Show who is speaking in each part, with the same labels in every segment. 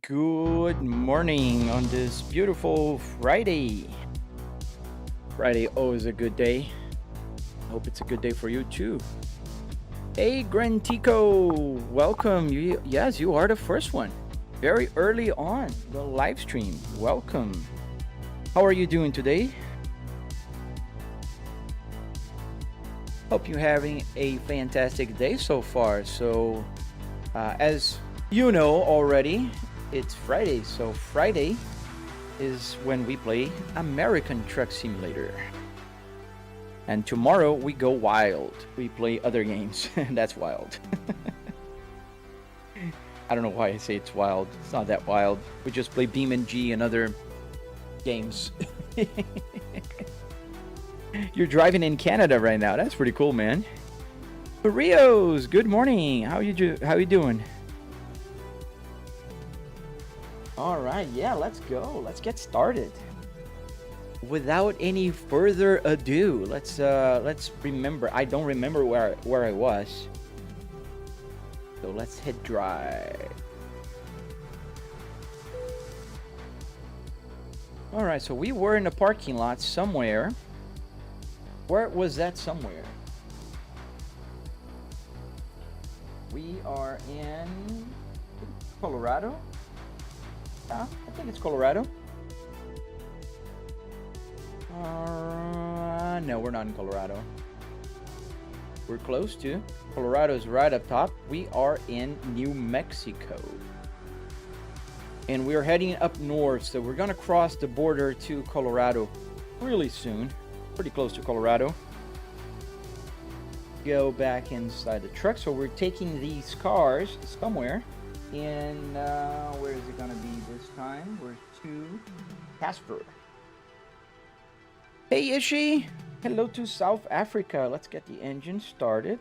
Speaker 1: Good morning on this beautiful Friday. Friday always a good day. I hope it's a good day for you too. Hey, Grentico, welcome. Yes, you are the first one. Very early on the live stream. Welcome. How are you doing today? Hope you're having a fantastic day so far. So, as you know already, it's Friday. So Friday is when we play American Truck Simulator. And tomorrow we go wild. We play other games. That's wild. I don't know why I say it's wild. It's not that wild. We just play BeamNG and other games. You're driving in Canada right now. That's pretty cool, man. Rios, good morning. How you doing? All right, yeah, let's go. Let's get started. Without any further ado, let's remember. I don't remember where I was. So let's hit drive. All right, so we were in a parking lot somewhere. Where was that somewhere? We are in Colorado. I think it's Colorado. No, we're not in Colorado. We're close to. Colorado's right up top. We are in New Mexico. And we're heading up north, so we're gonna cross the border to Colorado really soon. Pretty close to Colorado. Go back inside the truck. So we're taking these cars somewhere. And where is it gonna be this time? We're to Casper. Hey Ishi, hello to South Africa. Let's get the engine started.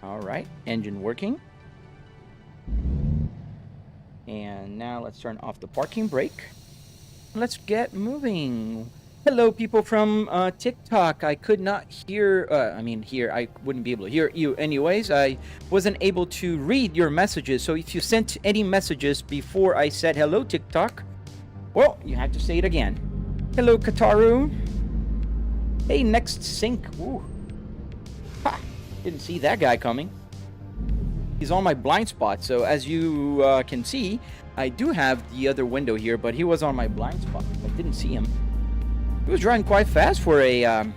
Speaker 1: All right, engine working. And now let's turn off the parking brake. Let's get moving. Hello, people from TikTok. I could not hear, I wouldn't be able to hear you anyways. I wasn't able to read your messages. So if you sent any messages before I said hello, TikTok, well, you have to say it again. Hello, Kataru. Hey, Next Sync. Ooh. Ha! Didn't see that guy coming. He's on my blind spot. So as you can see, I do have the other window here, but he was on my blind spot. I didn't see him. He was driving quite fast for a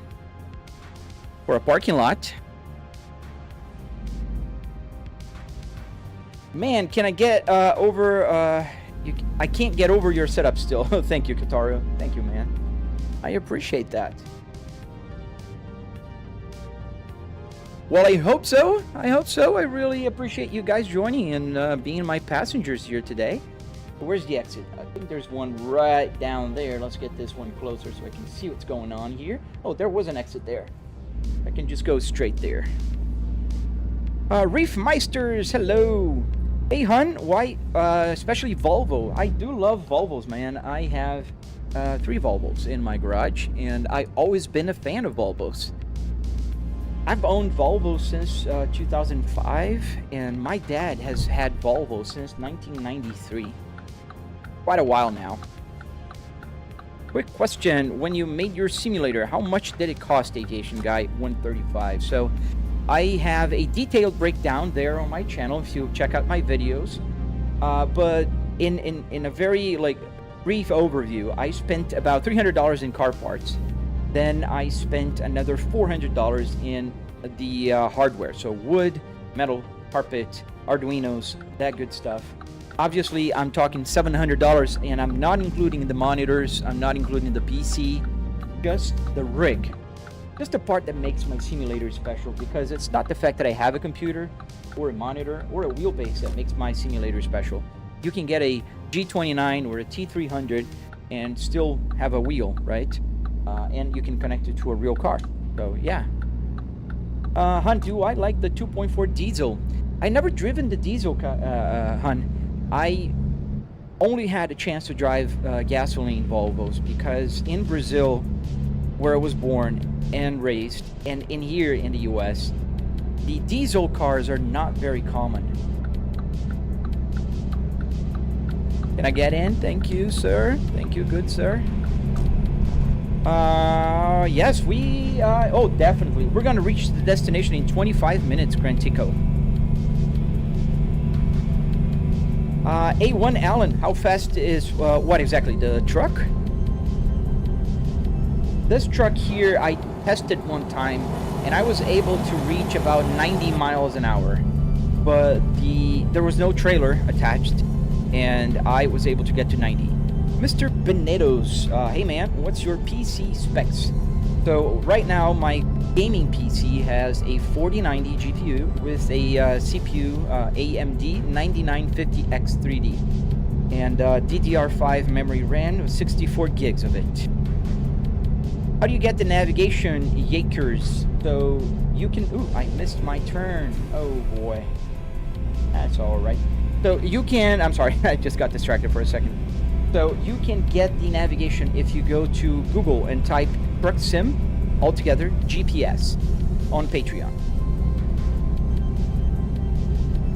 Speaker 1: parking lot. Man, can I get over? I can't get over your setup still. Thank you, Kataru. Thank you, man. I appreciate that. Well, I hope so. I really appreciate you guys joining and being my passengers here today. Where's the exit? I think there's one right down there. Let's get this one closer so I can see what's going on here. Oh, there was an exit there. I can just go straight there. Reef Meisters, hello. Hey, hun, why, especially Volvo. I do love Volvos, man. I have 3 Volvos in my garage, and I've always been a fan of Volvos. I've owned Volvo since 2005, and my dad has had Volvo since 1993. Quite a while now. Quick question, when you made your simulator, how much did it cost, Aviation Guy 135? So I have a detailed breakdown there on my channel if you check out my videos. But in a very brief overview, I spent about $300 in car parts. Then I spent another $400 in the hardware. So wood, metal, carpet, Arduinos, that good stuff. Obviously, I'm talking $700, and I'm not including the monitors, I'm not including the PC, just the rig. Just the part that makes my simulator special, because it's not the fact that I have a computer, or a monitor, or a wheelbase that makes my simulator special. You can get a G29 or a T300 and still have a wheel, right? And you can connect it to a real car. So, yeah. Hun, do I like the 2.4 diesel? I never driven the diesel, Hun. I only had a chance to drive gasoline Volvos because in Brazil, where I was born and raised, and in here in the US, the diesel cars are not very common. Can I get in? Thank you, sir. Thank you, good sir. Yes, we, oh, definitely. We're gonna reach the destination in 25 minutes, Grantico. A1 Allen, how fast is, what exactly, the truck? This truck here, I tested one time, and I was able to reach about 90 miles an hour. But there was no trailer attached, and I was able to get to 90. Mr. Benetos, hey man, what's your PC specs? So right now, my gaming PC has a 4090 GPU with a CPU AMD 9950X3D and DDR5 memory RAM, 64 gigs of it. How do you get the navigation, Yakers? So you can, ooh, I missed my turn. Oh boy, that's all right. So you can, I'm sorry, I just got distracted for a second. So you can get the navigation if you go to Google and type Truck Sim, altogether, GPS, on Patreon.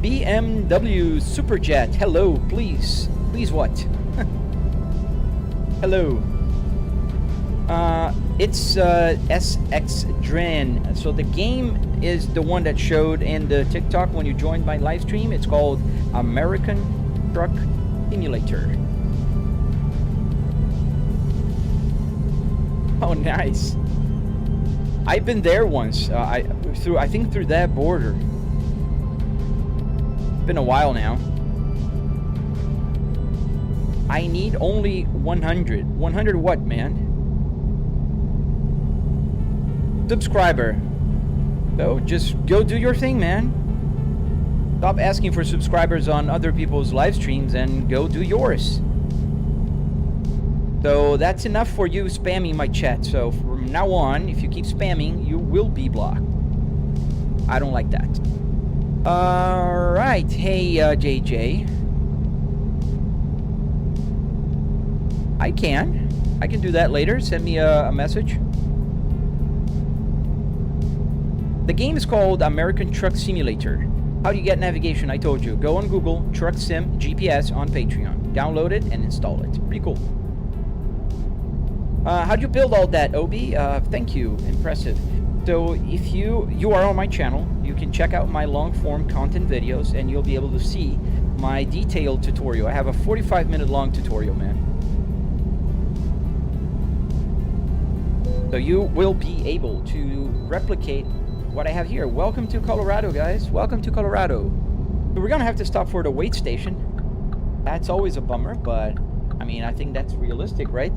Speaker 1: BMW Superjet, hello, please. Please what? Hello. It's SX So the game is the one that showed in the TikTok when you joined my live stream. It's called American Truck Simulator. Oh, nice. I've been there once. I think through that border. It's been a while now. I need only 100. 100 what, man? Subscriber. So just go do your thing, man. Stop asking for subscribers on other people's live streams and go do yours. So that's enough for you spamming my chat. So from now on, if you keep spamming, you will be blocked. I don't like that. Alright, hey JJ. I can do that later. Send me a message. The game is called American Truck Simulator. How do you get navigation? I told you. Go on Google, Truck Sim GPS on Patreon. Download it and install it. Pretty cool. How'd you build all that, Obi? Thank you. Impressive. So if you are on my channel, you can check out my long-form content videos and you'll be able to see my detailed tutorial. I have a 45-minute long tutorial, man. So you will be able to replicate what I have here. Welcome to Colorado, guys. Welcome to Colorado. So we're gonna have to stop for the wait station. That's always a bummer, but I mean, I think that's realistic, right?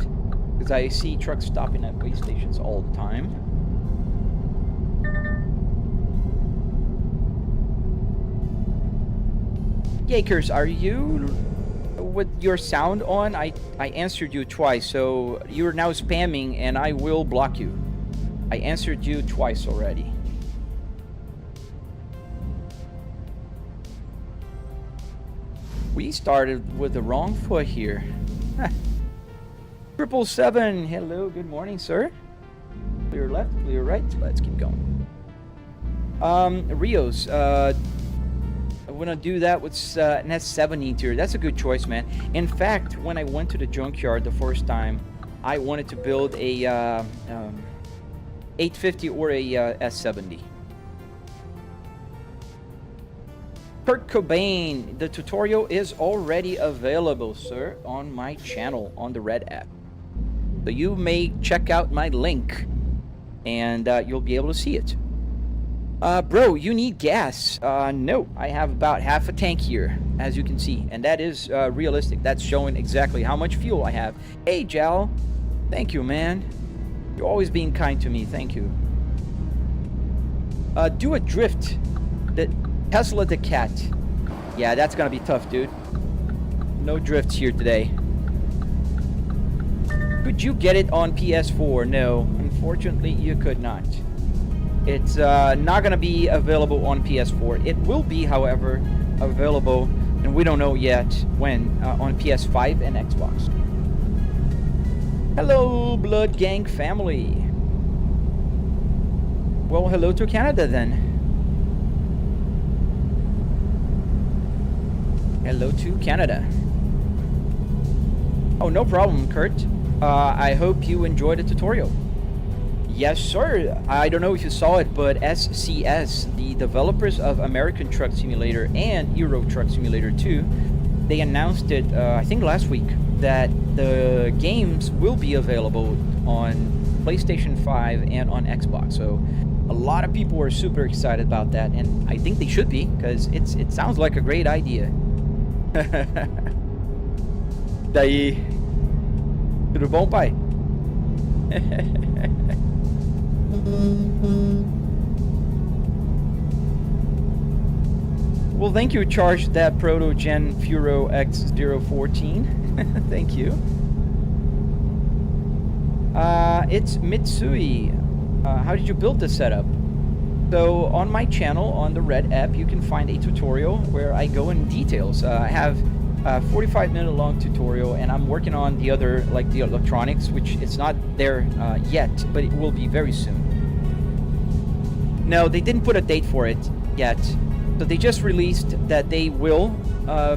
Speaker 1: Because I see trucks stopping at wait stations all the time. Yakers, are you with your sound on? I answered you twice, so you're now spamming and I will block you. I answered you twice already. We started with the wrong foot here. 777, hello, good morning, sir. Clear left, clear right, let's keep going. Rios, I want to do that with an S70 interior. That's a good choice, man. In fact, when I went to the junkyard the first time, I wanted to build a 850 or a S70. Kurt Cobain, the tutorial is already available, sir, on my channel on the Red app. So you may check out my link and you'll be able to see it. Bro, you need gas. No, I have about half a tank here, as you can see, and that is realistic. That's showing exactly how much fuel I have. Hey, Jal, thank you, man. You're always being kind to me. Thank you. Do a drift. The Tesla the Cat. Yeah, that's gonna be tough, dude. No drifts here today. Could you get it on PS4? No, unfortunately, you could not. It's not going to be available on PS4. It will be, however, available, and we don't know yet when, on PS5 and Xbox. Hello, Blood Gang family. Well, hello to Canada then. Hello to Canada. Oh, no problem, Kurt. I hope you enjoyed the tutorial. Yes, sir. I don't know if you saw it, but SCS, the developers of American Truck Simulator and Euro Truck Simulator 2, they announced it, I think last week, that the games will be available on PlayStation 5 and on Xbox. So a lot of people were super excited about that, and I think they should be, because it sounds like a great idea. Daí, tudo bom, pai? Well, thank you, Charge That Proto Gen Furo X014. Thank you. It's Mitsui. How did you build this setup? So on my channel, on the Red app, you can find a tutorial where I go in details. I have a 45-minute long tutorial, and I'm working on the other, like the electronics, which it's not there yet, but it will be very soon. No, they didn't put a date for it yet. So they just released that they will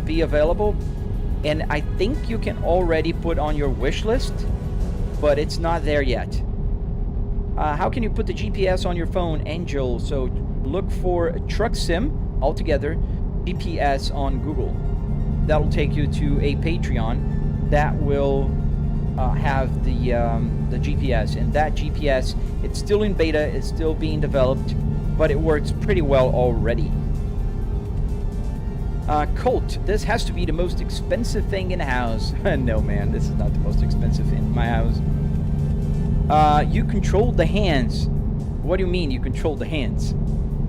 Speaker 1: be available, and I think you can already put on your wish list, but it's not there yet. How can you put the GPS on your phone, Angel? So look for Truck Sim altogether, GPS on Google. That'll take you to a Patreon that will have the GPS, and that GPS, it's still in beta, it's still being developed, but it works pretty well already. Colt, this has to be the most expensive thing in the house. No, man, this is not the most expensive thing in my house. You control the hands. What do you mean you control the hands?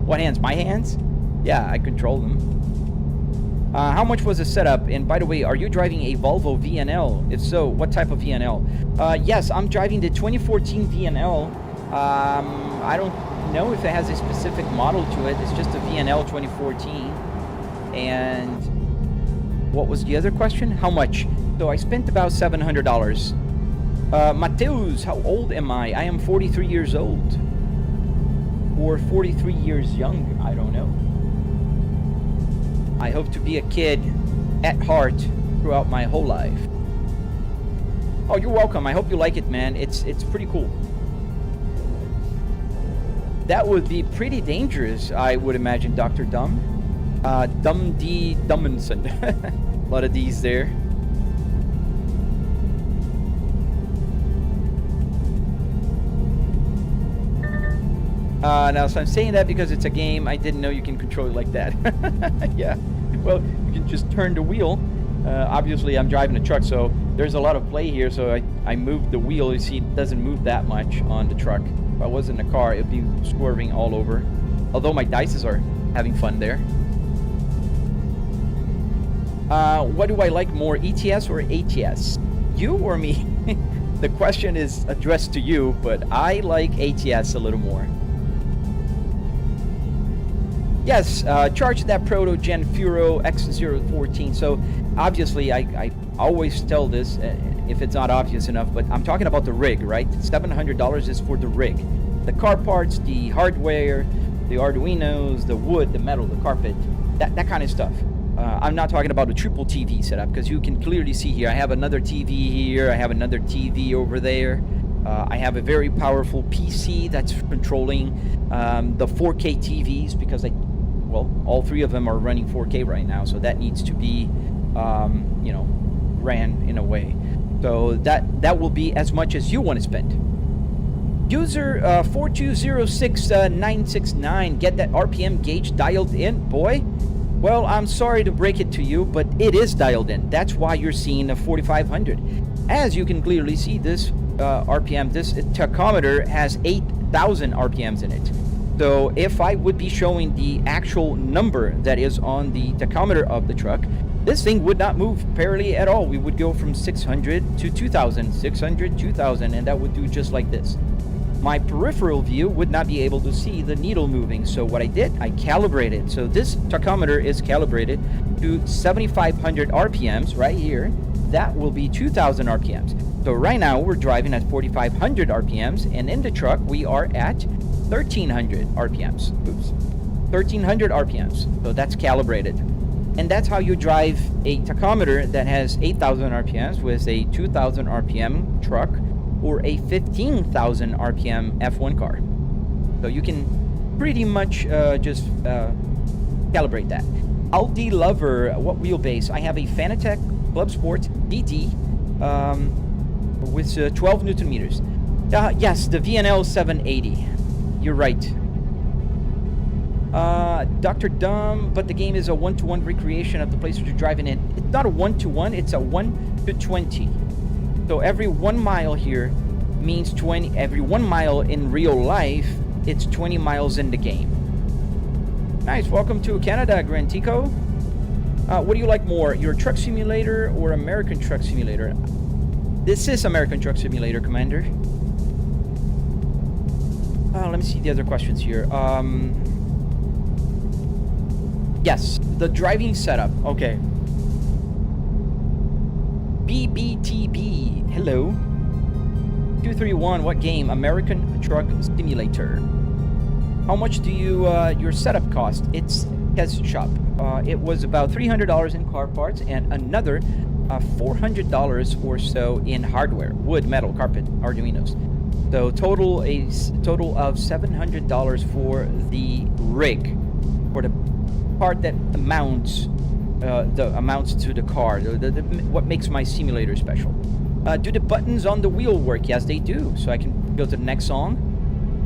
Speaker 1: What hands? My hands? Yeah, I control them. How much was the setup? And by the way, are you driving a Volvo VNL? If so, what type of VNL? Yes, I'm driving the 2014 VNL. I don't know if it has a specific model to it. It's just a VNL 2014. And what was the other question? How much? So I spent about $700. Mateus, how old am I? I am 43 years old. Or 43 years young, I don't know. I hope to be a kid at heart throughout my whole life. Oh, you're welcome. I hope you like it, man. It's pretty cool. That would be pretty dangerous, I would imagine, Dr. Dumb. Dum D Dummenson. A lot of D's there. Now, so I'm saying that because it's a game. I didn't know you can control it like that. Yeah. Well, you can just turn the wheel. Obviously, I'm driving a truck, so there's a lot of play here. So I moved the wheel. You see, it doesn't move that much on the truck. If I was in a car, it'd be swerving all over. Although my dices are having fun there. What do I like more, ETS or ATS? You or me? The question is addressed to you, but I like ATS a little more. Yes, Charge That Proto Gen Furo X014. So obviously, I always tell this if it's not obvious enough, but I'm talking about the rig, right? $700 is for the rig. The car parts, the hardware, the Arduinos, the wood, the metal, the carpet, that kind of stuff. I'm not talking about a triple TV setup, because you can clearly see here, I have another TV here, I have another TV over there. I have a very powerful PC that's controlling the 4K TVs, because all three of them are running 4K right now, so that needs to be, ran in a way. So that will be as much as you want to spend. User 4206969, get that RPM gauge dialed in, boy. Well, I'm sorry to break it to you, but it is dialed in. That's why you're seeing a 4500. As you can clearly see, this RPM, this tachometer has 8,000 RPMs in it. So if I would be showing the actual number that is on the tachometer of the truck, this thing would not move barely at all. We would go from 600 to 2,000, 600, 2,000, and that would do just like this. My peripheral view would not be able to see the needle moving. So what I did, I calibrated. So this tachometer is calibrated to 7,500 RPMs right here. That will be 2,000 RPMs. So right now we're driving at 4,500 RPMs, and in the truck we are at 1,300 RPMs. Oops, 1,300 RPMs. So that's calibrated. And that's how you drive a tachometer that has 8,000 RPMs with a 2,000 RPM truck or a 15,000 RPM F1 car. So you can pretty much just calibrate that. Aldi Lover, what wheelbase? I have a Fanatec Club Sport DD with 12 Newton meters. Yes, the VNL 780. You're right. Dr. Dumb, but the game is a 1-to-1 recreation of the place you're driving in. It's not a 1-to-1, it's a 1-to-20. So every 1 mile here means 20. Every 1 mile in real life, it's 20 miles in the game. Nice, welcome to Canada, Grantico. What do you like more, your truck simulator or American Truck Simulator? This is American Truck Simulator, Commander. Let me see the other questions here. Yes, the driving setup. Okay. BBTB, hello. 231, what game? American Truck Simulator. How much do you your setup cost? It's test shop. It was about $300 in car parts and another $400 or so in hardware, wood, metal, carpet, Arduinos. So total of $700 for the rig, for the part that amounts to the car, what makes my simulator special. Do the buttons on the wheel work? Yes, they do. So I can go to the next song.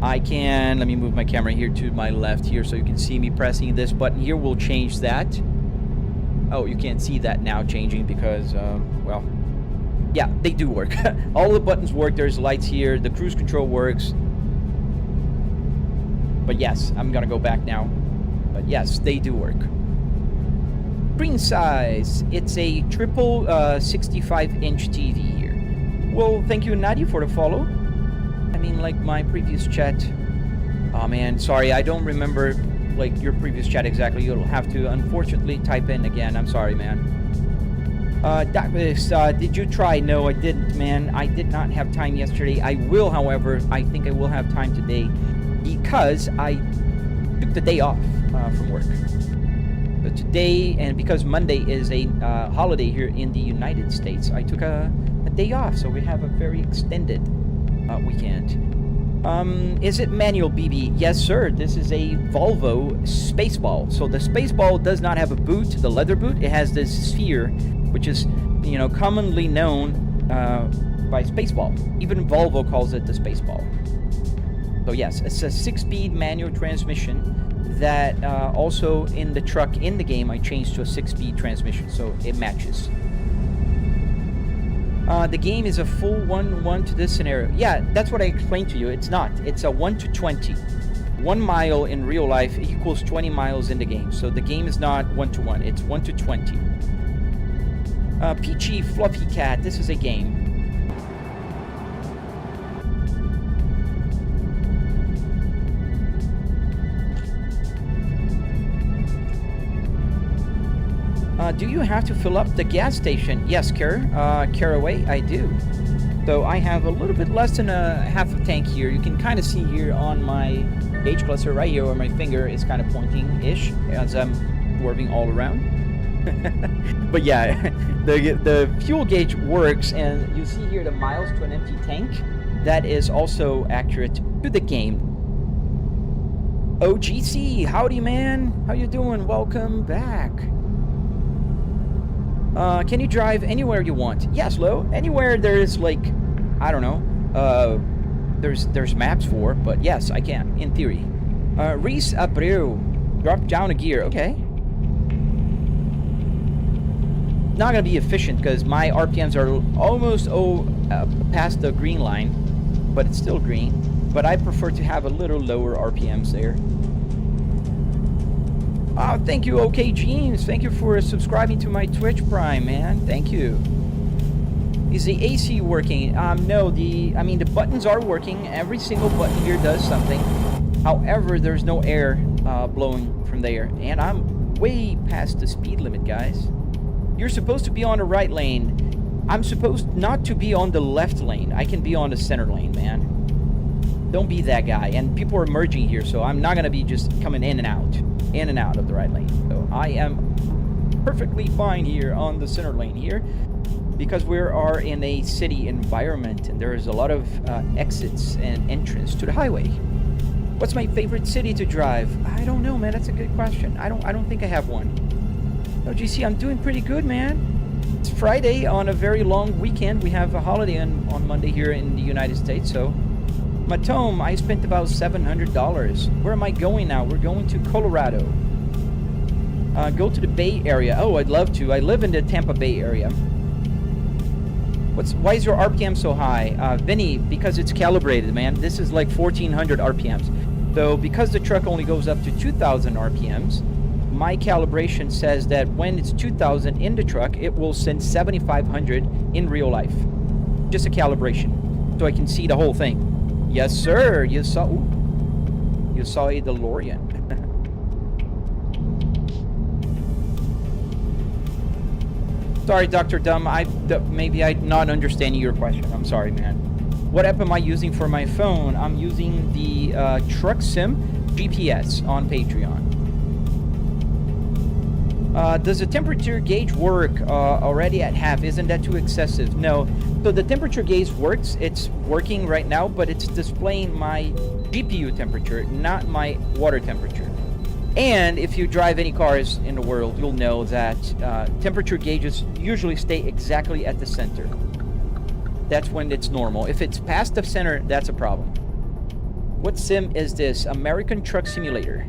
Speaker 1: I can, let me move my camera here to my left here so you can see me pressing this button here. We'll change that. Oh, you can't see that now changing because, well, yeah, they do work. All the buttons work. There's lights here. The cruise control works. But yes, I'm gonna go back now. But yes, they do work. Screen size. It's a triple 65-inch TV here. Well, thank you, Nadia, for the follow. I mean, like my previous chat. Oh man, sorry, I don't remember like your previous chat exactly. You'll have to unfortunately type in again. I'm sorry, man. Did you try? No, I didn't, man. I did not have time yesterday. I will, however, I think I will have time today because I took the day off from work. But today, and because Monday is a holiday here in the United States, I took a day off, so we have a very extended weekend. Is it manual, BB? Yes, sir. This is a Volvo Spaceball. So the Spaceball does not have a boot, the leather boot. It has this sphere, which is, you know, commonly known by Spaceball. Even Volvo calls it the Spaceball. So yes, it's a 6-speed manual transmission that also in the truck in the game I changed to a 6-speed transmission, so it matches. The game is a full 1-1 to this scenario. Yeah, that's what I explained to you. It's not. It's a 1-to-20. 1 mile in real life equals 20 miles in the game. So the game is not 1-to-1. It's 1-to-20. Peachy Fluffy Cat. This is a game. Do you have to fill up the gas station? Yes, Caraway, I do. So I have a little bit less than a half a tank here. You can kind of see here on my gauge cluster right here where my finger is kind of pointing-ish as I'm swerving all around. But yeah, the fuel gauge works, and you see here the miles to an empty tank. That is also accurate to the game. OGC, howdy man. How you doing? Welcome back. Can you drive anywhere you want? Yes, Lo. Anywhere there's like, I don't know, there's maps for, but yes, I can, in theory. Reese Abreu, drop down a gear, okay. Not gonna be efficient because my RPMs are almost past the green line, but it's still green. But I prefer to have a little lower RPMs there. Oh, thank you, OK Jeans. Thank you for subscribing to my Twitch Prime, man. Thank you. Is the AC working? No, the buttons are working. Every single button here does something. However, there's no air blowing from there. And I'm way past the speed limit, guys. You're supposed to be on the right lane. I'm supposed not to be on the left lane. I can be on the center lane, man. Don't be that guy. And people are merging here, so I'm not going to be just coming in and out of the right lane. So I am perfectly fine here on the center lane here, because we are in a city environment and there is a lot of exits and entrance to the highway. What's my favorite city to drive? I don't know, man. That's a good question. I don't think I have one. Oh, GC, I'm doing pretty good, man. It's Friday on a very long weekend. We have a holiday on Monday here in the United States, so Matome, I spent about $700. Where am I going now? We're going to Colorado. Go to the Bay Area. Oh, I'd love to. I live in the Tampa Bay area. Why is your RPM so high? Vinny, because it's calibrated, man. This is like 1400 RPMs. So because the truck only goes up to 2000 RPMs, my calibration says that when it's 2000 in the truck, it will send 7500 in real life. Just a calibration, so I can see the whole thing. Yes, sir. You saw a DeLorean. Sorry, Dr. Dumb. Maybe I'm not understanding your question. I'm sorry, man. What app am I using for my phone? I'm using the Truck Sim GPS on Patreon. Does the temperature gauge work already at half? Isn't that too excessive? No. So the temperature gauge works. It's working right now, but it's displaying my GPU temperature, not my water temperature. And if you drive any cars in the world, you'll know that temperature gauges usually stay exactly at the center. That's when it's normal. If it's past the center, that's a problem. What sim is this? American Truck Simulator.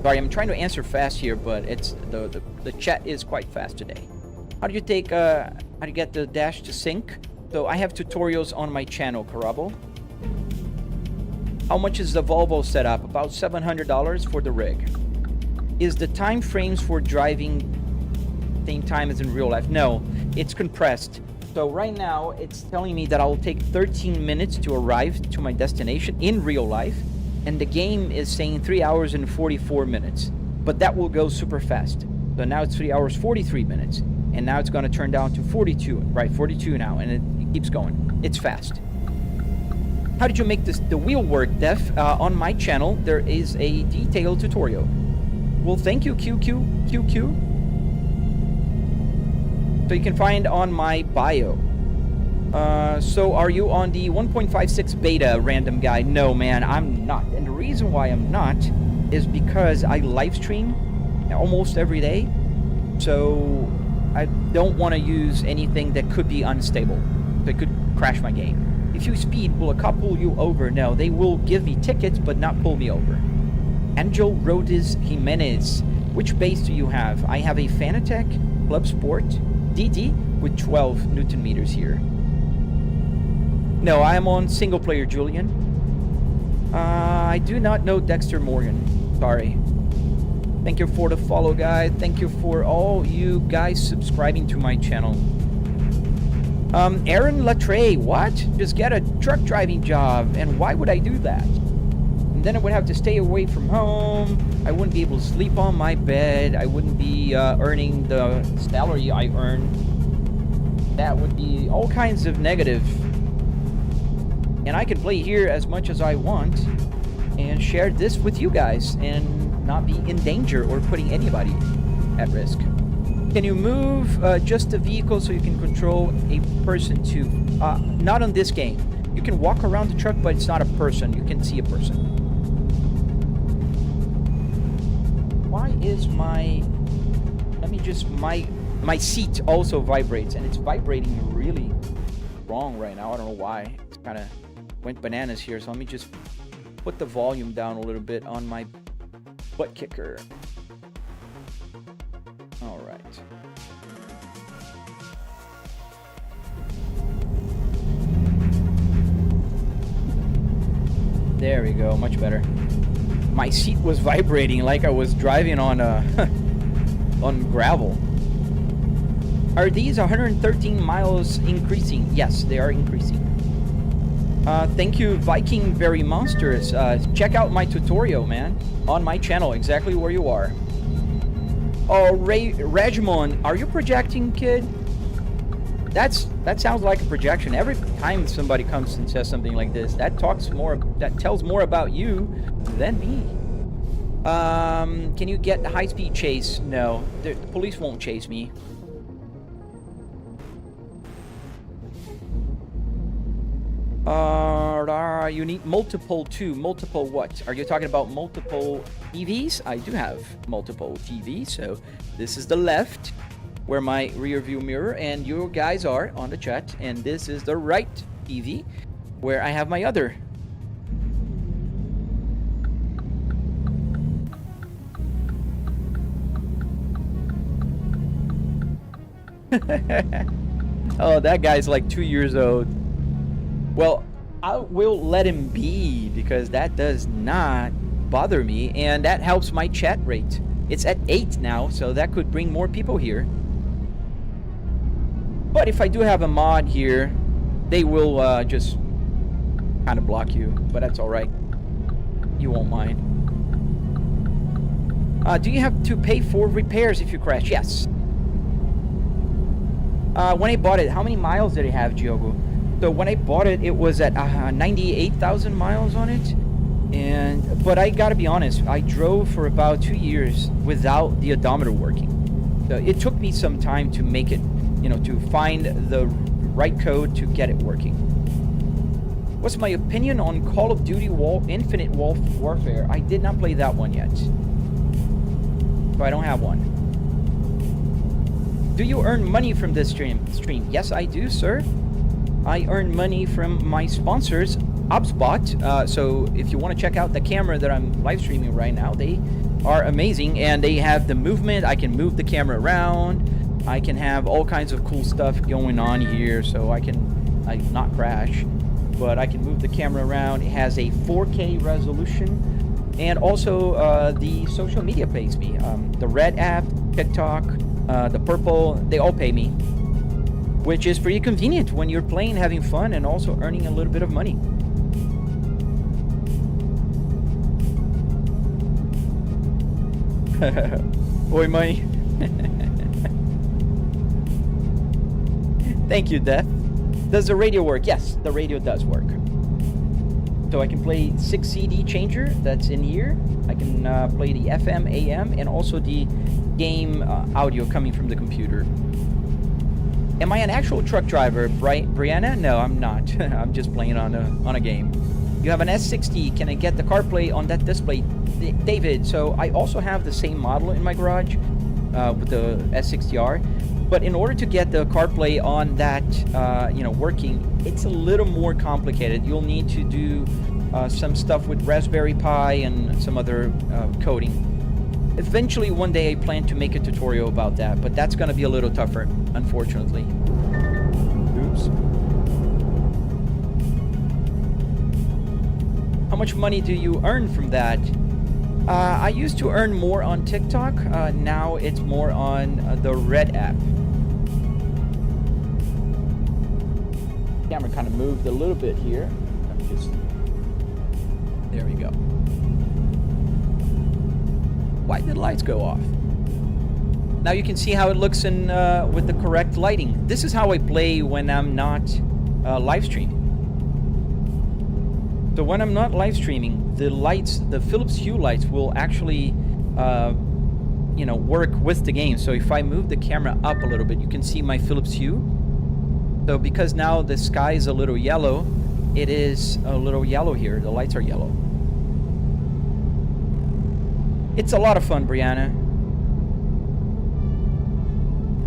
Speaker 1: Sorry, I'm trying to answer fast here, but it's the chat is quite fast today. How do you get the dash to sync? So I have tutorials on my channel, Karabo. How much is the Volvo setup? About $700 for the rig. Is the time frames for driving same time as in real life? No, it's compressed. So right now it's telling me that I will take 13 minutes to arrive to my destination in real life. And the game is saying 3 hours and 44 minutes. But that will go super fast. So now it's 3 hours 43 minutes. And now it's going to turn down to 42. Right, 42 now. And it keeps going. It's fast. How did you make the wheel work, Def? On my channel, there is a detailed tutorial. Well, thank you, QQ. So you can find on my bio. So are you on the 1.56 beta, random guy? No, man, I'm not. And the reason why I'm not is because I live stream almost every day. So I don't want to use anything that could be unstable. That could crash my game. If you speed, will a cop pull you over? No, they will give me tickets, but not pull me over. Angel Rodis Jimenez. Which base do you have? I have a Fanatec Club Sport DD with 12 Newton meters here. No, I am on single player, Julian. I do not know Dexter Morgan. Sorry. Thank you for the follow, guys. Thank you for all you guys subscribing to my channel. Aaron Latre, what? Just get a truck driving job. And why would I do that? And then I would have to stay away from home. I wouldn't be able to sleep on my bed. I wouldn't be earning the salary I earn. That would be all kinds of negative. And I can play here as much as I want and share this with you guys and not be in danger or putting anybody at risk. Can you move just the vehicle so you can control a person too? Not on this game. You can walk around the truck, but it's not a person. You can see a person. Why is my... Let me just... My seat also vibrates, and it's vibrating really wrong right now. I don't know why. It's kind of went bananas here, so let me just put the volume down a little bit on my butt kicker. All right. There we go, much better. My seat was vibrating like I was driving on on gravel. Are these 113 miles increasing? Yes, they are increasing. Thank you, Viking Very Monsters. Check out my tutorial, man, on my channel, exactly where you are. Oh, Rajmon, are you projecting, kid? That sounds like a projection. Every time somebody comes and says something like this, that tells more about you than me. Can you get a high-speed chase? No, the police won't chase me. You need multiple what? Are you talking about multiple TVs? I do have multiple TVs, so this is the left, where my rear view mirror and you guys are on the chat, and this is the right TV, where I have my other. Oh, that guy's like 2 years old. Well, I will let him be, because that does not bother me, and that helps my chat rate. It's at 8 now, so that could bring more people here. But if I do have a mod here, they will just kind of block you, but that's alright. You won't mind. Do you have to pay for repairs if you crash? Yes. When I bought it, how many miles did it have, Giogo? So when I bought it, it was at 98,000 miles on it. But I gotta be honest, I drove for about 2 years without the odometer working. So it took me some time to make it, you know, to find the right code to get it working. What's my opinion on Call of Duty Infinite Warfare? I did not play that one yet, so I don't have one. Do you earn money from this stream? Yes, I do, sir. I earn money from my sponsors, HubSpot. So if you want to check out the camera that I'm live streaming right now, they are amazing, and they have the movement. I can move the camera around. I can have all kinds of cool stuff going on here, so I not crash, but I can move the camera around. It has a 4K resolution, and also the social media pays me. The red app, TikTok, the purple, they all pay me, which is pretty convenient when you're playing, having fun, and also earning a little bit of money. Boy, money. Thank you, Death. Does the radio work? Yes, the radio does work. So I can play 6 CD changer that's in here. I can play the FM, AM, and also the game audio coming from the computer. Am I an actual truck driver, Brianna? No, I'm not. I'm just playing on a game. You have an S60. Can I get the CarPlay on that display? David, so I also have the same model in my garage with the S60R. But in order to get the CarPlay on that, working, it's a little more complicated. You'll need to do some stuff with Raspberry Pi and some other coding. Eventually, one day I plan to make a tutorial about that, but that's going to be a little tougher, unfortunately. Oops. How much money do you earn from that? I used to earn more on TikTok. Now it's more on the Red app. Camera kind of moved a little bit here. There we go. Why did the lights go off? Now you can see how it looks in with the correct lighting. This is how I play when I'm not live streaming. So when I'm not live streaming, the lights, the Philips Hue lights, will actually, work with the game. So if I move the camera up a little bit, you can see my Philips Hue. So because now the sky is a little yellow, it is a little yellow here. The lights are yellow. It's a lot of fun, Brianna.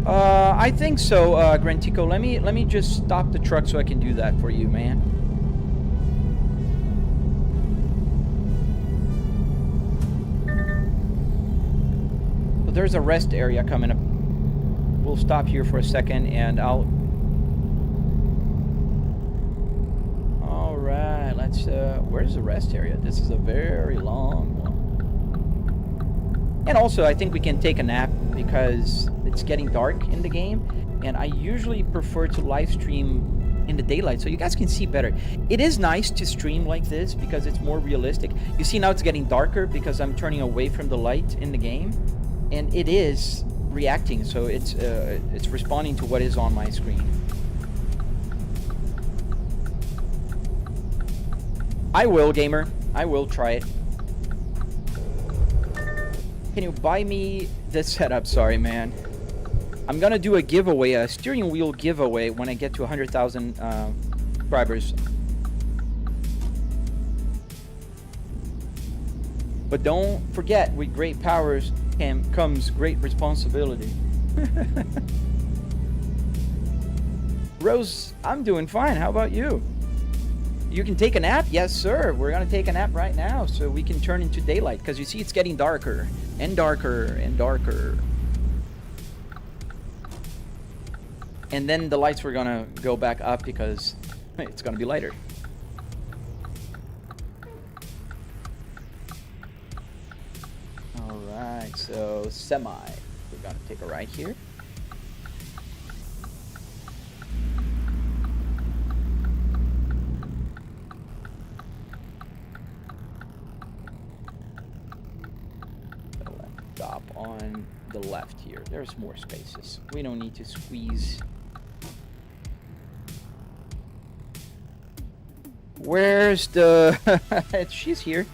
Speaker 1: I think so, Grentico. Let me just stop the truck so I can do that for you, man. So there's a rest area coming up. We'll stop here for a second, and I'll. All right, let's. Where's the rest area? This is a very long one. And also, I think we can take a nap because it's getting dark in the game, and I usually prefer to live stream in the daylight so you guys can see better. It is nice to stream like this because it's more realistic. You see now it's getting darker because I'm turning away from the light in the game, and it is reacting, so it's responding to what is on my screen. I will, gamer. I will try it. Can you buy me this setup? Sorry, man. I'm gonna do a giveaway, a steering wheel giveaway when I get to 100,000 subscribers. But don't forget, with great powers comes great responsibility. Rose, I'm doing fine. How about you? You can take a nap? Yes, sir. We're gonna take a nap right now so we can turn into daylight, because you see it's getting darker and darker and darker. And then the lights were gonna go back up because it's gonna be lighter. Alright, so semi. We're gonna take a right here. Stop on the left here. There's more spaces. We don't need to squeeze. Where's the... She's here.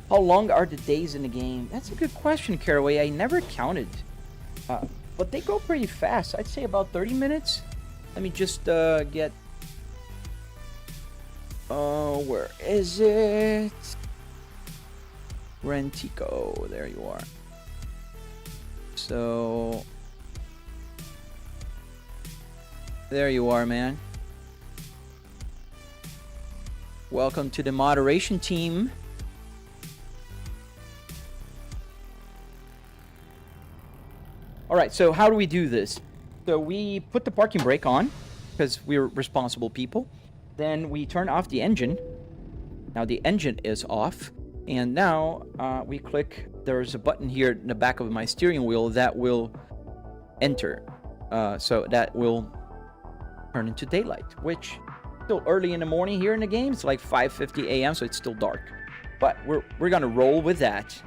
Speaker 1: How long are the days in the game? That's a good question, Caraway. I never counted. But they go pretty fast. I'd say about 30 minutes. Let me just get... Oh, where is it? Rentico. There you are. So... There you are, man. Welcome to the moderation team. Alright, so how do we do this? So we put the parking brake on, because we're responsible people. Then we turn off the engine. Now the engine is off. And now we click, there's a button here in the back of my steering wheel that will enter. So that will turn into daylight, which still early in the morning here in the game. It's like 5:50 a.m. so it's still dark. But we're gonna roll with that.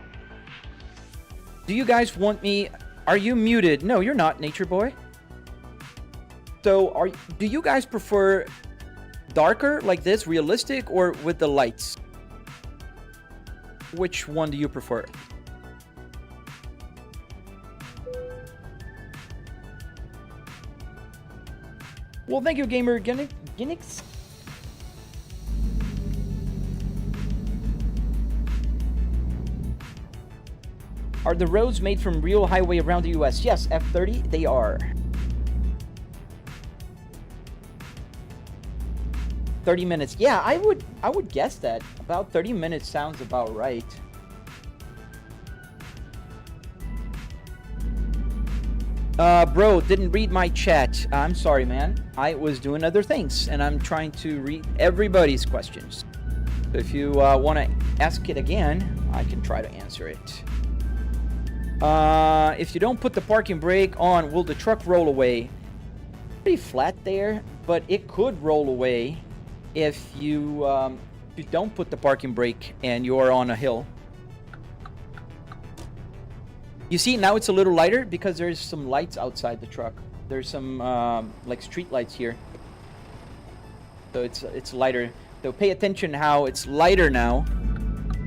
Speaker 1: Do you guys want me... Are you muted? No, you're not, Nature Boy. So do you guys prefer darker like this, realistic, or with the lights? Which one do you prefer? Well, thank you, Gamer Ginnix. Are the roads made from real highway around the US? Yes, F30, they are. 30 minutes. Yeah, I would guess that. About 30 minutes sounds about right. Bro, didn't read my chat. I'm sorry, man. I was doing other things, and I'm trying to read everybody's questions. So if you want to ask it again, I can try to answer it. If you don't put the parking brake on, will the truck roll away? Pretty flat there, but it could roll away if you don't put the parking brake and you're on a hill. You see, now it's a little lighter because there's some lights outside the truck. There's some like street lights here, so it's lighter. So pay attention how it's lighter now,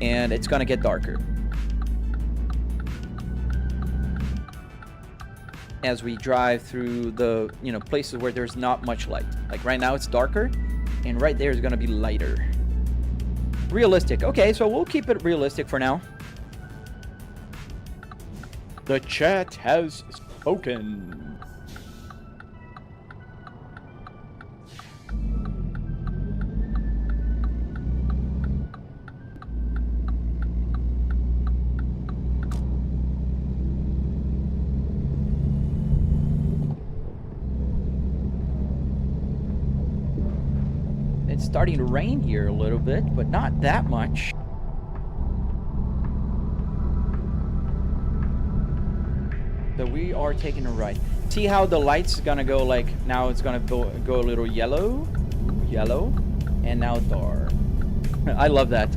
Speaker 1: and it's gonna get darker as we drive through the places where there's not much light. Like right now it's darker, and right there is gonna be lighter. Realistic. Okay, so we'll keep it realistic for now. The chat has spoken. It's starting to rain here a little bit, but not that much. So we are taking a right. See how the light's gonna go, like now it's gonna go a little yellow, and now dark. I love that.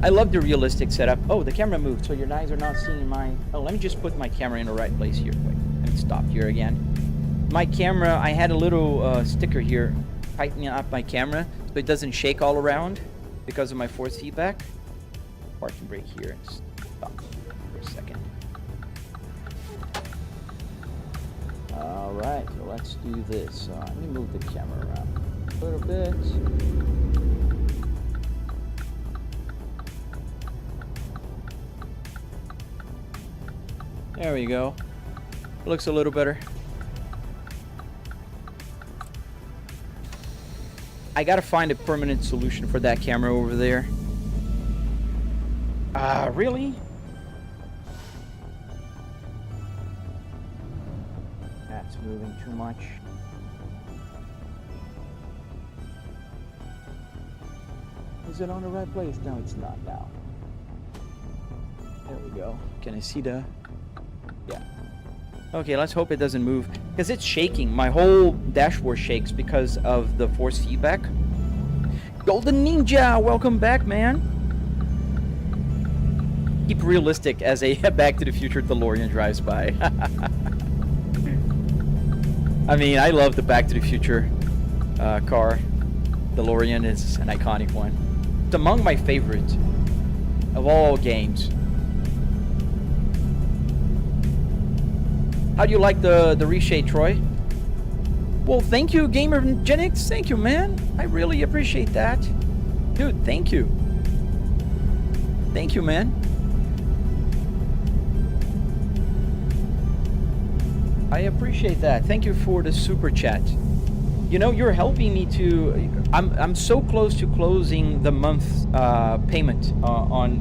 Speaker 1: I love the realistic setup. Oh, the camera moved, so your guys are not seeing my... Oh, let me just put my camera in the right place here. Wait, let me stop here again. My camera, I had a little sticker here tightening up my camera so it doesn't shake all around because of my force feedback. Parking brake here and stop for a second. All right, so let's do this. Let me move the camera around a little bit. There we go. Looks a little better. I gotta find a permanent solution for that camera over there. Really? That's moving too much. Is it on the right place? No, it's not now. There we go. Can I see the... Yeah. Okay, let's hope it doesn't move. Because it's shaking. My whole dashboard shakes because of the force feedback. Golden Ninja, welcome back, man. Keep realistic as a Back to the Future DeLorean drives by. I mean, I love the Back to the Future car. DeLorean is an iconic one. It's among my favorites of all games. How do you like the reshade, Troy? Well, thank you, GamerGenix. Thank you, man. I really appreciate that. Dude, thank you. Thank you, man. I appreciate that. Thank you for the super chat. You know, you're helping me to... I'm so close to closing the month payment on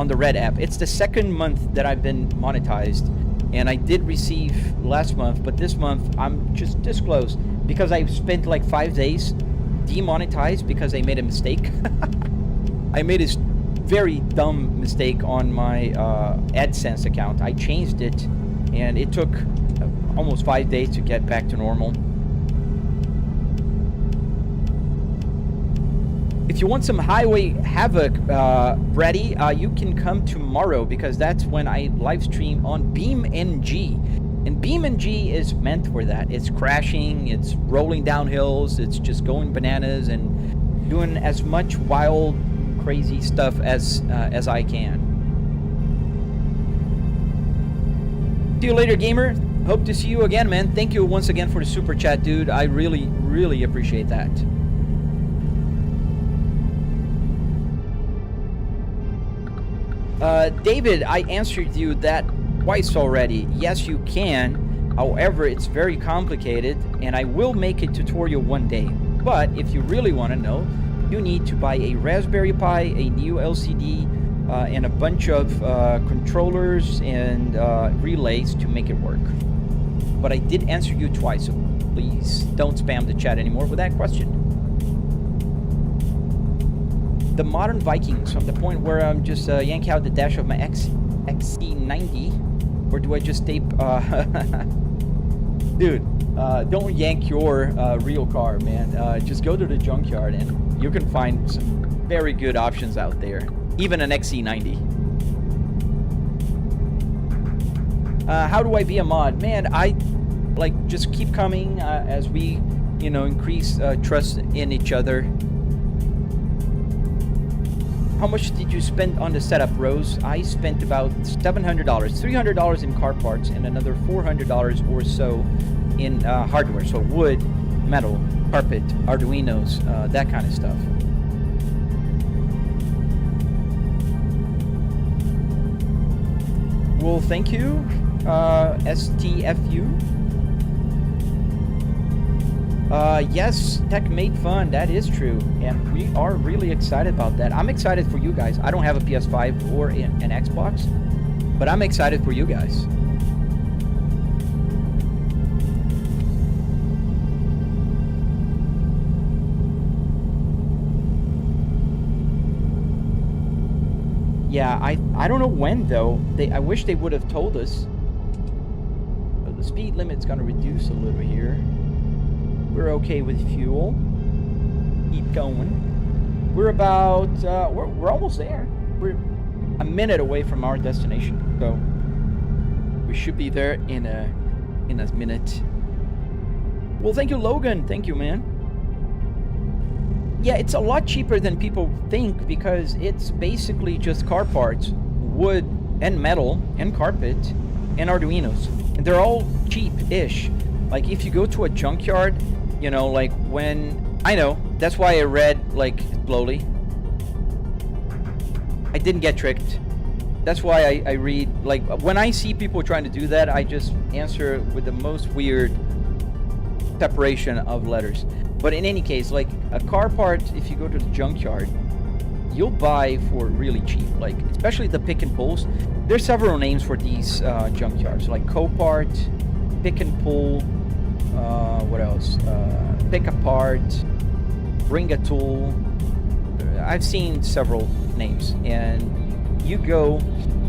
Speaker 1: the Red app. It's the second month that I've been monetized. And I did receive last month, but this month I'm just this close because I spent like 5 days demonetized because I made a mistake. I made a very dumb mistake on my AdSense account. I changed it and it took almost 5 days to get back to normal. If you want some Highway Havoc, Brady, you can come tomorrow because that's when I live stream on BeamNG. And BeamNG is meant for that. It's crashing, it's rolling down hills, it's just going bananas and doing as much wild, crazy stuff as I can. See you later, gamer. Hope to see you again, man. Thank you once again for the super chat, dude. I really, really appreciate that. David, I answered you that twice already. Yes, you can. However, it's very complicated, and I will make a tutorial one day. But if you really want to know, you need to buy a Raspberry Pi, a new LCD, and a bunch of controllers and relays to make it work. But I did answer you twice, so please don't spam the chat anymore with that question. The modern Vikings, from the point where I'm just yank out the dash of my XC90, or do I just tape? Dude, don't yank your real car, man. Just go to the junkyard and you can find some very good options out there, even an XC90. How do I be a mod? Man, I like just keep coming as we, you know, increase trust in each other. How much did you spend on the setup, Rose? I spent about $700, $300 in car parts, and another $400 or so in hardware. So wood, metal, carpet, Arduinos, that kind of stuff. Well, thank you, STFU. Yes, Tech Made Fun, that is true, and we are really excited about that. I'm excited for you guys. I don't have a PS5 or an Xbox, but I'm excited for you guys. Yeah, I don't know when though. I wish they would have told us. So the speed limit's gonna reduce a little here. We're okay with fuel. Keep going. We're about we're almost there. We're a minute away from our destination, so we should be there in a minute. Well, thank you, Logan. Thank you, man. Yeah, it's a lot cheaper than people think because it's basically just car parts, wood and metal and carpet and Arduinos. And they're all cheap-ish. Like if you go to a junkyard, you know, like when... I know, that's why I read, like, slowly. I didn't get tricked. That's why I read, like, when I see people trying to do that, I just answer with the most weird separation of letters. But in any case, like, a car part, if you go to the junkyard, you'll buy for really cheap, like, especially the pick and pulls. There's several names for these junkyards, like Copart, Pick and Pull, what else? Pick Apart, Bring a Tool. I've seen several names, and you go,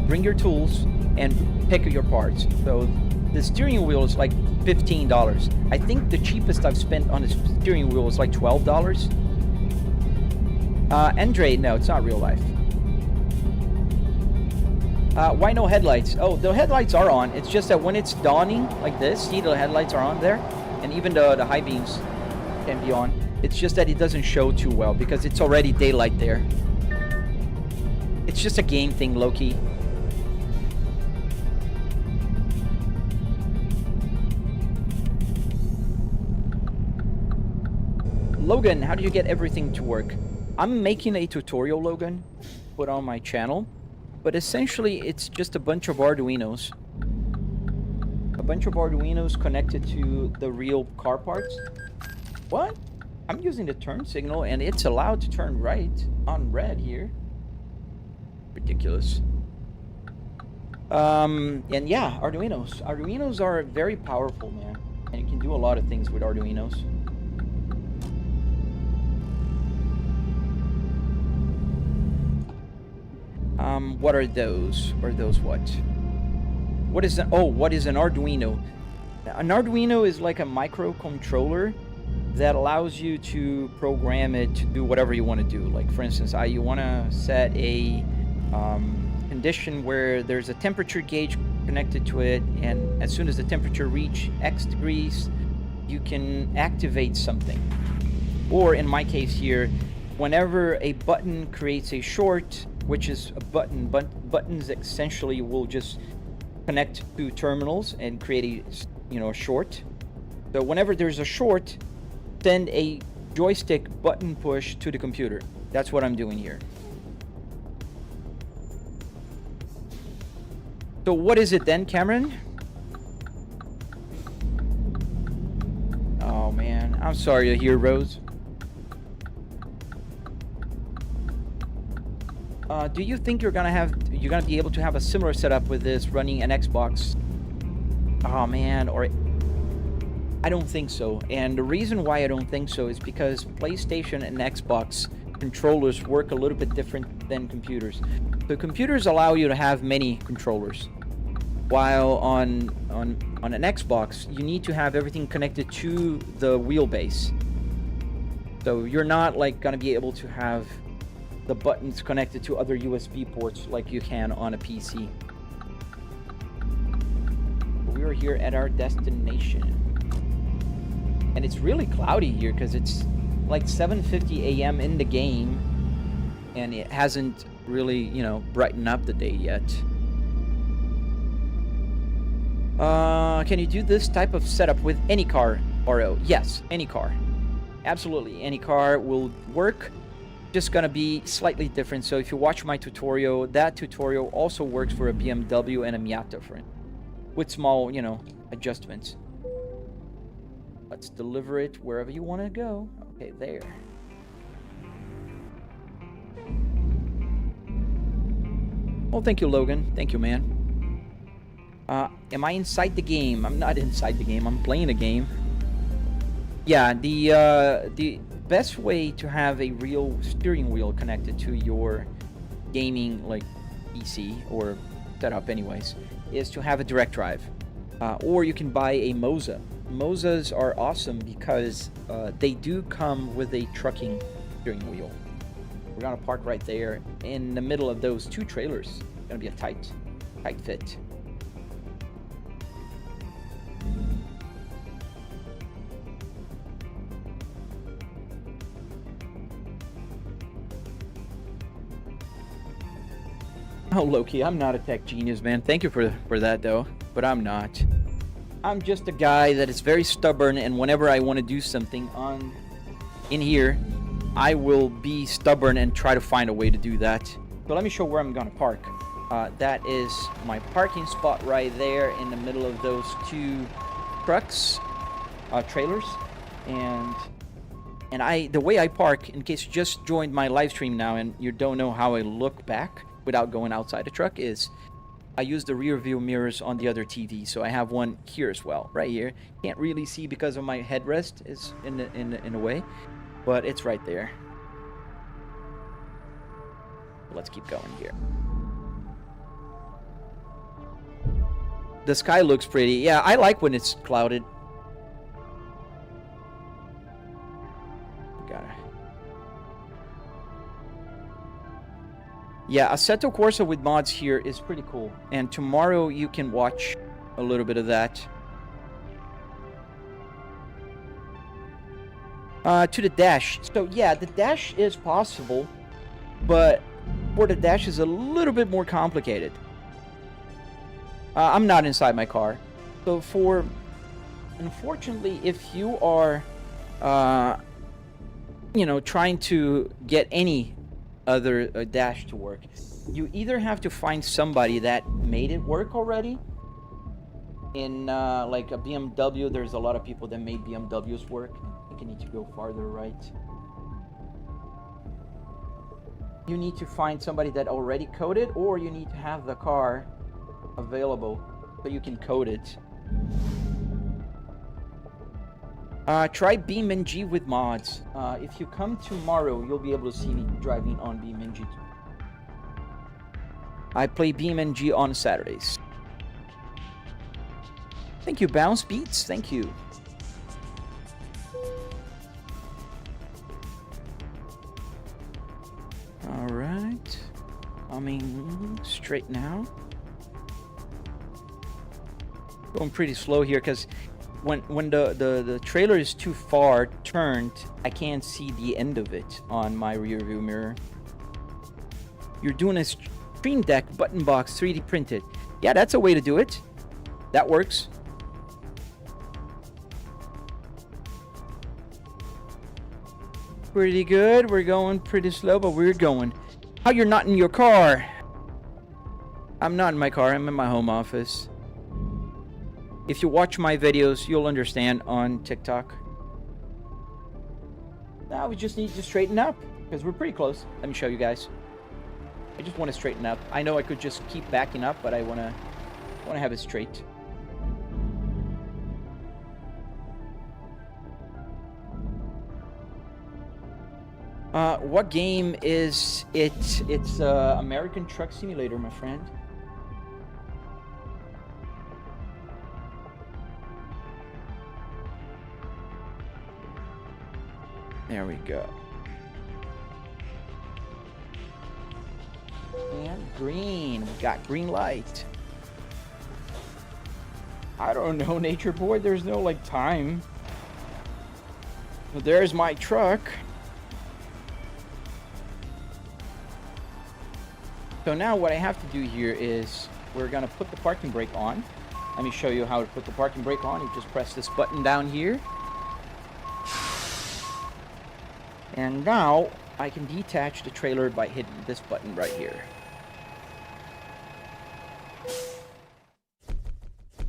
Speaker 1: bring your tools, and pick your parts. So the steering wheel is like $15. I think the cheapest I've spent on a steering wheel is like $12. Andre, no, it's not real life. Why no headlights? Oh, the headlights are on. It's just that when it's dawning like this, see the headlights are on there, and even the high beams can be on. It's just that it doesn't show too well because it's already daylight there. It's just a game thing, low-key. Logan, how do you get everything to work? I'm making a tutorial, Logan, put on my channel. But essentially, it's just a bunch of Arduinos. A bunch of Arduinos connected to the real car parts. What? I'm using the turn signal, and it's allowed to turn right on red here. Ridiculous. And yeah, Arduinos. Arduinos are very powerful, man. And you can do a lot of things with Arduinos. What are those? Or those what? What is an... Oh, what is an Arduino? An Arduino is like a microcontroller that allows you to program it to do whatever you want to do. Like, for instance, you want to set a condition where there's a temperature gauge connected to it, and as soon as the temperature reach X degrees, you can activate something. Or in my case here, whenever a button creates a short, which is a button, buttons essentially will just connect to terminals and create a short. So whenever there's a short, send a joystick button push to the computer. That's what I'm doing here. So what is it then, Cameron? Oh man, I'm sorry to hear, Rose. Do you think you're gonna be able to have a similar setup with this running an Xbox? Oh man, or I don't think so. And the reason why I don't think so is because PlayStation and Xbox controllers work a little bit different than computers. So computers allow you to have many controllers, while on an Xbox you need to have everything connected to the wheelbase. So you're not like gonna be able to have the buttons connected to other USB ports like you can on a PC. We are here at our destination, and it's really cloudy here because it's like 7:50 a.m. in the game, and it hasn't really, brightened up the day yet. Can you do this type of setup with any car, RO? Yes, any car. Absolutely, any car will work. Just gonna be slightly different. So if you watch my tutorial, that tutorial also works for a BMW and a Miata, with small, adjustments. Let's deliver it wherever you want to go. Okay, there. Well, thank you, Logan. Thank you, man. Am I inside the game? I'm not inside the game. I'm playing a game. Yeah, the best way to have a real steering wheel connected to your gaming PC or setup anyways is to have a direct drive, or you can buy a Moza. Mozas are awesome because they do come with a trucking steering wheel. We're gonna park right there in the middle of those two trailers. It's gonna be a tight fit. No, Loki, I'm not a tech genius, man. Thank you for that, though. But I'm not. I'm just a guy that is very stubborn, and whenever I want to do something in here, I will be stubborn and try to find a way to do that. So let me show where I'm gonna park. That is my parking spot right there in the middle of those two trucks, trailers, and the way I park, in case you just joined my live stream now and you don't know how I look back without going outside the truck, is I use the rear view mirrors on the other TV. So I have one here as well, right here. Can't really see because of my headrest is in a way, but it's right there. Let's keep going here. The sky looks pretty. Yeah, I like when it's clouded. Yeah, Assetto Corsa with mods here is pretty cool. And tomorrow you can watch a little bit of that. To the dash. So yeah, the dash is possible, but for the dash is a little bit more complicated. I'm not inside my car. So unfortunately, if you are, you know, trying to get any other dash to work, you either have to find somebody that made it work already. In like a BMW, there's a lot of people that made BMWs work. I think you need to go farther right. You need to find somebody that already coded, or you need to have the car available so you can code it. Try BeamNG with mods. If you come tomorrow, you'll be able to see me driving on BeamNG. I play BeamNG on Saturdays. Thank you, Bounce Beats. Thank you. All right. Coming straight now. Going pretty slow here because when the trailer is too far turned, I can't see the end of it on my rear view mirror. You're doing a Stream Deck button box 3D printed. Yeah, that's a way to do it. That works. Pretty good. We're going pretty slow, but we're going. How you're not in your car? I'm not in my car. I'm in my home office. If you watch my videos, you'll understand on TikTok. Now we just need to straighten up because we're pretty close. Let me show you guys. I just want to straighten up. I know I could just keep backing up, but I want to have it straight. What game is it? It's American Truck Simulator, my friend. There we go. And green. We got green light. I don't know, Nature Boy. There's no, like, time. Well, there's my truck. So now what I have to do here is we're going to put the parking brake on. Let me show you how to put the parking brake on. You just press this button down here. And now I can detach the trailer by hitting this button right here.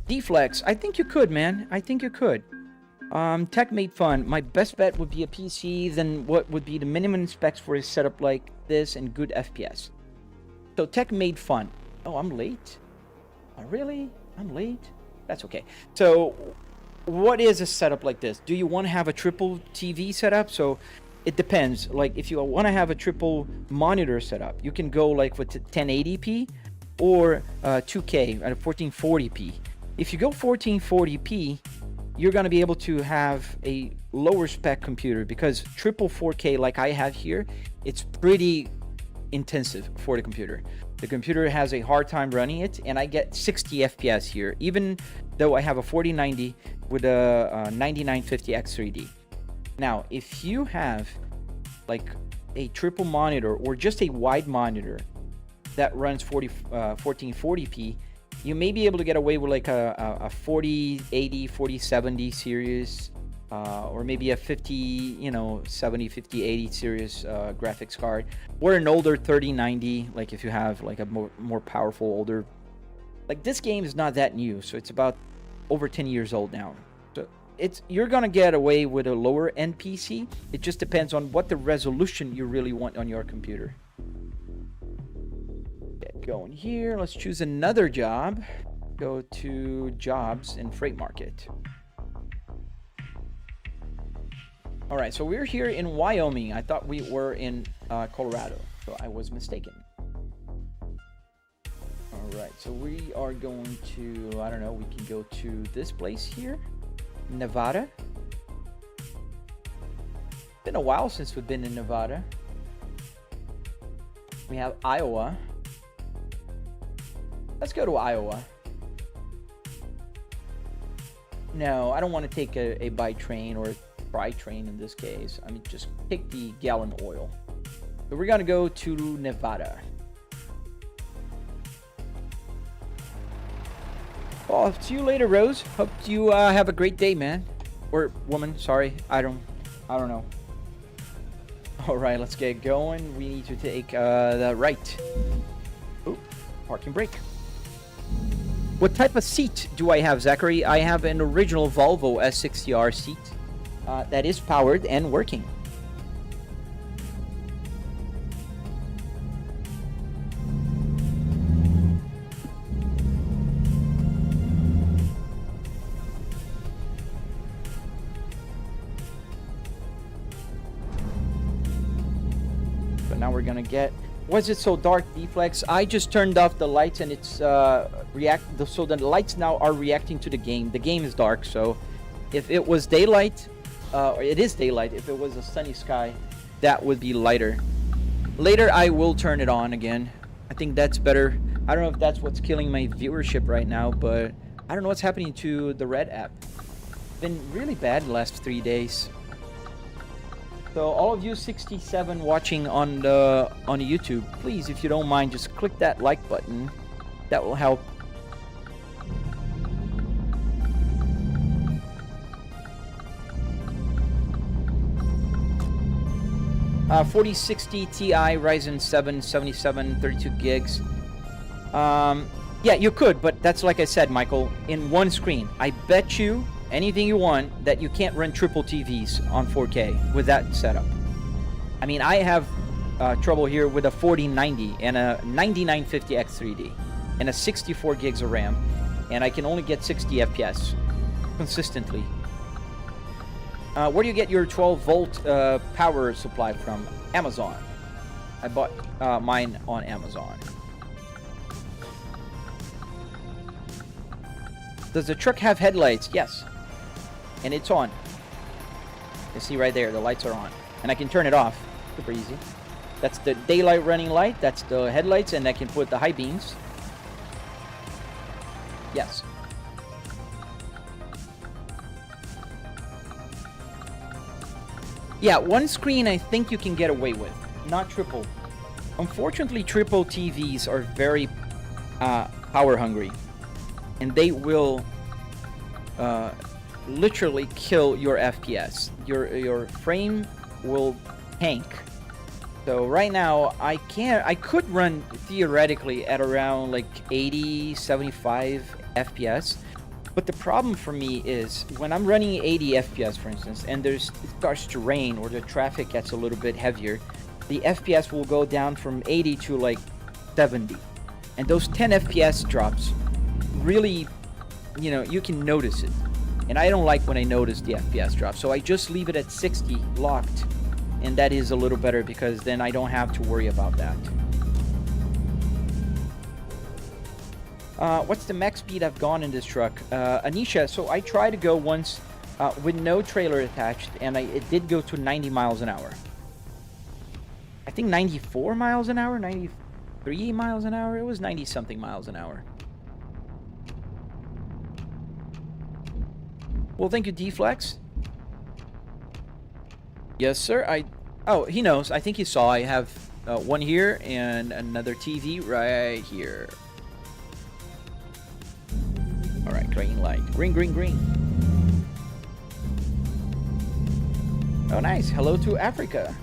Speaker 1: Deflex. I think you could, man. I think you could. Tech made fun. My best bet would be a PC. Then what would be the minimum specs for a setup like this and good FPS? So tech made fun. Oh, I'm late. Oh, really? I'm late? That's okay. So what is a setup like this? Do you want to have a triple TV setup? So it depends. Like if you want to have a triple monitor setup, you can go like with 1080p or 2K at 1440p. If you go 1440p, you're going to be able to have a lower spec computer because triple 4K like I have here, it's pretty intensive for the computer. The computer has a hard time running it, and I get 60 FPS here, even though I have a 4090 with a 9950X3D. Now, if you have like a triple monitor or just a wide monitor, that runs 1440p, you may be able to get away with like a 4080, 4070 series, or maybe a 70, 5080 series graphics card, or an older 3090, like if you have like a more powerful older. Like this game is not that new, so it's about over 10 years old now. So you're gonna get away with a lower end PC. It just depends on what the resolution you really want on your computer. Get going here. Let's choose another job. Go to jobs in freight market. All right, so we're here in Wyoming. I thought we were in Colorado, so I was mistaken. All right, so we are going to, I don't know, we can go to this place here, Nevada. Been a while since we've been in Nevada. We have Iowa. Let's go to Iowa. No, I don't want to take a by train or by train in this case. I mean, just pick the gallon oil. So we're gonna go to Nevada. Well, see you later, Rose. Hope you have a great day, man. Or woman, sorry. I don't know. All right, let's get going. We need to take the right. Oh, parking brake. What type of seat do I have, Zachary? I have an original Volvo S60R seat that is powered and working. So now we're gonna get. Was it so dark, Deflex? I just turned off the lights and it's so the lights now are reacting to the game. The game is dark, so if it was daylight, or it is daylight, if it was a sunny sky, that would be lighter. Later, I will turn it on again. I think that's better. I don't know if that's what's killing my viewership right now, but I don't know what's happening to the Red app. It's been really bad the last 3 days. So all of you 67 watching on YouTube, please, if you don't mind, just click that like button. That will help. Uh, 4060 Ti Ryzen 7 77 32 gigs. Yeah, you could, but that's like I said, Michael, in one screen. I bet you anything you want that you can't run triple TVs on 4K with that setup. I mean, I have trouble here with a 4090 and a 9950 X3D and a 64 gigs of RAM, and I can only get 60 FPS consistently. Where do you get your 12 volt power supply from? Amazon. I bought mine on Amazon. Does the truck have headlights? Yes. And it's on. You see right there, the lights are on. And I can turn it off. Super easy. That's the daylight running light. That's the headlights, and I can put the high beams. Yes. Yeah, one screen I think you can get away with. Not triple. Unfortunately, triple TVs are very power hungry. And they will literally kill your FPS. Your frame will tank. So right now I could run theoretically at around like 80, 75 FPS. But the problem for me is when I'm running 80 FPS, for instance, and it starts to rain or the traffic gets a little bit heavier, the FPS will go down from 80 to like 70. And those 10 FPS drops really, you can notice it. And I don't like when I notice the FPS drop. So I just leave it at 60 locked. And that is a little better because then I don't have to worry about that. What's the max speed I've gone in this truck? Anisha, so I tried to go once with no trailer attached, and it did go to 90 miles an hour. I think 94 miles an hour, 93 miles an hour. It was 90 something miles an hour. Well, thank you, Deflex. Yes, sir. Oh, he knows. I think he saw. I have one here and another TV right here. All right, green light. Green, green, green. Oh, nice. Hello to Africa.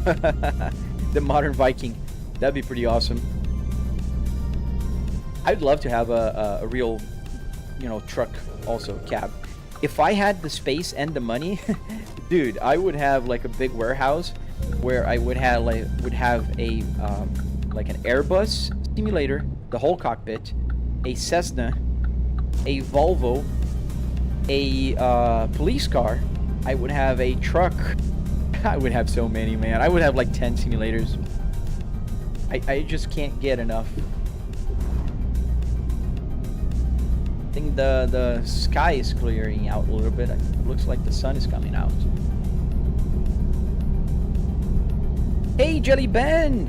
Speaker 1: The modern Viking. That'd be pretty awesome. I'd love to have a real, you know, truck also, cab. If I had the space and the money, dude, I would have like a big warehouse where I would have a like an Airbus simulator, the whole cockpit, a Cessna, a Volvo, a police car. I would have a truck. I would have so many, man. I would have like 10 simulators. I just can't get enough. I think the sky is clearing out a little bit. It looks like the sun is coming out. Hey, Jelly Ben!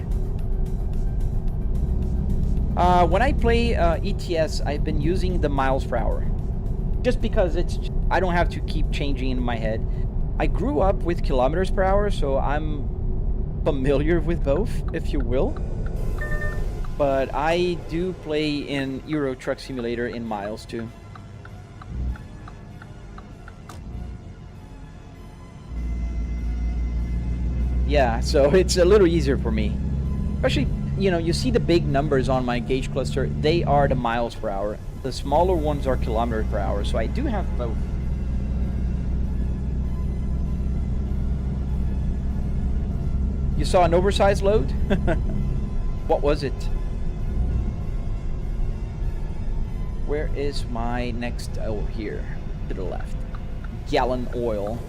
Speaker 1: When I play ATS, I've been using the miles per hour. Just because I don't have to keep changing in my head. I grew up with kilometers per hour, so I'm familiar with both, if you will. But I do play in Euro Truck Simulator in miles too. Yeah, so it's a little easier for me. Especially, you know, you see the big numbers on my gauge cluster, they are the miles per hour. The smaller ones are kilometers per hour, so I do have both. You saw an oversized load? What was it? Where is my next? Oh, here to the left. Gallon oil.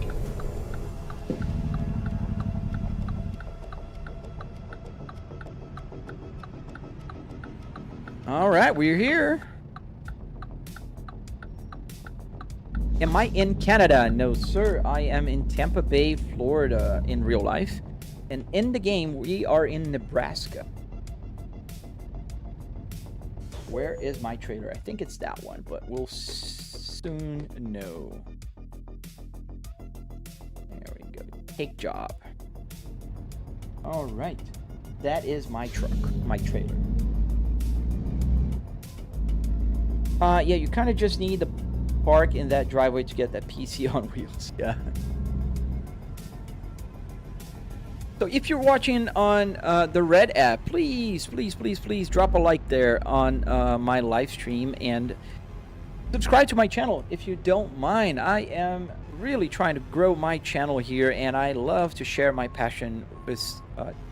Speaker 1: All right, we're here. Am I in Canada? No, sir. I am in Tampa Bay, Florida in real life. And in the game, we are in Nebraska. Where is my trailer? I think it's that one, but we'll soon know. There we go. Take job. All right. That is my truck, my trailer. Yeah, you kind of just need to park in that driveway to get that PC on wheels. Yeah. So if you're watching on the Red app, please drop a like there on my live stream and subscribe to my channel if you don't mind. I am really trying to grow my channel here, and I love to share my passion with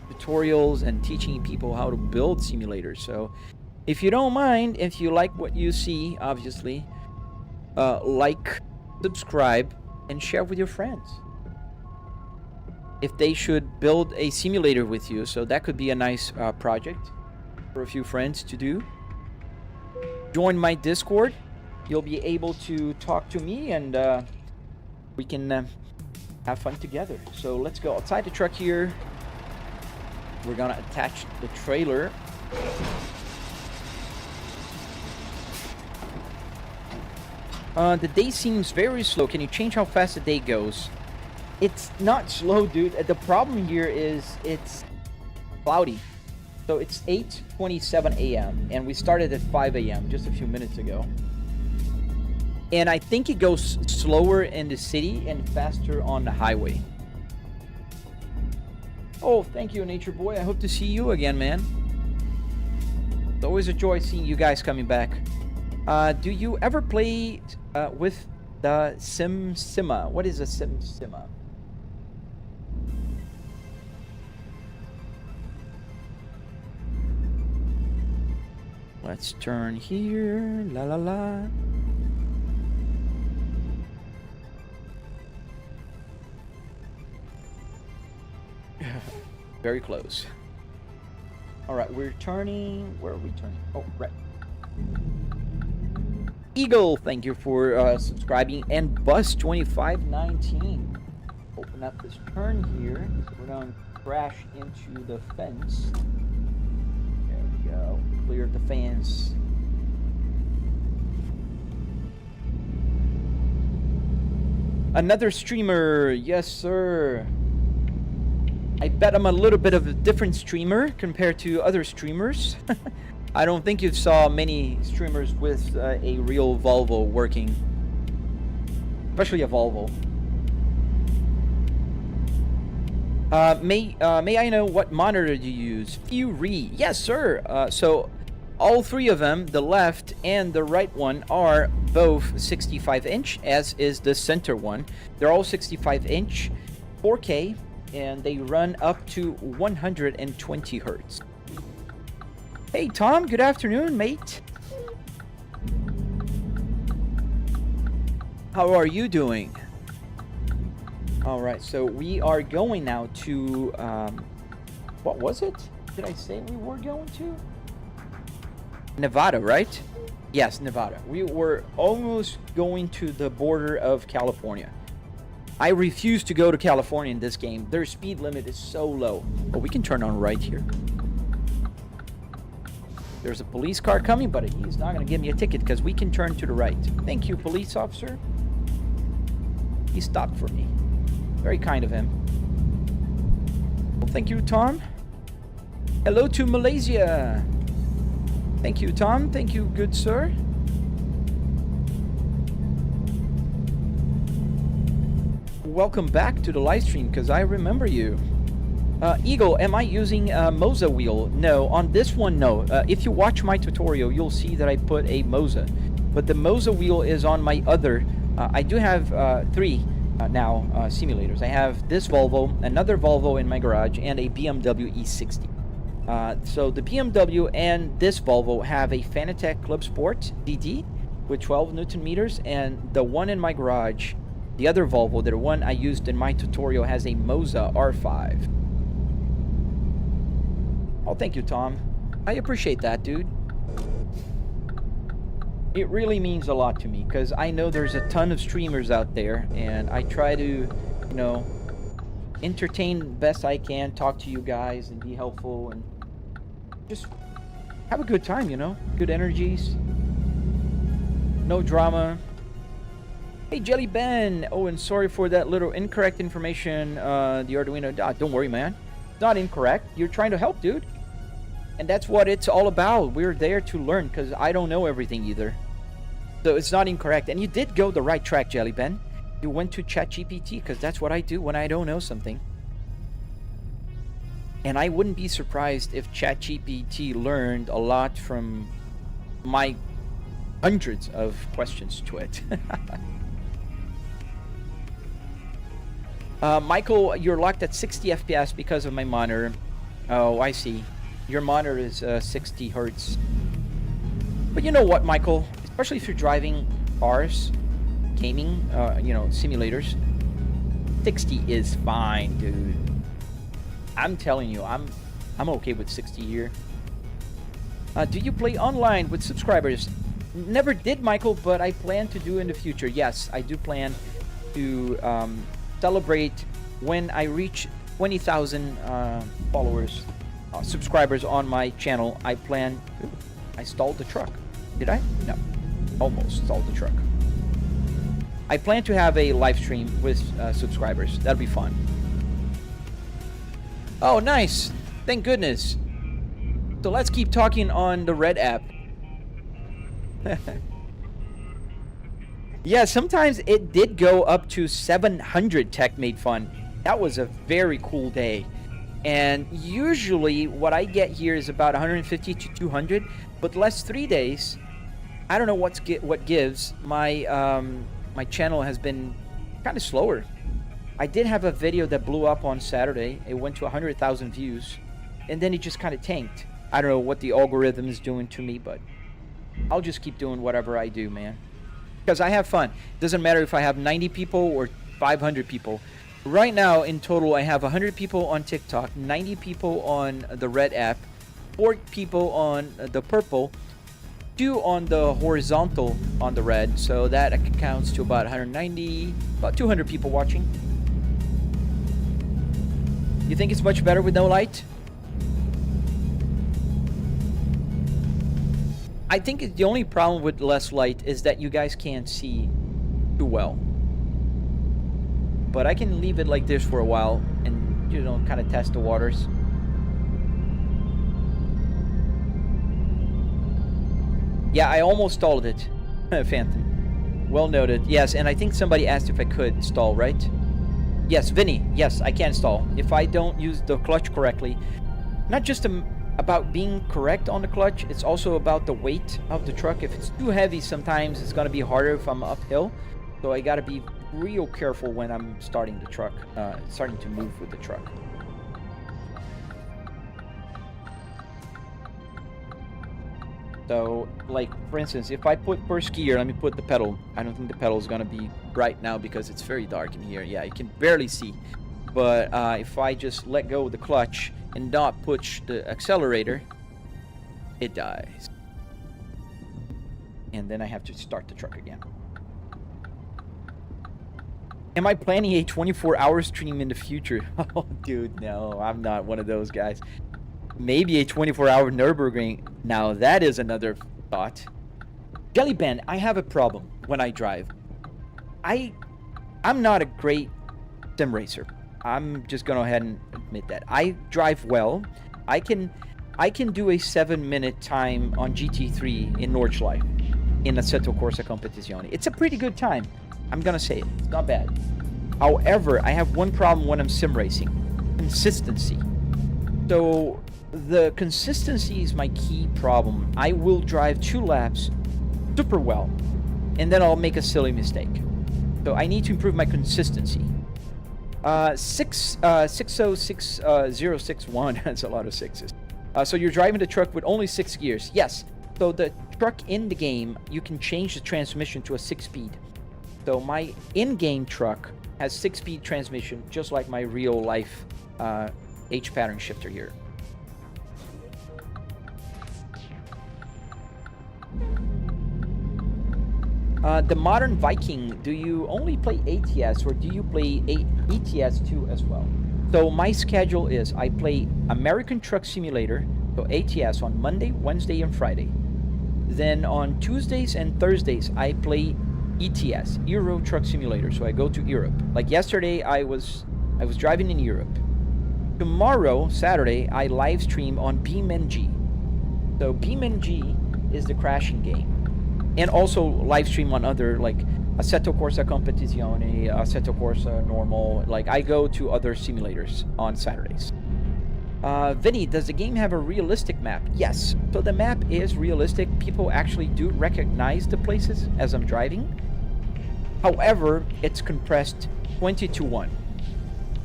Speaker 1: tutorials and teaching people how to build simulators. So if you don't mind, if you like what you see, obviously, like, subscribe, and share with your friends if they should build a simulator with you. So that could be a nice project for a few friends to do. Join my Discord. You'll be able to talk to me, and we can have fun together. So let's go outside the truck here. We're gonna attach the trailer. The day seems very slow. Can you change how fast the day goes? It's not slow, dude. The problem here is it's cloudy. So it's 8:27 a.m. and we started at 5 a.m. just a few minutes ago. And I think it goes slower in the city and faster on the highway. Oh, thank you, Nature Boy. I hope to see you again, man. It's always a joy seeing you guys coming back. Do you ever play with the Sima? What is a Sima? Let's turn here. La la la. Very close. All right, we're turning. Where are we turning? Oh, right. Eagle, thank you for subscribing. And Bus2519. Open up this turn here. So we're going to crash into the fence. There we go. Clear the fence. Another streamer. Yes, sir. I bet I'm a little bit of a different streamer compared to other streamers. I don't think you saw many streamers with a real Volvo working, especially a Volvo. May I know what monitor you use? Fury. Yes, sir. So all three of them, the left and the right one, are both 65-inch, as is the center one. They're all 65-inch, 4K, and they run up to 120 hertz. Hey Tom, good afternoon, mate. How are you doing? All right, so we are going now to what was it? Did I say we were going to? Nevada, right? Yes, Nevada. We were almost going to the border of California. I refuse to go to California in this game. Their speed limit is so low. But we can turn on right here. There's a police car coming, but he's not going to give me a ticket because we can turn to the right. Thank you, police officer. He stopped for me. Very kind of him. Well, thank you, Tom. Hello to Malaysia. Thank you, Tom. Thank you, good sir. Welcome back to the live stream because I remember you. Eagle, am I using a Moza wheel? No, on this one, no. If you watch my tutorial, you'll see that I put a Moza. But the Moza wheel is on my other. I do have three now simulators. I have this Volvo, another Volvo in my garage, and a BMW E60. So the BMW and this Volvo have a Fanatec Club Sport DD with 12 Newton meters, and the one in my garage, the other Volvo, the one I used in my tutorial, has a Moza R5. Oh, thank you, Tom. I appreciate that, dude. It really means a lot to me because I know there's a ton of streamers out there, and I try to, you know, entertain best I can, talk to you guys, and be helpful, and just have a good time, you know? Good energies. No drama. Hey, Jelly Ben. Oh, and sorry for that little incorrect information. The Arduino. Don't worry, man. It's not incorrect. You're trying to help, dude. And that's what it's all about. We're there to learn because I don't know everything either. So it's not incorrect. And you did go the right track, Jelly Ben. You went to ChatGPT because that's what I do when I don't know something. And I wouldn't be surprised if ChatGPT learned a lot from my hundreds of questions to it. Michael, you're locked at 60 FPS because of my monitor. Oh, I see. Your monitor is 60 hertz. But you know what, Michael? Especially if you're driving cars, gaming, you know, simulators, 60 is fine, dude. I'm telling you, I'm okay with 60 here. Do you play online with subscribers? Never did, Michael, but I plan to do in the future. Yes, I do plan to celebrate when I reach 20,000 followers, subscribers on my channel. I plan. Ooh, I stalled the truck. Did I? No, almost stalled the truck. I plan to have a live stream with subscribers. That'll be fun. Oh, nice. Thank goodness. So let's keep talking on the Red app. Yeah, sometimes it did go up to 700 Tech Made Fun. That was a very cool day. And usually what I get here is about 150 to 200. But the last 3 days, I don't know what gives. My my channel has been kind of slower. I did have a video that blew up on Saturday. It went to 100,000 views. And then it just kind of tanked. I don't know what the algorithm is doing to me, but I'll just keep doing whatever I do, man. Because I have fun. Doesn't matter if I have 90 people or 500 people. Right now, in total, I have 100 people on TikTok, 90 people on the Red app, 4 people on the Purple, 2 on the horizontal on the Red. So that accounts to about 190, about 200 people watching. You think it's much better with no light? I think the only problem with less light is that you guys can't see too well. But I can leave it like this for a while and you know, kind of test the waters. Yeah, I almost stalled it, Phantom. Well noted. Yes, and I think somebody asked if I could stall, right? Yes, Vinny. Yes, I can stall. If I don't use the clutch correctly, not just about being correct on the clutch, it's also about the weight of the truck. If it's too heavy, sometimes it's going to be harder if I'm uphill. So I got to be real careful when I'm starting the truck, starting to move with the truck. So, like, for instance, if I put first gear, let me put the pedal. I don't think the pedal is going to be bright now because it's very dark in here. Yeah, you can barely see. But if I just let go of the clutch and not push the accelerator, it dies. And then I have to start the truck again. Am I planning a 24-hour stream in the future? Oh, dude, no, I'm not one of those guys. Maybe a 24-hour Nürburgring. Now that is another thought. Jellyben, I have a problem when I drive. I'm not a great sim racer. I'm just gonna go ahead and admit that. I drive well. I can do a 7-minute time on GT3 in Nordschleife in Assetto Corsa Competizione. It's a pretty good time. I'm gonna say it. It's not bad. However, I have one problem when I'm sim racing. Consistency. So the consistency is my key problem. I will drive 2 laps super well, and then I'll make a silly mistake. So I need to improve my consistency. 606061. That's a lot of sixes. So you're driving the truck with only 6 gears. Yes. So the truck in the game, you can change the transmission to a 6-speed. So my in-game truck has 6-speed transmission, just like my real life H pattern shifter here. The modern Viking, do you only play ATS or do you play ETS too as well? So my schedule is I play American Truck Simulator, so ATS, on Monday, Wednesday, and Friday. Then on Tuesdays and Thursdays, I play ETS, Euro Truck Simulator, so I go to Europe. Like yesterday, I was driving in Europe. Tomorrow, Saturday, I live stream on BeamNG. So BeamNG is the crashing game. And also live stream on other, like Assetto Corsa Competizione, Assetto Corsa Normal. Like, I go to other simulators on Saturdays. Vinny, does the game have a realistic map? Yes. So the map is realistic. People actually do recognize the places as I'm driving. However, it's compressed 20:1.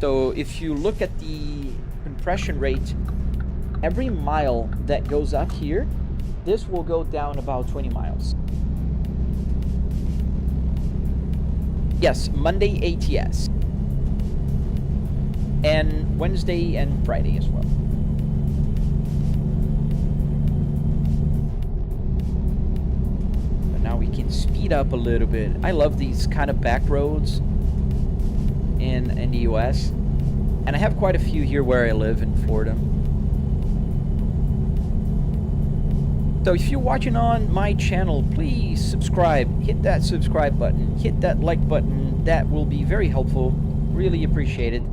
Speaker 1: So if you look at the compression rate, every mile that goes up here, this will go down about 20 miles. Yes, Monday ATS. And Wednesday and Friday as well. But now we can speed up a little bit. I love these kind of back roads in the US. And I have quite a few here where I live in Florida. So if you're watching on my channel, please subscribe. Hit that subscribe button. Hit that like button. That will be very helpful. Really appreciate it.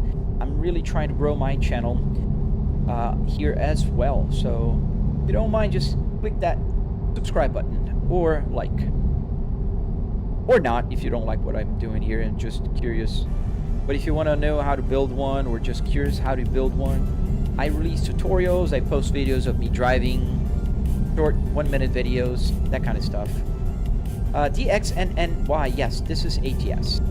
Speaker 1: I'm really trying to grow my channel here as well. So if you don't mind, just click that subscribe button or like. Or not if you don't like what I'm doing here and just curious. But if you want to know how to build one or just curious how to build one, I release tutorials. I post videos of me driving. Short 1-minute videos, that kind of stuff. DXNNY, yes, this is ATS.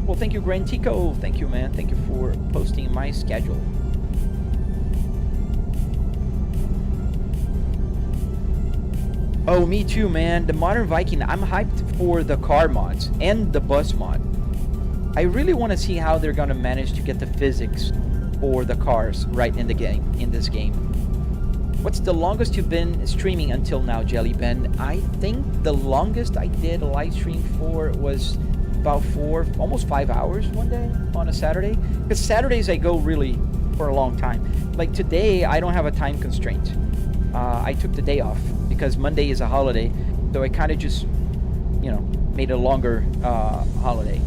Speaker 1: Well, thank you, Grantico. Thank you, man. Thank you for posting my schedule. Oh, me too, man. The Modern Viking, I'm hyped for the car mods and the bus mod. I really want to see how they're going to manage to get the physics for the cars right in the game, in this game. What's the longest you've been streaming until now, Jellyben? I think the longest I did a live stream for was about almost 5 hours one day on a Saturday. Because Saturdays I go really for a long time. Like today, I don't have a time constraint. I took the day off because Monday is a holiday. So I kind of just, you know, made a longer holiday.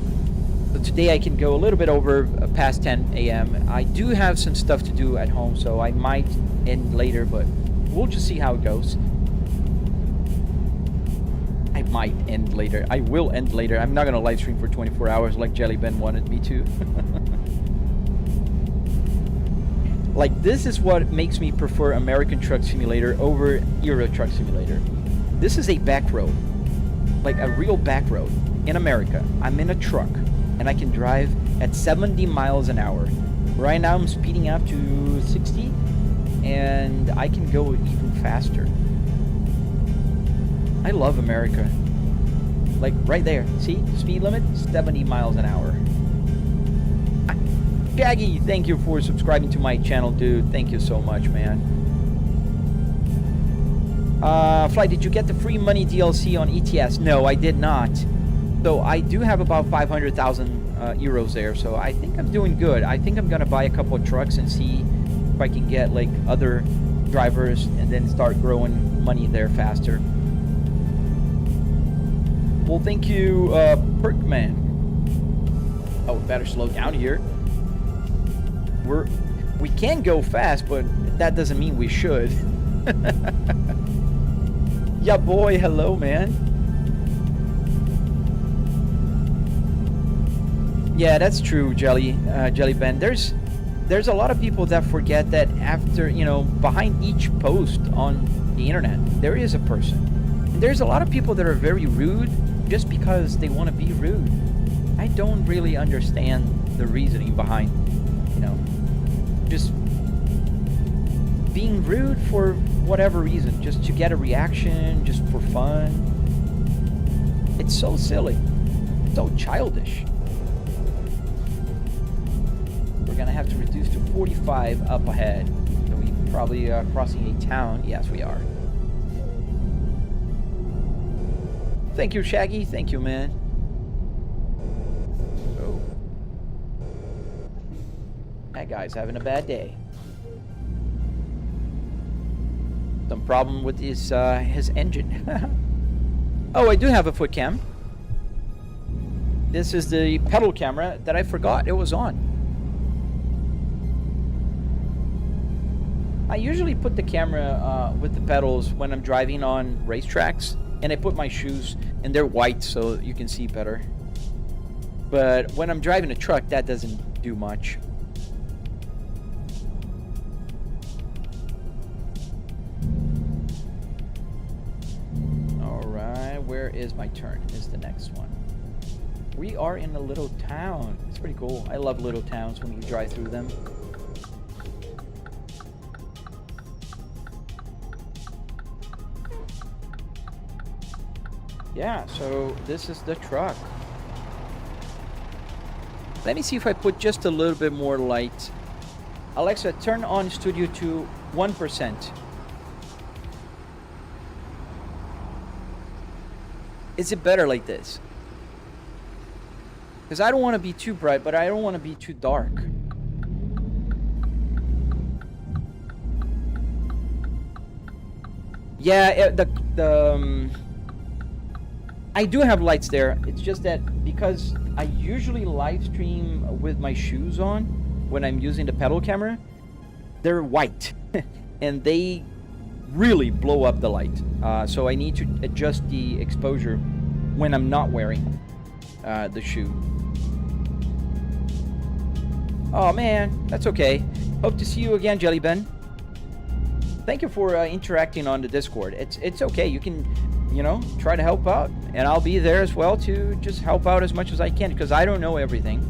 Speaker 1: So today I can go a little bit over past 10 a.m. I do have some stuff to do at home, so I might end later, but we'll just see how it goes. I might end later. I will end later. I'm not gonna live stream for 24 hours like Jelly Ben wanted me to. Like, this is what makes me prefer American Truck Simulator over Euro Truck Simulator. This is a back road, like a real back road in America. I'm in a truck and I can drive at 70 miles an hour. Right now I'm speeding up to 60 and I can go even faster. I love America. Like right there, see? Speed limit, 70 miles an hour. Shaggy, thank you for subscribing to my channel, dude. Thank you so much, man. Fly, did you get the free money DLC on ATS? No, I did not. So I do have about 500,000 euros there, so I think I'm doing good. I think I'm gonna buy a couple of trucks and see if I can get like other drivers and then start growing money there faster. Well, thank you, Perkman. Oh, better slow down here. We can go fast, but that doesn't mean we should. Yeah, boy, hello, man. Yeah, that's true, Jelly Ben. There's a lot of people that forget that after, you know, behind each post on the internet, there is a person. And there's a lot of people that are very rude just because they want to be rude. I don't really understand the reasoning behind, you know, just being rude for whatever reason, just to get a reaction, just for fun. It's so silly, so childish. We're gonna have to reduce to 45 up ahead. So we probably are crossing a town. Yes, we are. Thank you, Shaggy. Thank you, man. Oh. That guy's having a bad day. Some problem with his engine. Oh, I do have a foot cam. This is the pedal camera that I forgot it was on. I usually put the camera with the pedals when I'm driving on racetracks, and I put my shoes, and they're white so you can see better. But when I'm driving a truck, that doesn't do much. Alright, where is my turn? Is the next one. We are in a little town. It's pretty cool. I love little towns when you drive through them. Yeah, so this is the truck. Let me see if I put just a little bit more light. Alexa, turn on studio to 1%. Is it better like this? Because I don't want to be too bright, but I don't want to be too dark. Yeah, I do have lights there. It's just that because I usually live stream with my shoes on when I'm using the pedal camera, they're white and they really blow up the light. So I need to adjust the exposure when I'm not wearing the shoe. Oh man, that's okay. Hope to see you again, Jelly Ben. Thank you for interacting on the Discord. It's okay. You can, you know, try to help out, and I'll be there as well to just help out as much as I can because I don't know everything.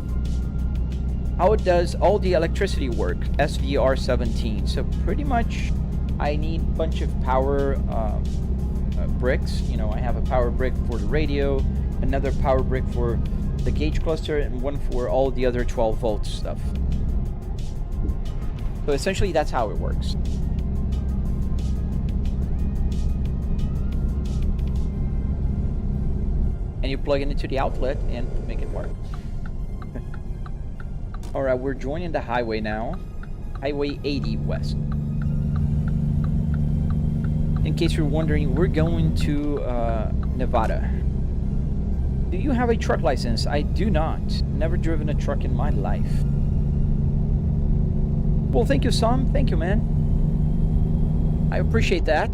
Speaker 1: How does all the electricity work? SVR17. So pretty much I need a bunch of power bricks. You know, I have a power brick for the radio, another power brick for the gauge cluster, and one for all the other 12 volt stuff. So essentially that's how it works. And you plug it into the outlet and make it work. Alright, we're joining the highway now. Highway 80 west. In case you're wondering, we're going to Nevada. Do you have a truck license? I do not. Never driven a truck in my life. Well, thank you, Sam. Thank you, man. I appreciate that.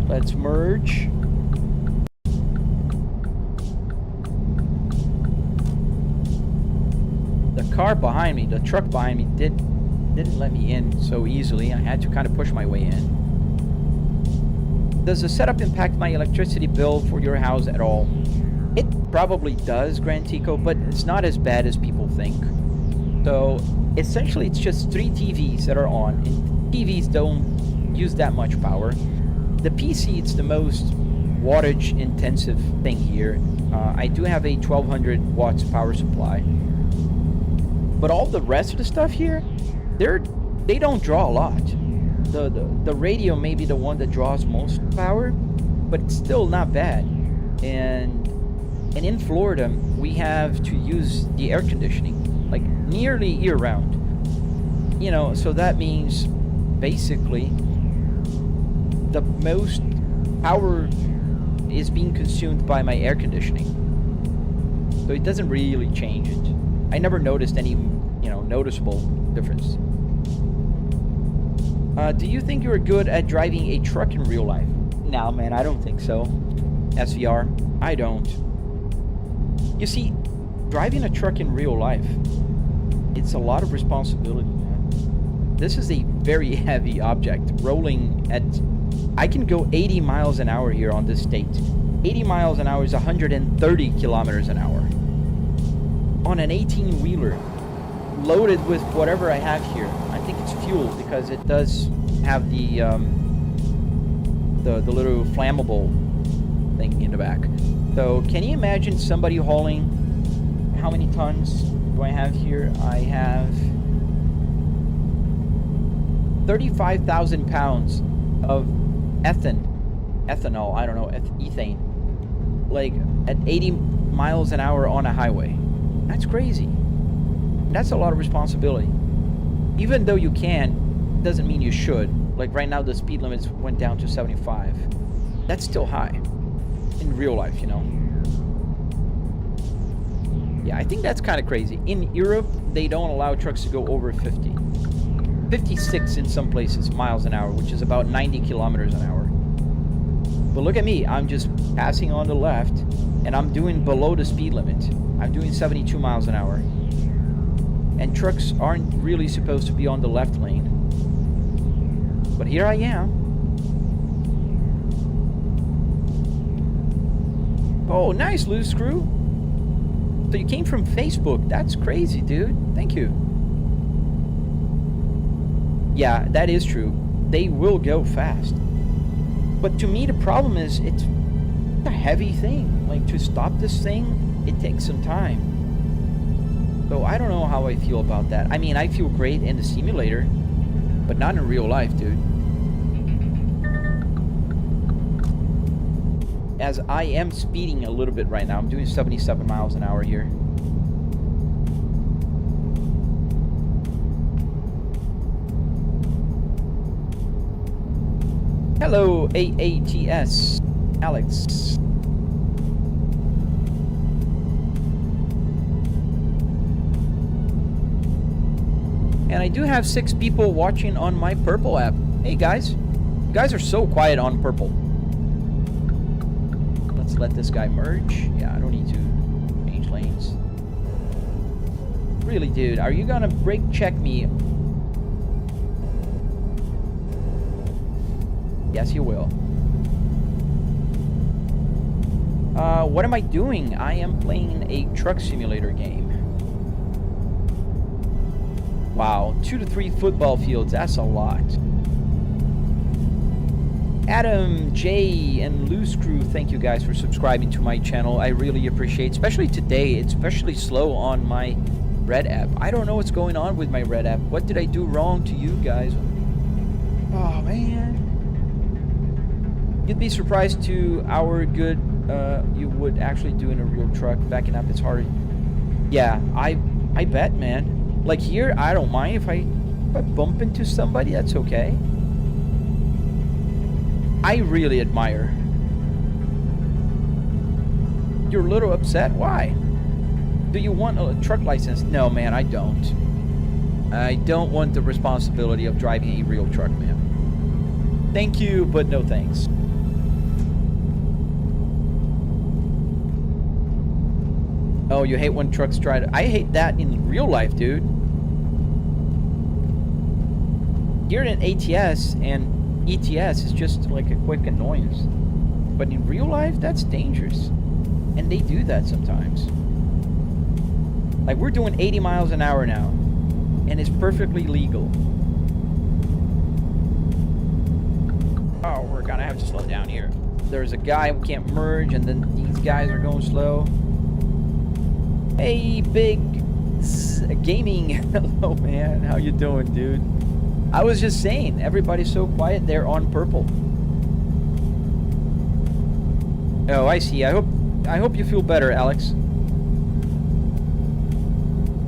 Speaker 1: Let's merge. The car behind me, the truck behind me, didn't let me in so easily. I had to kind of push my way in. Does the setup impact my electricity bill for your house at all? It probably does, Grand Tico, but it's not as bad as people think. So essentially it's just 3 TVs that are on, and TVs don't use that much power. The PC, it's the most wattage intensive thing here. I do have a 1200 watts power supply, but all the rest of the stuff here, they don't draw a lot. The radio may be the one that draws most power, but it's still not bad. And in Florida, we have to use the air conditioning like nearly year round. You know, so that means basically the most power is being consumed by my air conditioning. So it doesn't really change it. I never noticed any, noticeable difference. Do you think you're good at driving a truck in real life? No, man, I don't think so. SVR, I don't. You see, driving a truck in real life, it's a lot of responsibility, man. This is a very heavy object, rolling at... I can go 80 miles an hour here on this state. 80 miles an hour is 130 kilometers an hour. On an 18-wheeler, loaded with whatever I have here. I think it's fuel because it does have the little flammable thing in the back. So can you imagine somebody hauling, how many tons do I have here? I have 35,000 pounds of ethanol, I don't know, ethane, like at 80 miles an hour on a highway. That's crazy. That's a lot of responsibility. Even though you can, doesn't mean you should. Like right now, the speed limits went down to 75. That's still high in real life, Yeah, I think that's kind of crazy. In Europe, they don't allow trucks to go over 50. 56 in some places miles an hour, which is about 90 kilometers an hour. But look at me, I'm just passing on the left, and I'm doing below the speed limit. I'm doing 72 miles an hour. And trucks aren't really supposed to be on the left lane. But here I am. Oh, nice, loose screw. So you came from Facebook. That's crazy, dude. Thank you. Yeah, that is true. They will go fast. But to me, the problem is it's a heavy thing. Like, to stop this thing, it takes some time. So I don't know how I feel about that. I mean, I feel great in the simulator, but not in real life, dude. As I am speeding a little bit right now. I'm doing 77 miles an hour here. Hello, AATS, Alex. And I do have 6 people watching on my Purple app. Hey guys, you guys are so quiet on Purple. Let's let this guy merge. Yeah, I don't need to change lanes. Really, dude, are you gonna brake check me? Yes, you will. What am I doing? I am playing a truck simulator game. Wow, 2 to 3 football fields, that's a lot. Adam, Jay, and Loose Crew, thank you guys for subscribing to my channel. I really appreciate, especially today. It's especially slow on my Red app. I don't know what's going on with my Red app. What did I do wrong to you guys? Oh, man. You'd be surprised to how good you would actually do in a real truck. Backing up, it's hard. Yeah, I bet, man. Like here, I don't mind if I bump into somebody, that's okay. I really admire. You're a little upset? Why? Do you want a truck license? No, man, I don't. I don't want the responsibility of driving a real truck, man. Thank you, but no thanks. Oh, you hate when trucks try to... I hate that in real life, dude. Here in ATS and ETS is just like a quick annoyance. But in real life, that's dangerous. And they do that sometimes. Like, we're doing 80 miles an hour now. And it's perfectly legal. Oh, we're gonna have to slow down here. There's a guy, we can't merge, and then these guys are going slow. Hey, Big Gaming. Hello, man. How you doing, dude? I was just saying, everybody's so quiet there on purple. Oh, I see. I hope you feel better, Alex.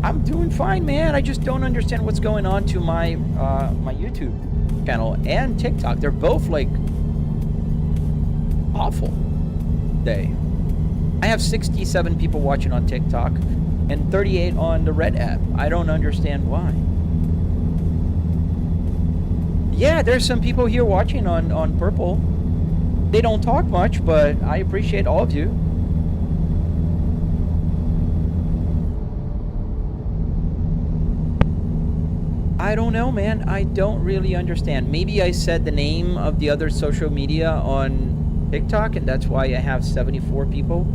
Speaker 1: I'm doing fine, man. I just don't understand what's going on to my my YouTube channel and TikTok. They're both like awful. I have 67 people watching on TikTok and 38 on the Red app. I don't understand why. Yeah, there's some people here watching on purple. They don't talk much, but I appreciate all of you. I don't know, man. I don't really understand. Maybe I said the name of the other social media on TikTok, and that's why I have 74 people.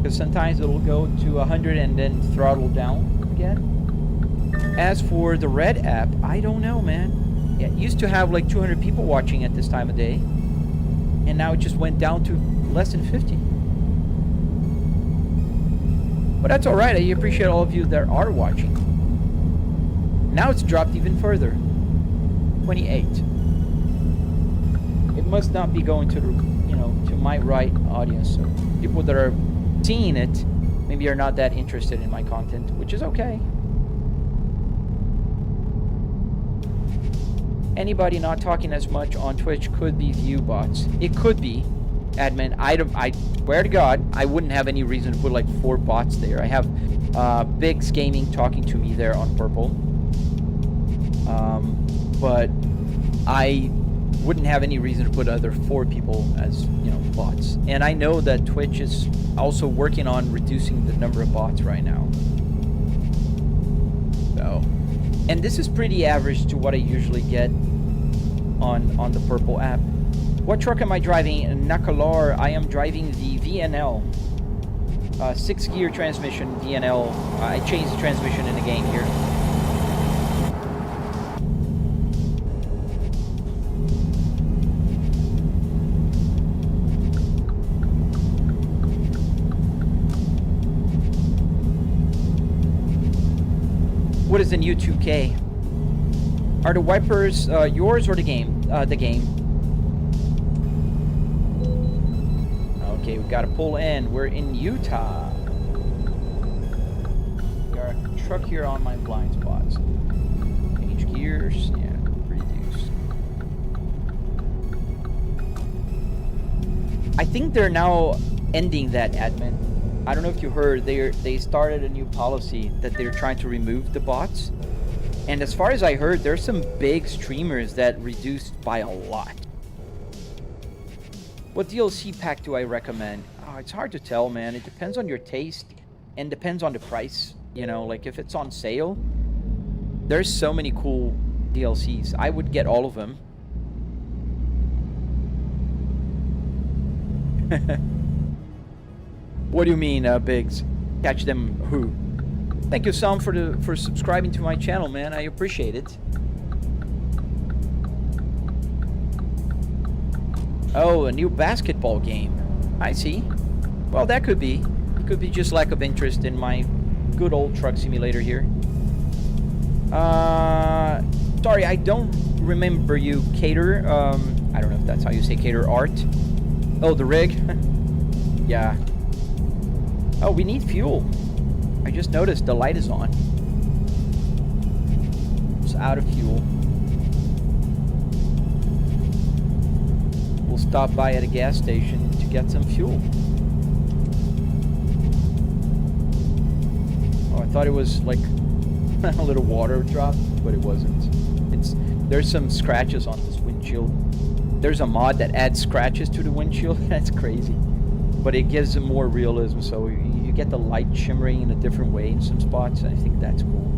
Speaker 1: Because sometimes it'll go to 100 and then throttle down again. As for the Red app, I don't know, man. Yeah, it used to have like 200 people watching at this time of day. And now it just went down to less than 50. But that's alright. I appreciate all of you that are watching. Now it's dropped even further. 28. It must not be going to the, to my right audience. So people that are seeing it maybe are not that interested in my content, which is okay. Anybody not talking as much on Twitch could be view bots. It could be, admin. I swear to God, I wouldn't have any reason to put like 4 bots there. I have Biggs Gaming talking to me there on purple. But I wouldn't have any reason to put other 4 people as, bots. And I know that Twitch is also working on reducing the number of bots right now. So, and this is pretty average to what I usually get on the purple app. What truck am I driving? Nakalar. I am driving the VNL. 6-gear transmission VNL. I changed the transmission in the game here. What is the new 2K? Are the wipers yours or the game? The game. Okay, we gotta pull in. We're in Utah. Got a truck here on my blind spots. Change gears. Yeah, reduce. I think they're now ending that, admin. I don't know if you heard, they started a new policy that they're trying to remove the bots. And as far as I heard, there's some big streamers that reduced by a lot. What DLC pack do I recommend? Oh, it's hard to tell, man. It depends on your taste and depends on the price. Like if it's on sale, there's so many cool DLCs. I would get all of them. What do you mean, Biggs? Catch them who? Thank you, Sam, for subscribing to my channel, man. I appreciate it. Oh, a new basketball game. I see. Well, that could be. It could be just lack of interest in my good old truck simulator here. Sorry, I don't remember you, Cater. I don't know if that's how you say Cater Art. Oh, the rig. Yeah. Oh, we need fuel. I just noticed the light is on. It's out of fuel. we'll stop by at a gas station to get some fuel. Oh, I thought it was like a little water drop, but it wasn't. There's some scratches on this windshield. There's a mod that adds scratches to the windshield. That's crazy, but it gives it more realism. So you get the light shimmering in a different way in some spots. I think that's cool.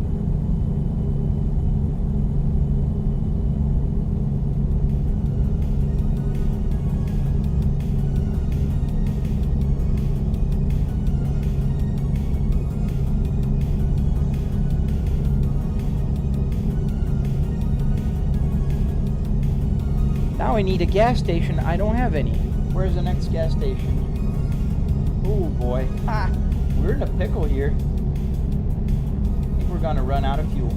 Speaker 1: Now I need a gas station. I don't have any. Where's the next gas station? Oh boy. Ha! We're in a pickle here. I think we're gonna run out of fuel.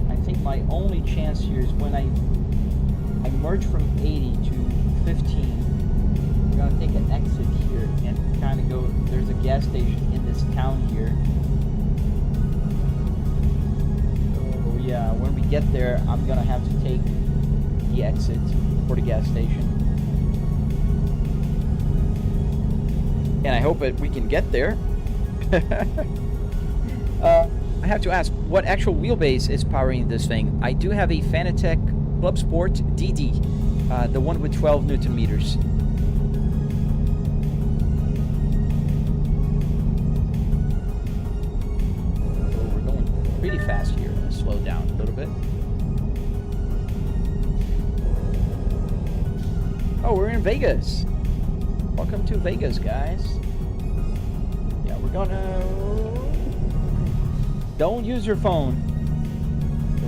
Speaker 1: I think my only chance here is when I merge from 80 to 15. We're gonna take an exit here and kind of go. There's a gas station in this town here. Yeah, when we get there, I'm gonna have to take the exit for the gas station. And I hope that we can get there. I have to ask, what actual wheelbase is powering this thing? I do have a Fanatec Club Sport DD, the one with 12 Newton meters. So we're going pretty fast here. Slow down a little bit. Oh, we're in Vegas. Welcome to Vegas, guys. Yeah, we're gonna... Don't use your phone.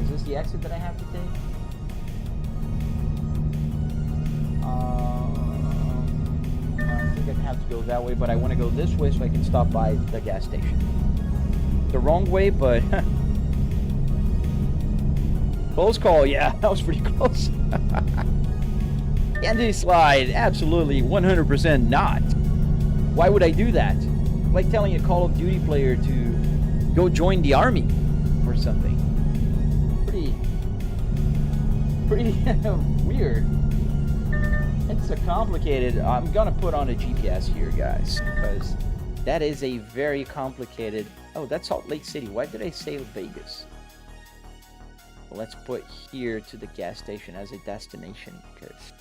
Speaker 1: Is this the exit that I have to take? I think I have to go that way, but I want to go this way so I can stop by the gas station. The wrong way, but... Close call, yeah, that was pretty close. Anti slide, absolutely, 100% not. Why would I do that? Like telling a Call of Duty player to go join the army or something. Pretty weird. It's a complicated. I'm gonna put on a GPS here, guys, because that is a very complicated. Oh, that's Salt Lake City. Why did I say Vegas? Let's put here to the gas station as a destination, because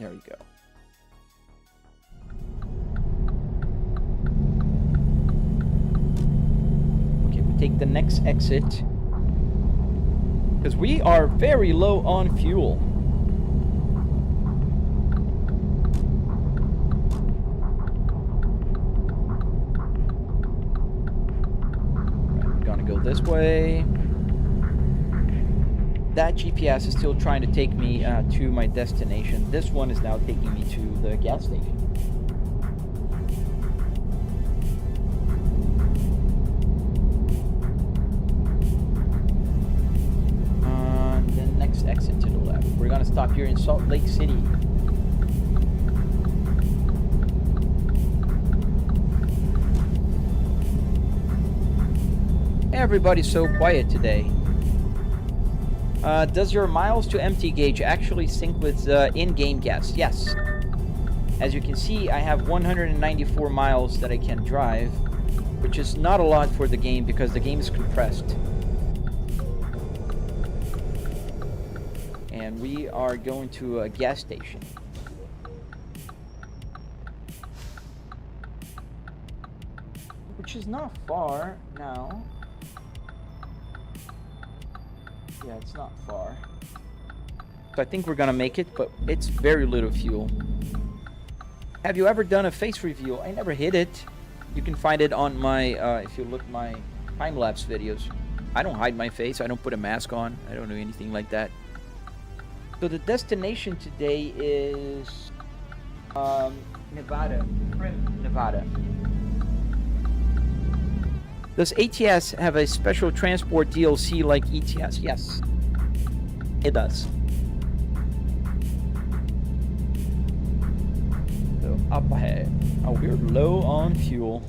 Speaker 1: there we go. Okay, we take the next exit because we are very low on fuel. Go this way. That GPS is still trying to take me to my destination. This one is now taking me to the gas station. The next exit to the left. We're gonna stop here in Salt Lake City. Everybody's so quiet today. Does your miles to empty gauge actually sync with in-game gas? Yes. As you can see, I have 194 miles that I can drive, which is not a lot for the game because the game is compressed. And we are going to a gas station. Which is not far now. Yeah, it's not far. So I think we're gonna make it, but it's very little fuel. Have you ever done a face reveal? I never hit it. You can find it on my, if you look my time-lapse videos. I don't hide my face. I don't put a mask on. I don't do anything like that. So the destination today is Nevada, Primm, Nevada. Does ATS have a special transport DLC like ETS? Yes, it does. So up ahead. Oh, we're low on fuel.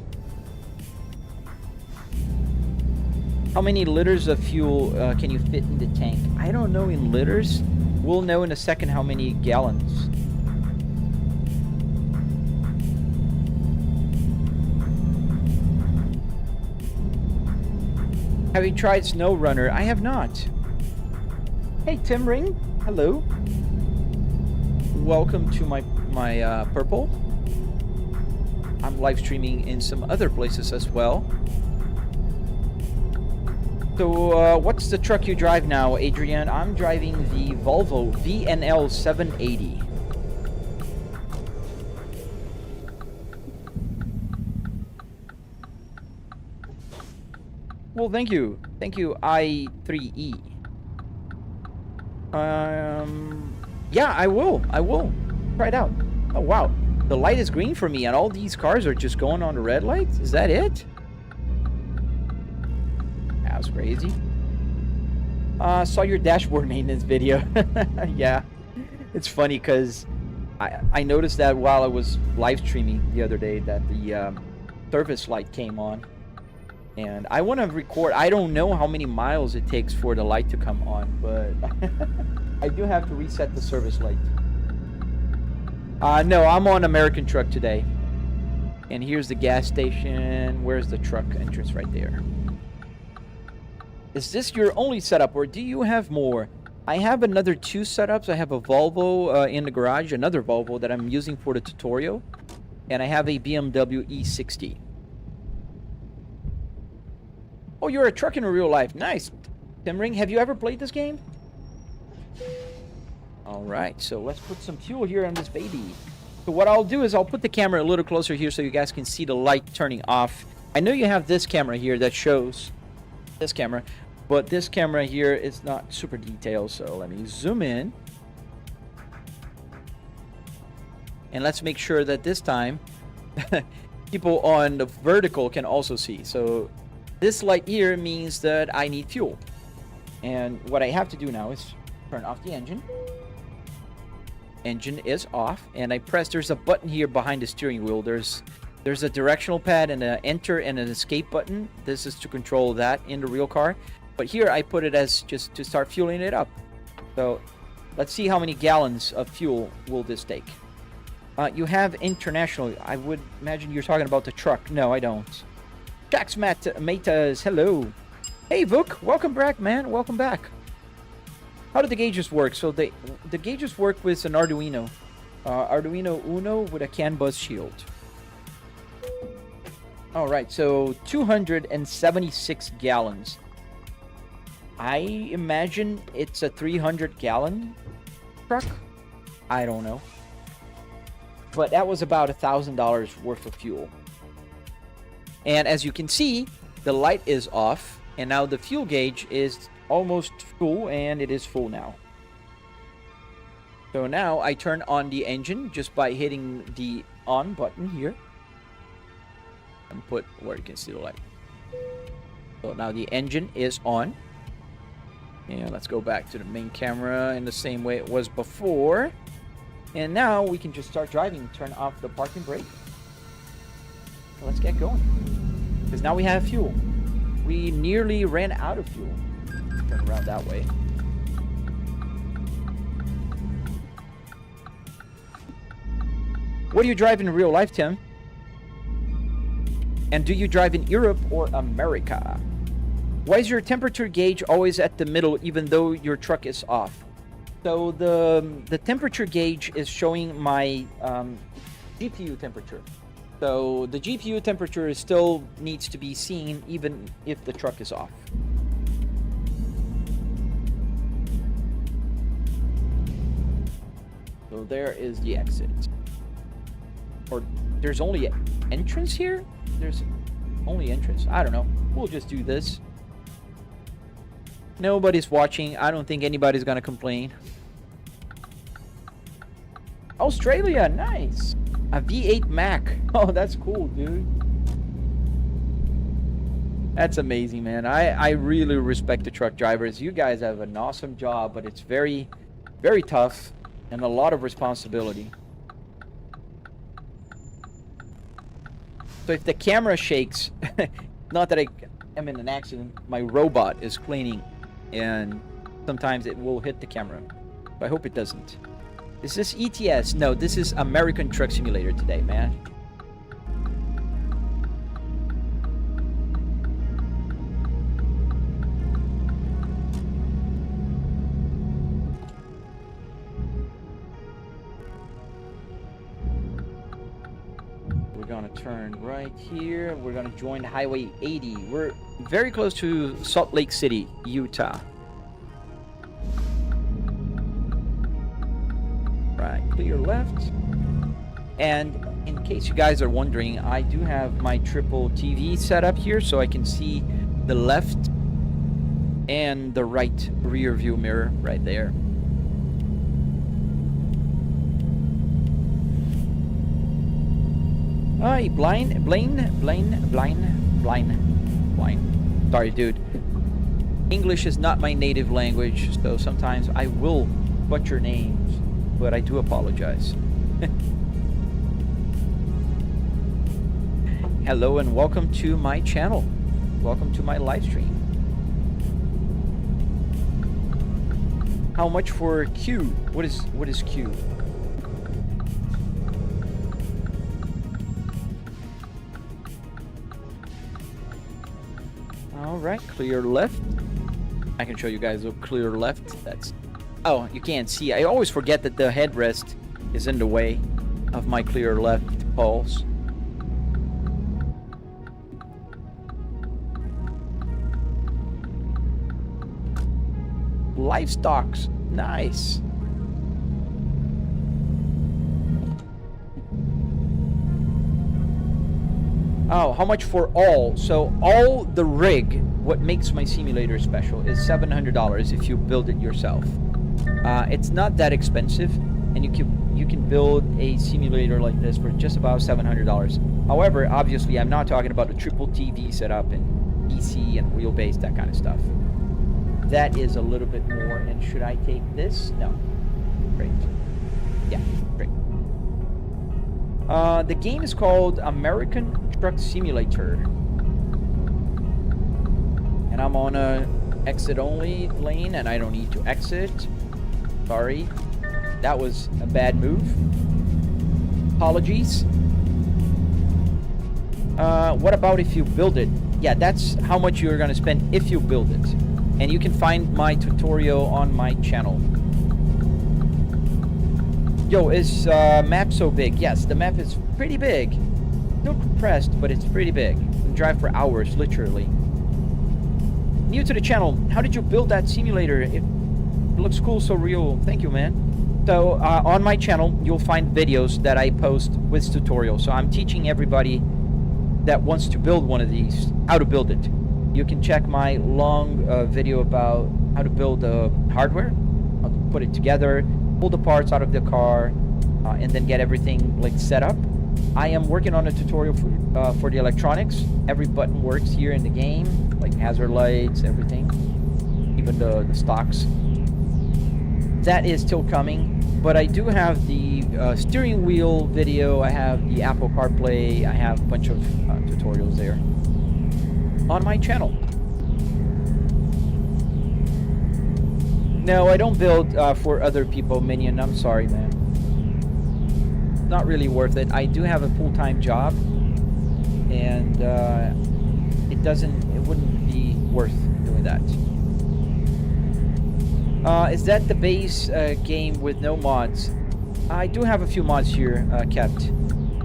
Speaker 1: How many liters of fuel can you fit in the tank? I don't know in liters. We'll know in a second how many gallons. Have you tried Snow Runner? I have not. Hey, Tim Ring. Hello. Welcome to my purple. I'm live streaming in some other places as well. So, what's the truck you drive now, Adrian? I'm driving the Volvo VNL 780. Well, thank you. Thank you, I3E. Yeah, I will. Try it out. Oh, wow. The light is green for me, and all these cars are just going on the red light? Is that it? That was crazy. Saw your dashboard maintenance video. Yeah. It's funny because I noticed that while I was live streaming the other day that the service light came on. And I want to record. I don't know how many miles it takes for the light to come on, but I do have to reset the service light. No, I'm on American Truck today. And here's the gas station. Where's the truck entrance? Right there. Is this your only setup, or do you have more? I have another 2 setups. I have a Volvo in the garage, another Volvo that I'm using for the tutorial. And I have a BMW E60. Oh, you're a truck in real life. Nice. Tim Ring, have you ever played this game? All right, so let's put some fuel here on this baby. So what I'll do is I'll put the camera a little closer here so you guys can see the light turning off. I know you have this camera here that shows this camera, but this camera here is not super detailed. So let me zoom in. And let's make sure that this time people on the vertical can also see. So this light here means that I need fuel. And what I have to do now is turn off the engine. Engine is off. And I press, there's a button here behind the steering wheel. There's a directional pad and an enter and an escape button. This is to control that in the real car. But here I put it as just to start fueling it up. So let's see how many gallons of fuel will this take. You have international. I would imagine you're talking about the truck. No, I don't. Jax Metas, hello. Hey, Vuk, welcome back, man. Welcome back. How do the gauges work? So the gauges work with an Arduino. Arduino Uno with a CAN bus shield. All right, so 276 gallons. I imagine it's a 300-gallon truck. I don't know. But that was about $1,000 worth of fuel. And as you can see, the light is off, and now the fuel gauge is almost full, and it is full now. So now I turn on the engine just by hitting the on button here. And put where you can see the light. So now the engine is on. And let's go back to the main camera in the same way it was before. And now we can just start driving. Turn off the parking brake. So let's get going. Because now we have fuel. We nearly ran out of fuel. Turn around that way. What do you drive in real life, Tim? And do you drive in Europe or America? Why is your temperature gauge always at the middle even though your truck is off? So the temperature gauge is showing my GPU temperature. So the GPU temperature still needs to be seen even if the truck is off. So there is the exit. Or there's only an entrance here? There's only entrance. I don't know. We'll just do this. Nobody's watching. I don't think anybody's gonna complain. Australia, nice. A V8 Mac. Oh, that's cool, dude. That's amazing, man. I really respect the truck drivers. You guys have an awesome job, but it's very, very tough and a lot of responsibility. So if the camera shakes, not that am in an accident, my robot is cleaning, and sometimes it will hit the camera. I hope it doesn't. Is this ATS? No, this is American Truck Simulator today, man. We're gonna turn right here. We're gonna join Highway 80. We're very close to Salt Lake City, Utah. Right, clear left. And in case you guys are wondering, I do have my triple TV set up here so I can see the left and the right rear view mirror right there. Hi, blind. Sorry, dude. English is not my native language, so sometimes I will butcher names, but I do apologize. Hello and welcome to my channel. Welcome to my live stream. How much for Q? What is Q? All right, clear left. I can show you guys a clear left. That's, oh, you can't see. I always forget that the headrest is in the way of my clear left poles. Livestocks, nice. Oh, how much for all? So all the rig, what makes my simulator special, is $700 if you build it yourself. It's not that expensive, and you can build a simulator like this for just about $700. However, obviously, I'm not talking about a triple TV setup and PC and wheelbase, that kind of stuff. That is a little bit more. And should I take this? No. Great. Yeah, great. The game is called American Truck Simulator. And I'm on a exit only lane and I don't need to exit. Sorry. That was a bad move. Apologies. What about if you build it? Yeah, that's how much you're gonna spend if you build it. And you can find my tutorial on my channel. Yo, is map so big? Yes, the map is pretty big. Still compressed, but it's pretty big. You can drive for hours, literally. New to the channel, how did you build that simulator? It looks cool, so real. Thank you, man. So, on my channel, you'll find videos that I post with tutorials. So I'm teaching everybody that wants to build one of these, how to build it. You can check my long video about how to build the hardware, how to put it together, pull the parts out of the car, and then get everything like set up. I am working on a tutorial for the electronics. Every button works here in the game, like hazard lights, everything, even the stocks. That is still coming, but I do have the steering wheel video. I have the Apple CarPlay. I have a bunch of tutorials there on my channel. No, I don't build for other people, Minion. I'm sorry, man. Not really worth it. I do have a full-time job, and it wouldn't be worth doing that. Is that the base game with no mods? I do have a few mods here kept.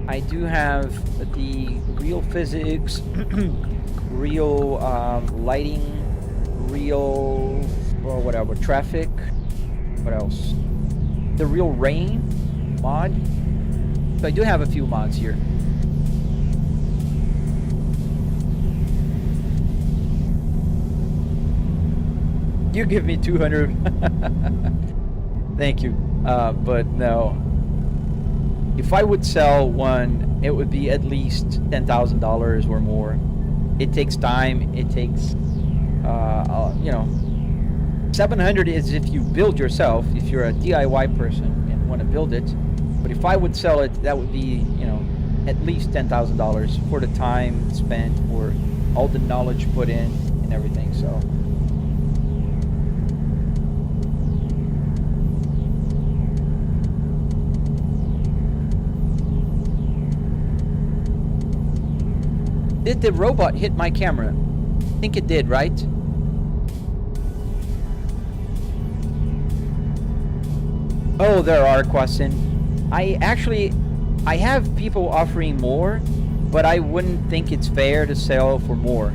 Speaker 1: I do have the real physics, real lighting, real or whatever traffic. What else? The real rain mod. So I do have a few mods here. You give me 200. Thank you. But no. If I would sell one, it would be at least $10,000 or more. It takes time. It takes, you know, 700 is if you build yourself, if you're a DIY person and want to build it. But if I would sell it, that would be, you know, at least $10,000 for the time spent for all the knowledge put in and everything. So did the robot hit my camera? I think it did, right? Oh, there are questions. I have people offering more, but I wouldn't think it's fair to sell for more.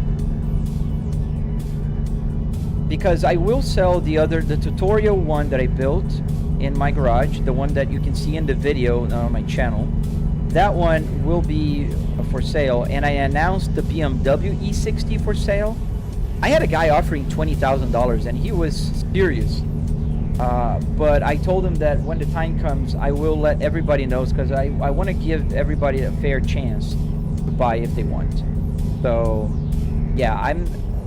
Speaker 1: Because I will sell the tutorial one that I built in my garage, the one that you can see in the video on my channel. That one will be for sale, and I announced the BMW E60 for sale. I had a guy offering $20,000 and he was serious. But I told him that when the time comes, I will let everybody know, because I want to give everybody a fair chance to buy if they want. So yeah, I'm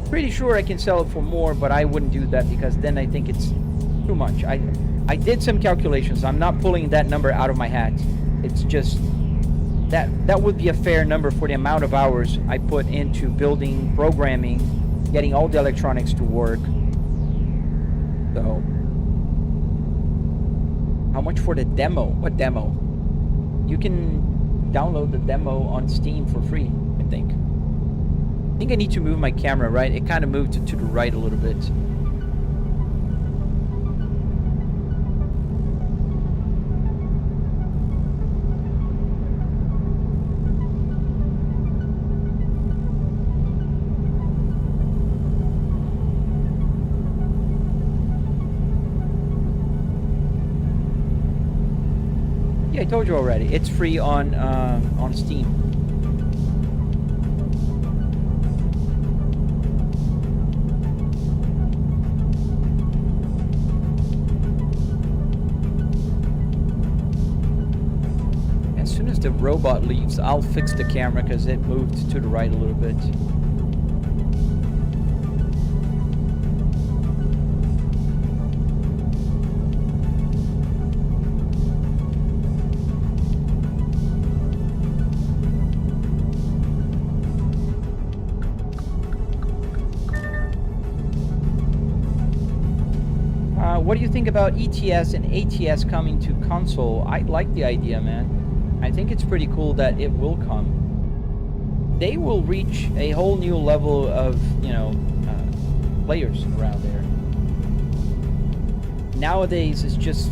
Speaker 1: pretty sure I can sell it for more, but I wouldn't do that because then I think it's too much. I did some calculations. I'm not pulling that number out of my hat. It's just that would be a fair number for the amount of hours I put into building, programming, getting all the electronics to work. So how much for the demo? What demo? You can download the demo on Steam for free, I think. I think I need to move my camera, right? It kind of moved to the right a little bit. Yeah, I told you already. It's free on Steam. As soon as the robot leaves, I'll fix the camera because it moved to the right a little bit. What do you think about ETS and ATS coming to console? I like the idea, man. I think it's pretty cool that it will come. They will reach a whole new level of, players around there. Nowadays, it's just,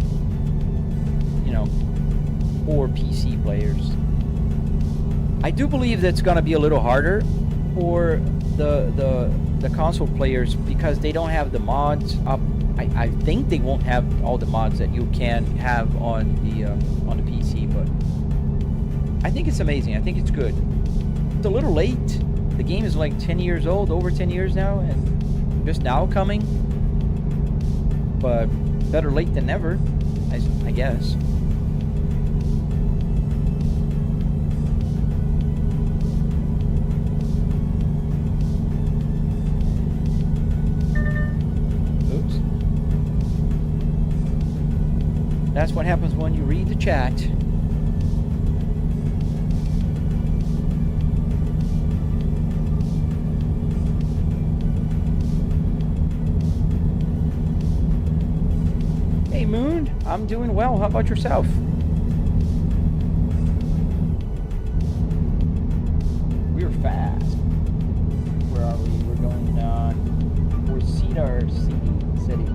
Speaker 1: for PC players. I do believe that's going to be a little harder for the console players because they don't have the mods up. I think they won't have all the mods that you can have on the PC, but I think it's amazing. I think it's good. It's a little late. The game is like 10 years old, over 10 years now, and just now coming. But better late than never, I guess. That's what happens when you read the chat. Hey Moon, I'm doing well. How about yourself? We're fast. Where are we? We're going for Cedar City.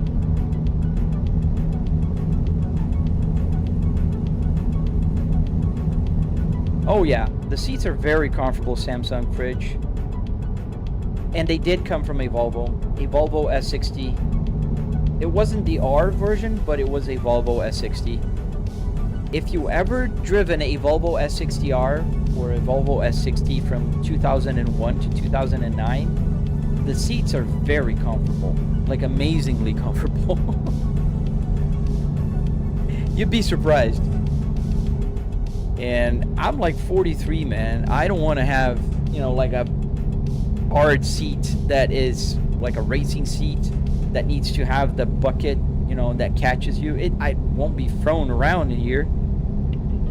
Speaker 1: Oh yeah, the seats are very comfortable, Samsung fridge. And they did come from a Volvo S60. It wasn't the R version, but it was a Volvo S60. If you ever driven a Volvo S60R or a Volvo S60 from 2001 to 2009, the seats are very comfortable, like amazingly comfortable. You'd be surprised. And I'm like 43, man. I don't want to have, like a hard seat that is like a racing seat that needs to have the bucket, that catches you. I won't be thrown around in here.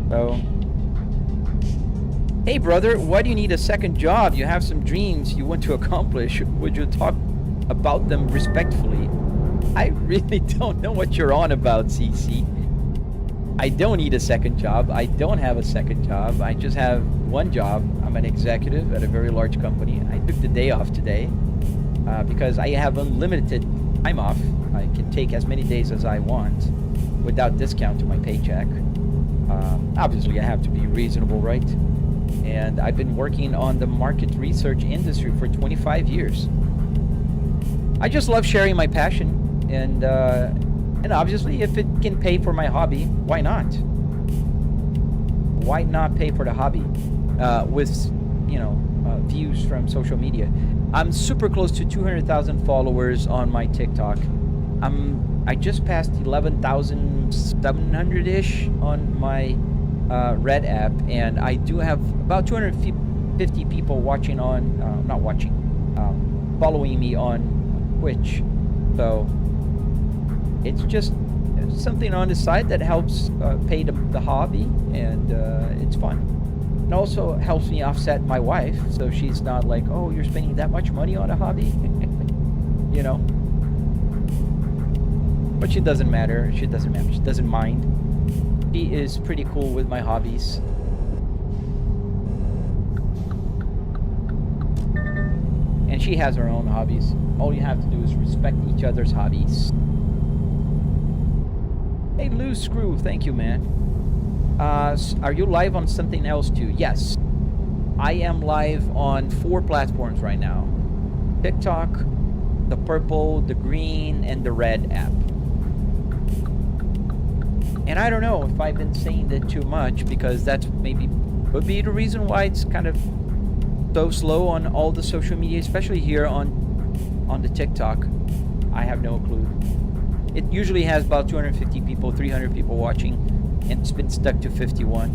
Speaker 1: So Hey brother, why do you need a second job? You have some dreams you want to accomplish. Would you talk about them respectfully? I really don't know what you're on about, CC. I don't need a second job. I don't have a second job. I just have one job. I'm an executive at a very large company. I took the day off today because I have unlimited time off. I can take as many days as I want without discount to my paycheck. Obviously, I have to be reasonable, right? And I've been working on the market research industry for 25 years. I just love sharing my passion, and obviously, if it can pay for my hobby, why not? Why not pay for the hobby with, views from social media? I'm super close to 200,000 followers on my TikTok. I just passed 11,700-ish on my Red app, and I do have about 250 people watching on, following me on Twitch. So it's just something on the side that helps pay the hobby, and it's fun. It also helps me offset my wife, so she's not like, oh, you're spending that much money on a hobby, But she doesn't matter. She doesn't mind. She is pretty cool with my hobbies. And she has her own hobbies. All you have to do is respect each other's hobbies. Hey, Loose Screw, thank you, man. Are you live on something else too? Yes. I am live on 4 platforms right now. TikTok, the purple, the green, and the red app. And I don't know if I've been saying that too much, because that's maybe would be the reason why it's kind of so slow on all the social media, especially here on the TikTok. I have no clue. It usually has about 250 people, 300 people watching, and it's been stuck to 51.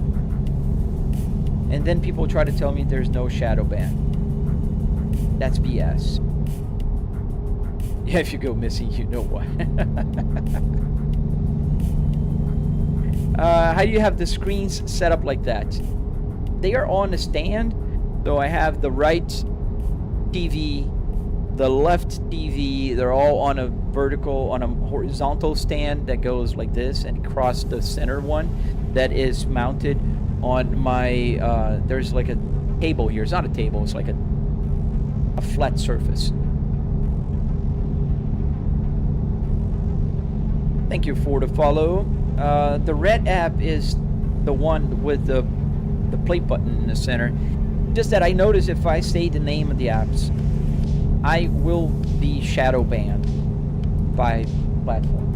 Speaker 1: And then people try to tell me there's no shadow ban. That's BS. Yeah, if you go missing, you know why. How do you have the screens set up like that? They are on a stand, so I have the right TV, the left TV, they're all on a horizontal stand that goes like this, and across the center one that is mounted on my, there's like a table here. It's not a table, it's like a flat surface. Thank you for the follow. The red app is the one with the play button in the center. Just that I notice if I say the name of the apps, I will be shadow banned by platform.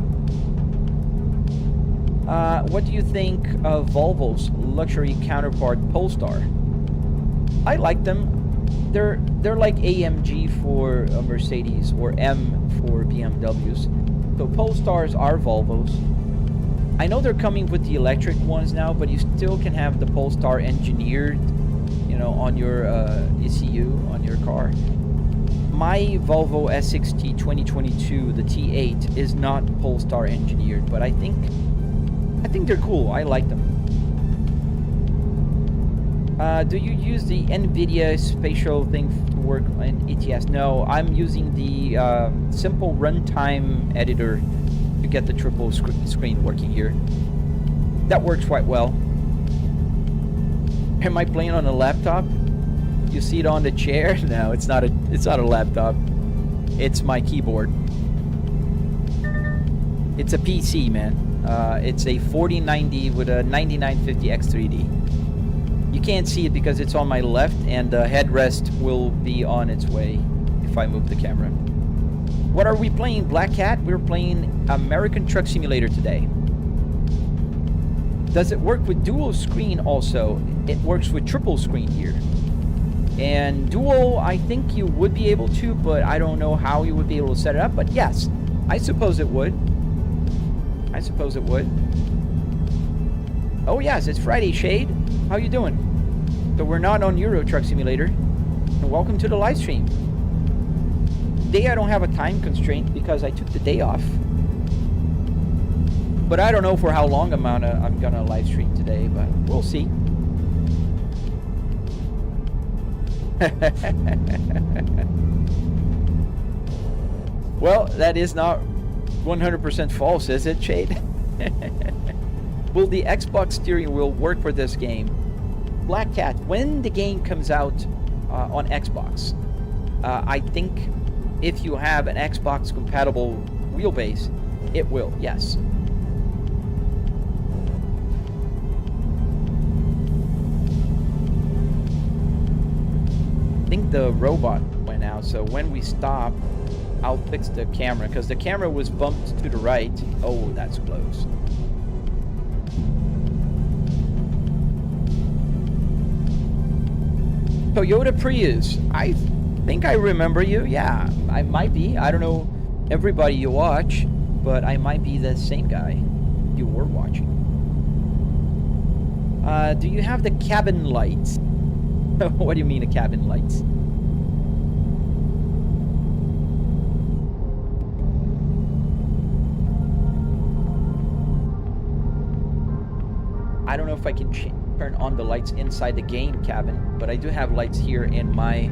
Speaker 1: What do you think of Volvo's luxury counterpart Polestar? I like them. They're like AMG for Mercedes or M for BMWs. So Polestars are Volvos. I know they're coming with the electric ones now, but you still can have the Polestar engineered, on your ECU, on your car. My Volvo S60 2022, the T8, is not Polestar engineered, but I think they're cool. I like them. Do you use the NVIDIA spatial thing to work on ATS? No, I'm using the simple runtime editor to get the triple screen working here. That works quite well. Am I playing on a laptop? You see it on the chair? No, it's not a laptop. It's my keyboard. It's a PC, man. It's a 4090 with a 9950 X3D. You can't see it because it's on my left, and the headrest will be on its way if I move the camera. What are we playing, Black Cat? We're playing American Truck Simulator today. Does it work with dual screen also? It works with triple screen here. And dual, I think you would be able to, but I don't know how you would be able to set it up. But yes, I suppose it would. I suppose it would. Oh yes, it's Friday, Shade. How you doing? So we're not on Euro Truck Simulator. And welcome to the live stream. Today I don't have a time constraint because I took the day off. But I don't know for how long I'm gonna live stream today, but we'll see. Well, that is not 100% false, is it, Shade? Will the Xbox steering wheel work for this game? Black Cat, when the game comes out on Xbox, I think if you have an Xbox compatible wheelbase, it will, yes. I think the robot went out, so when we stop, I'll fix the camera, because the camera was bumped to the right. Oh, that's close. Toyota Prius, I think I remember you. Yeah, I might be. I don't know everybody you watch, but I might be the same guy you were watching. Do you have the cabin lights? What do you mean, the cabin lights? I don't know if I can turn on the lights inside the game cabin, but I do have lights here in my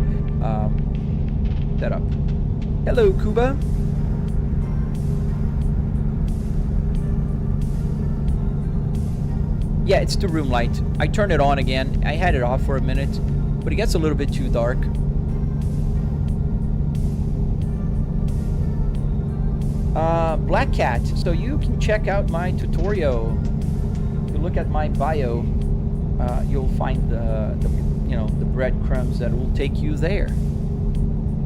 Speaker 1: setup. Hello, Kuba. Yeah, it's the room light. I turned it on again. I had it off for a minute, but it gets a little bit too dark. Black Cat, so you can check out my tutorial. If you look at my bio, you'll find the breadcrumbs that will take you there.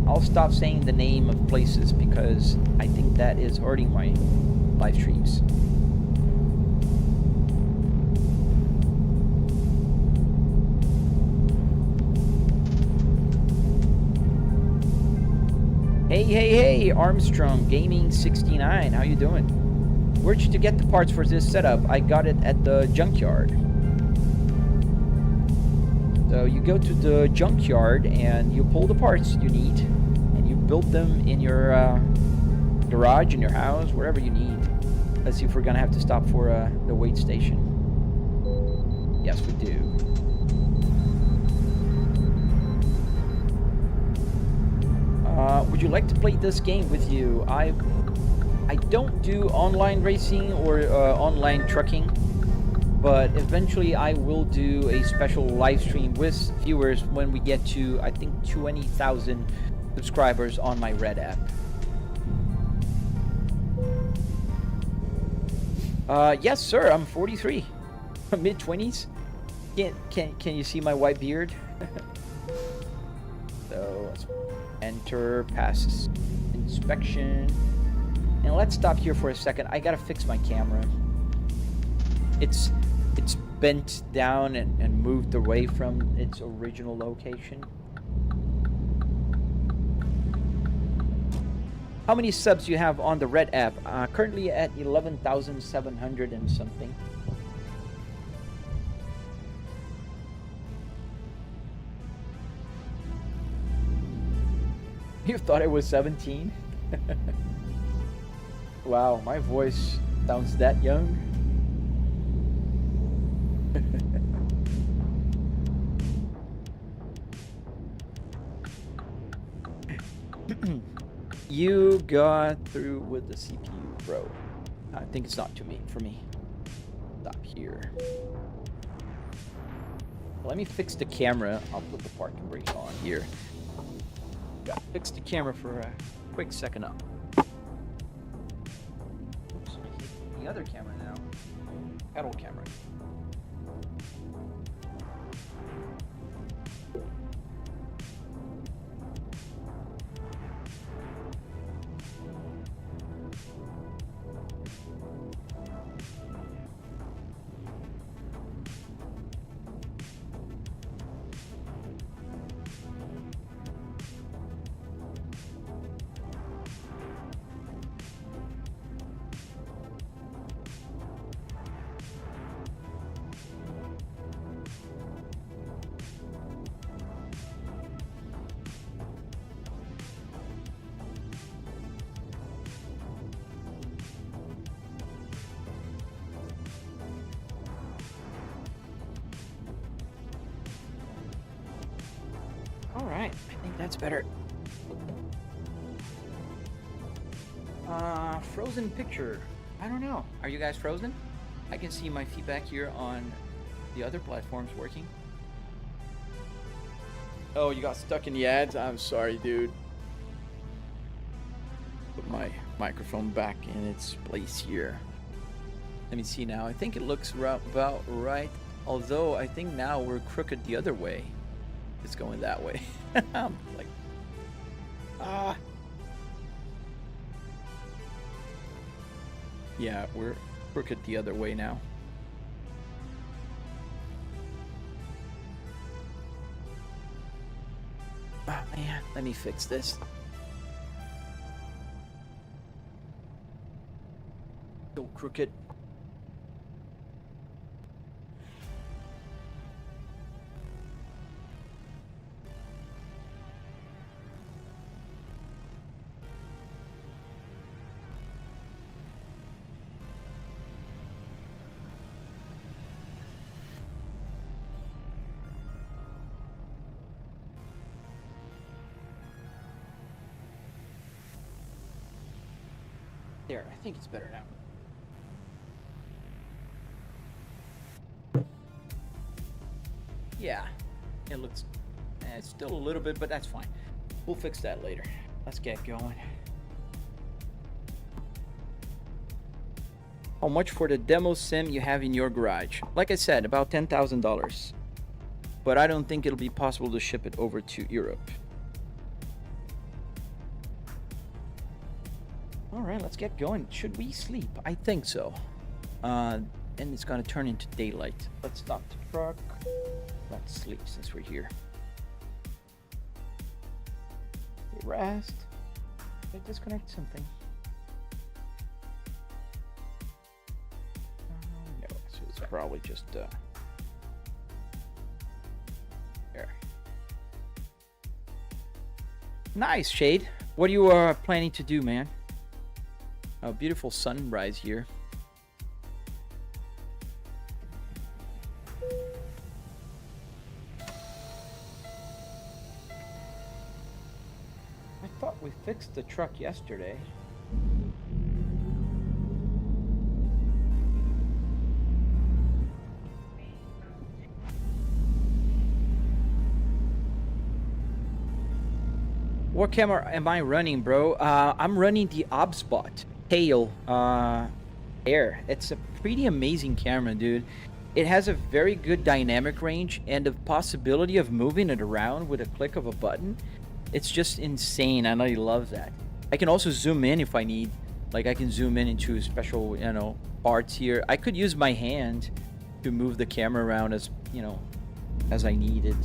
Speaker 1: I'll stop saying the name of places because I think that is hurting my live streams. Hey, Armstrong Gaming 69, how you doing? Where'd you get the parts for this setup? I got it at the junkyard. So you go to the junkyard and you pull the parts you need and you build them in your garage, in your house, wherever you need. Let's see if we're gonna have to stop for the weight station. Yes, we do. Would you like to play this game with you? I don't do online racing or online trucking, but eventually I will do a special live stream with viewers when we get to, I think, 20,000 subscribers on my Red app. Yes, sir. I'm 43, mid-20s. Can you see my white beard? So let's enter, pass inspection, and let's stop here for a second. I gotta fix my camera. It's bent down and moved away from its original location. How many subs do you have on the Red app? Currently at 11,700 and something. You thought it was 17? Wow, my voice sounds that young. You got through with the CPU, bro. I think it's not for me. Stop here. Let me fix the camera. I'll put the parking brake on here. Gotta fix the camera for a quick second up. Oops, the other camera now. Pedal camera. that's better. Frozen picture. I don't know. Are you guys frozen? I can see my feedback here on the other platforms working. Oh, you got stuck in the ads? I'm sorry, dude. Put my microphone back in its place here. Let me see now. I think it looks about right. Although I think now we're crooked the other way. It's going that way. I'm like, yeah, we're crooked the other way now. Oh man, let me fix this. So crooked. There, I think it's better now. Yeah, it looks, it's still a little bit, but that's fine. We'll fix that later. Let's get going. How much for the demo sim you have in your garage? Like I said, about $10,000. But I don't think it'll be possible to ship it over to Europe. All right, let's get going. Should we sleep? I think so. And it's gonna turn into daylight. Let's stop the truck. Let's sleep since we're here. Rest. Did I disconnect something? No, so it's probably just there. Nice, Shade. What are you planning to do, man? Oh, beautiful sunrise here. I thought we fixed the truck yesterday. What camera am I running, bro? I'm running the OBSBot Tail Air. It's a pretty amazing camera, dude. It has a very good dynamic range and the possibility of moving it around with a click of a button. It's just insane. I really love that. I can also zoom in if I need. Like I can zoom in into special, you know, parts here. I could use my hand to move the camera around as, you know, as I need it.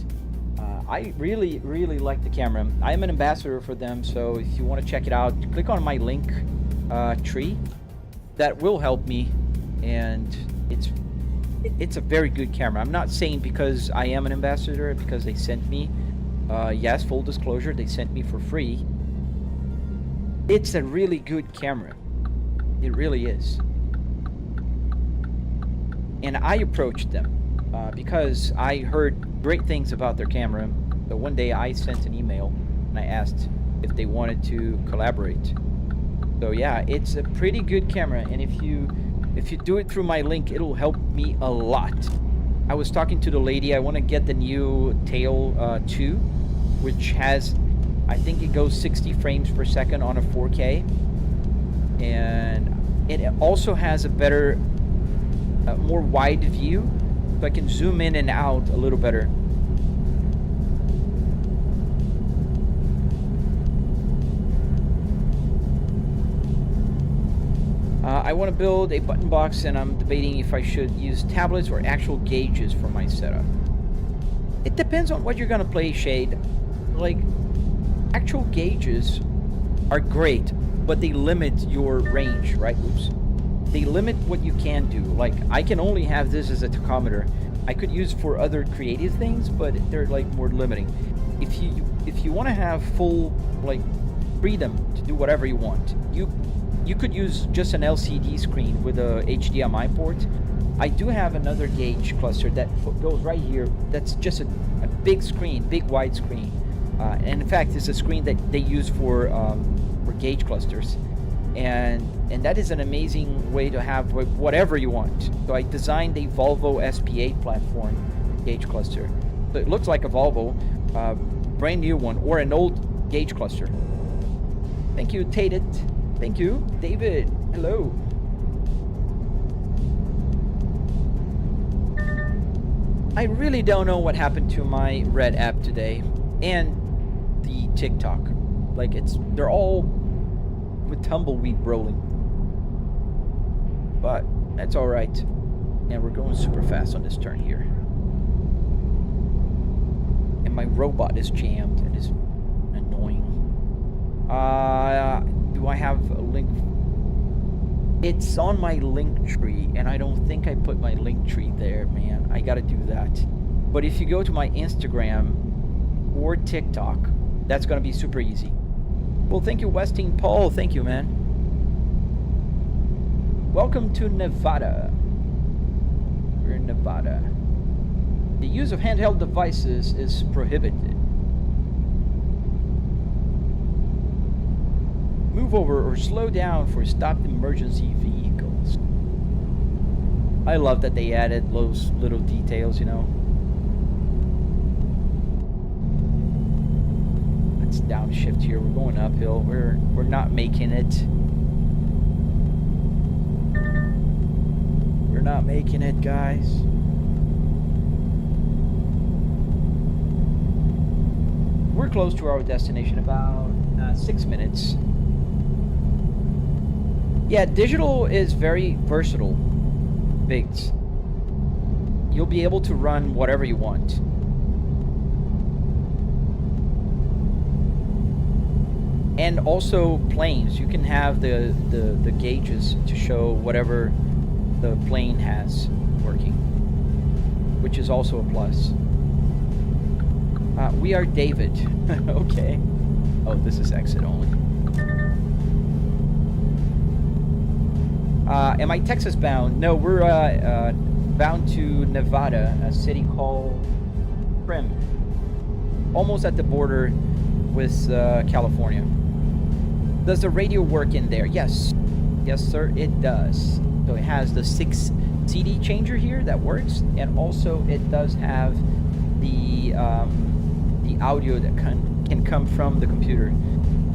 Speaker 1: I really like the camera. I'm an ambassador for them, so if you want to check it out, click on my link tree. That will help me, and it's a very good camera. I'm not saying because I am an ambassador, because they sent me. Yes, full disclosure, they sent me for free. It's a really good camera. It really is. And I approached them because I heard great things about their camera. So one day I sent an email and I asked if they wanted to collaborate. So yeah, it's a pretty good camera, and if you do it through my link, it'll help me a lot. I was talking to the lady. I want to get the new Tail 2, which has, I think it goes 60 frames per second on a 4K, and it also has a better, more wide view, so I can zoom in and out a little better. I want to build a button box, and I'm debating if I should use tablets or actual gauges for my setup. It depends on what you're going to play, Shade. Like, actual gauges are great, but they limit your range, right? Oops. They limit what you can do. Like, I can only have this as a tachometer. I could use for other creative things, but they're like more limiting. If you want to have full like freedom to do whatever you want, you could use just an LCD screen with a HDMI port. I do have another gauge cluster that goes right here. That's just a big screen, big wide screen. And in fact, it's a screen that they use for gauge clusters, and that is an amazing way to have whatever you want. So I designed a Volvo SP8 platform gauge cluster. So it looks like a Volvo, brand new one, or an old gauge cluster. Thank you, Tated. Thank you, David. Hello. I really don't know what happened to my Red app today, and the TikTok. Like, they're all with tumbleweed rolling. But that's all right. And we're going super fast on this turn here. And my robot is jammed. It is annoying. Do I have a link? It's on my link tree, and I don't think I put my link tree there, man. I gotta do that. But if you go to my Instagram or TikTok, that's gonna be super easy. Well, thank you, Westing Paul. Thank you, man. Welcome to Nevada. We're in Nevada. The use of handheld devices is prohibited. Move over or slow down for stopped emergency vehicles. I love that they added those little details, you know. Let's downshift here. We're going uphill. We're not making it. We're not making it, guys. We're close to our destination, about 6 minutes. Yeah, digital is very versatile, Biggs. You'll be able to run whatever you want. And also planes. You can have the gauges to show whatever the plane has working, which is also a plus. We are David. Okay. Oh, this is exit only. Am I Texas bound? No, we're bound to Nevada, a city called Prim. Almost at the border with California. Does the radio work in there? Yes. Yes, sir, it does. So it has the 6 CD changer here that works, and also it does have the audio that can come from the computer,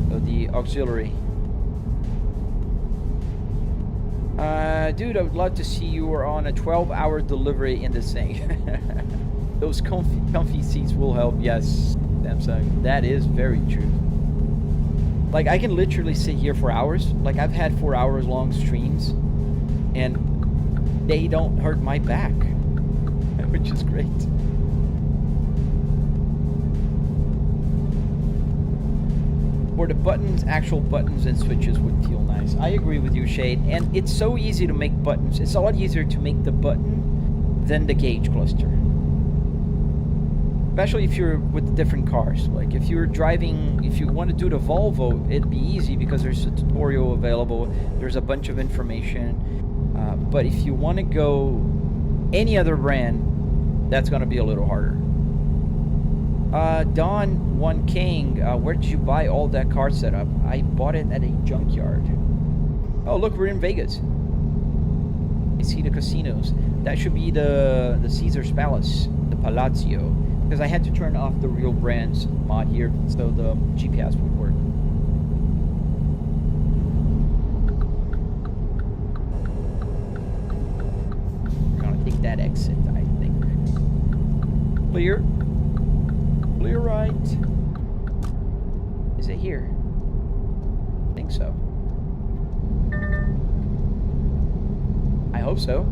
Speaker 1: so the auxiliary. Dude, I would love to see you are on a 12-hour delivery in this thing. Those comfy seats will help. Yes, Samsung. That is very true. Like, I can literally sit here for hours. Like, I've had 4 hours long streams, and they don't hurt my back, which is great. For the buttons, actual buttons and switches would feel nice. I agree with you, Shade. And it's so easy to make buttons. It's a lot easier to make the button than the gauge cluster. Especially if you're with different cars. Like if you're driving, if you want to do the Volvo, it'd be easy because there's a tutorial available. There's a bunch of information. But if you want to go any other brand, that's going to be a little harder. Don One King, where did you buy all that car setup? I bought it at a junkyard. Oh, look, we're in Vegas. I see the casinos. That should be the Caesar's Palace, the Palazzo. Because I had to turn off the Real Brands mod here so the GPS would work. We're gonna take that exit, I think. Clear. Clear right. Is it here? I think so. I hope so.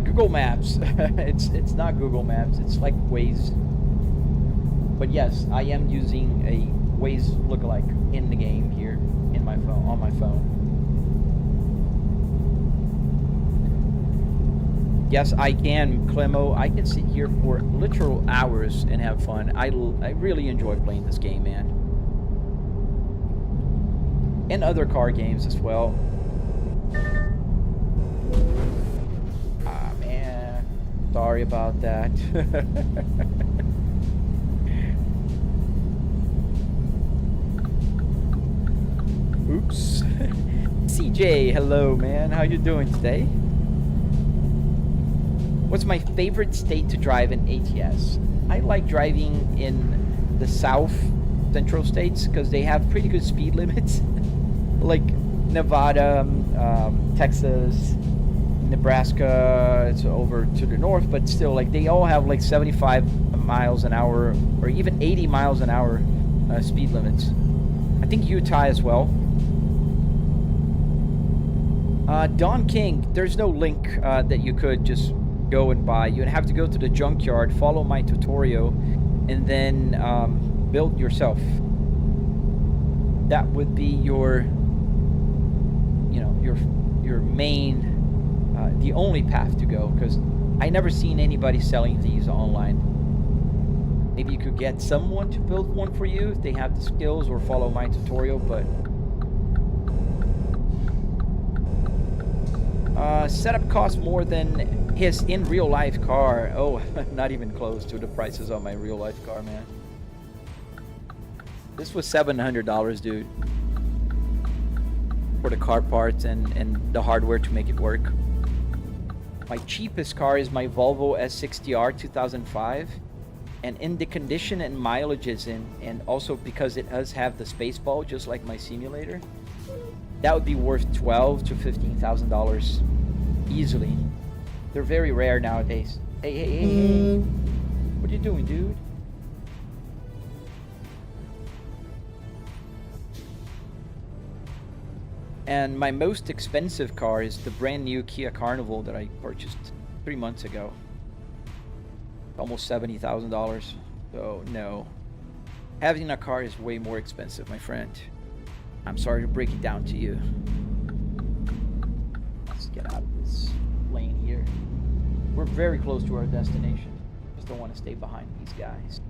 Speaker 1: Google Maps. it's not Google Maps. It's like Waze. But yes, I am using a Waze lookalike in the game here in my phone, on my phone. Yes, I can, Clemo. I can sit here for literal hours and have fun. I really enjoy playing this game, man. And other car games as well. Sorry about that. Oops. CJ, hello, man. How you doing today? What's my favorite state to drive in ATS? I like driving in the south central states because they have pretty good speed limits. Like Nevada, Texas, Nebraska, it's over to the north, but still, like, they all have like 75 miles an hour or even 80 miles an hour speed limits. I think Utah as well. Don King, there's no link that you could just go and buy. You'd have to go to the junkyard, follow my tutorial, and then build yourself. That would be your, you know, your main, the only path to go, because I never seen anybody selling these online. Maybe you could get someone to build one for you if they have the skills, or follow my tutorial, but setup costs more than his in real life car. Oh, not even close to the prices on my real life car, man. This was $700, dude, for the car parts and the hardware to make it work. My cheapest car is my Volvo S60R 2005, and in the condition and mileage it's in, and also because it does have the Spaceball just like my simulator, that would be worth $12,000 to $15,000 easily. They're very rare nowadays. Hey. What are you doing, dude? And my most expensive car is the brand new Kia Carnival that I purchased 3 months ago. Almost $70,000. So no, having a car is way more expensive, my friend. I'm sorry to break it down to you. Let's get out of this lane here. We're very close to our destination. Just don't want to stay behind these guys.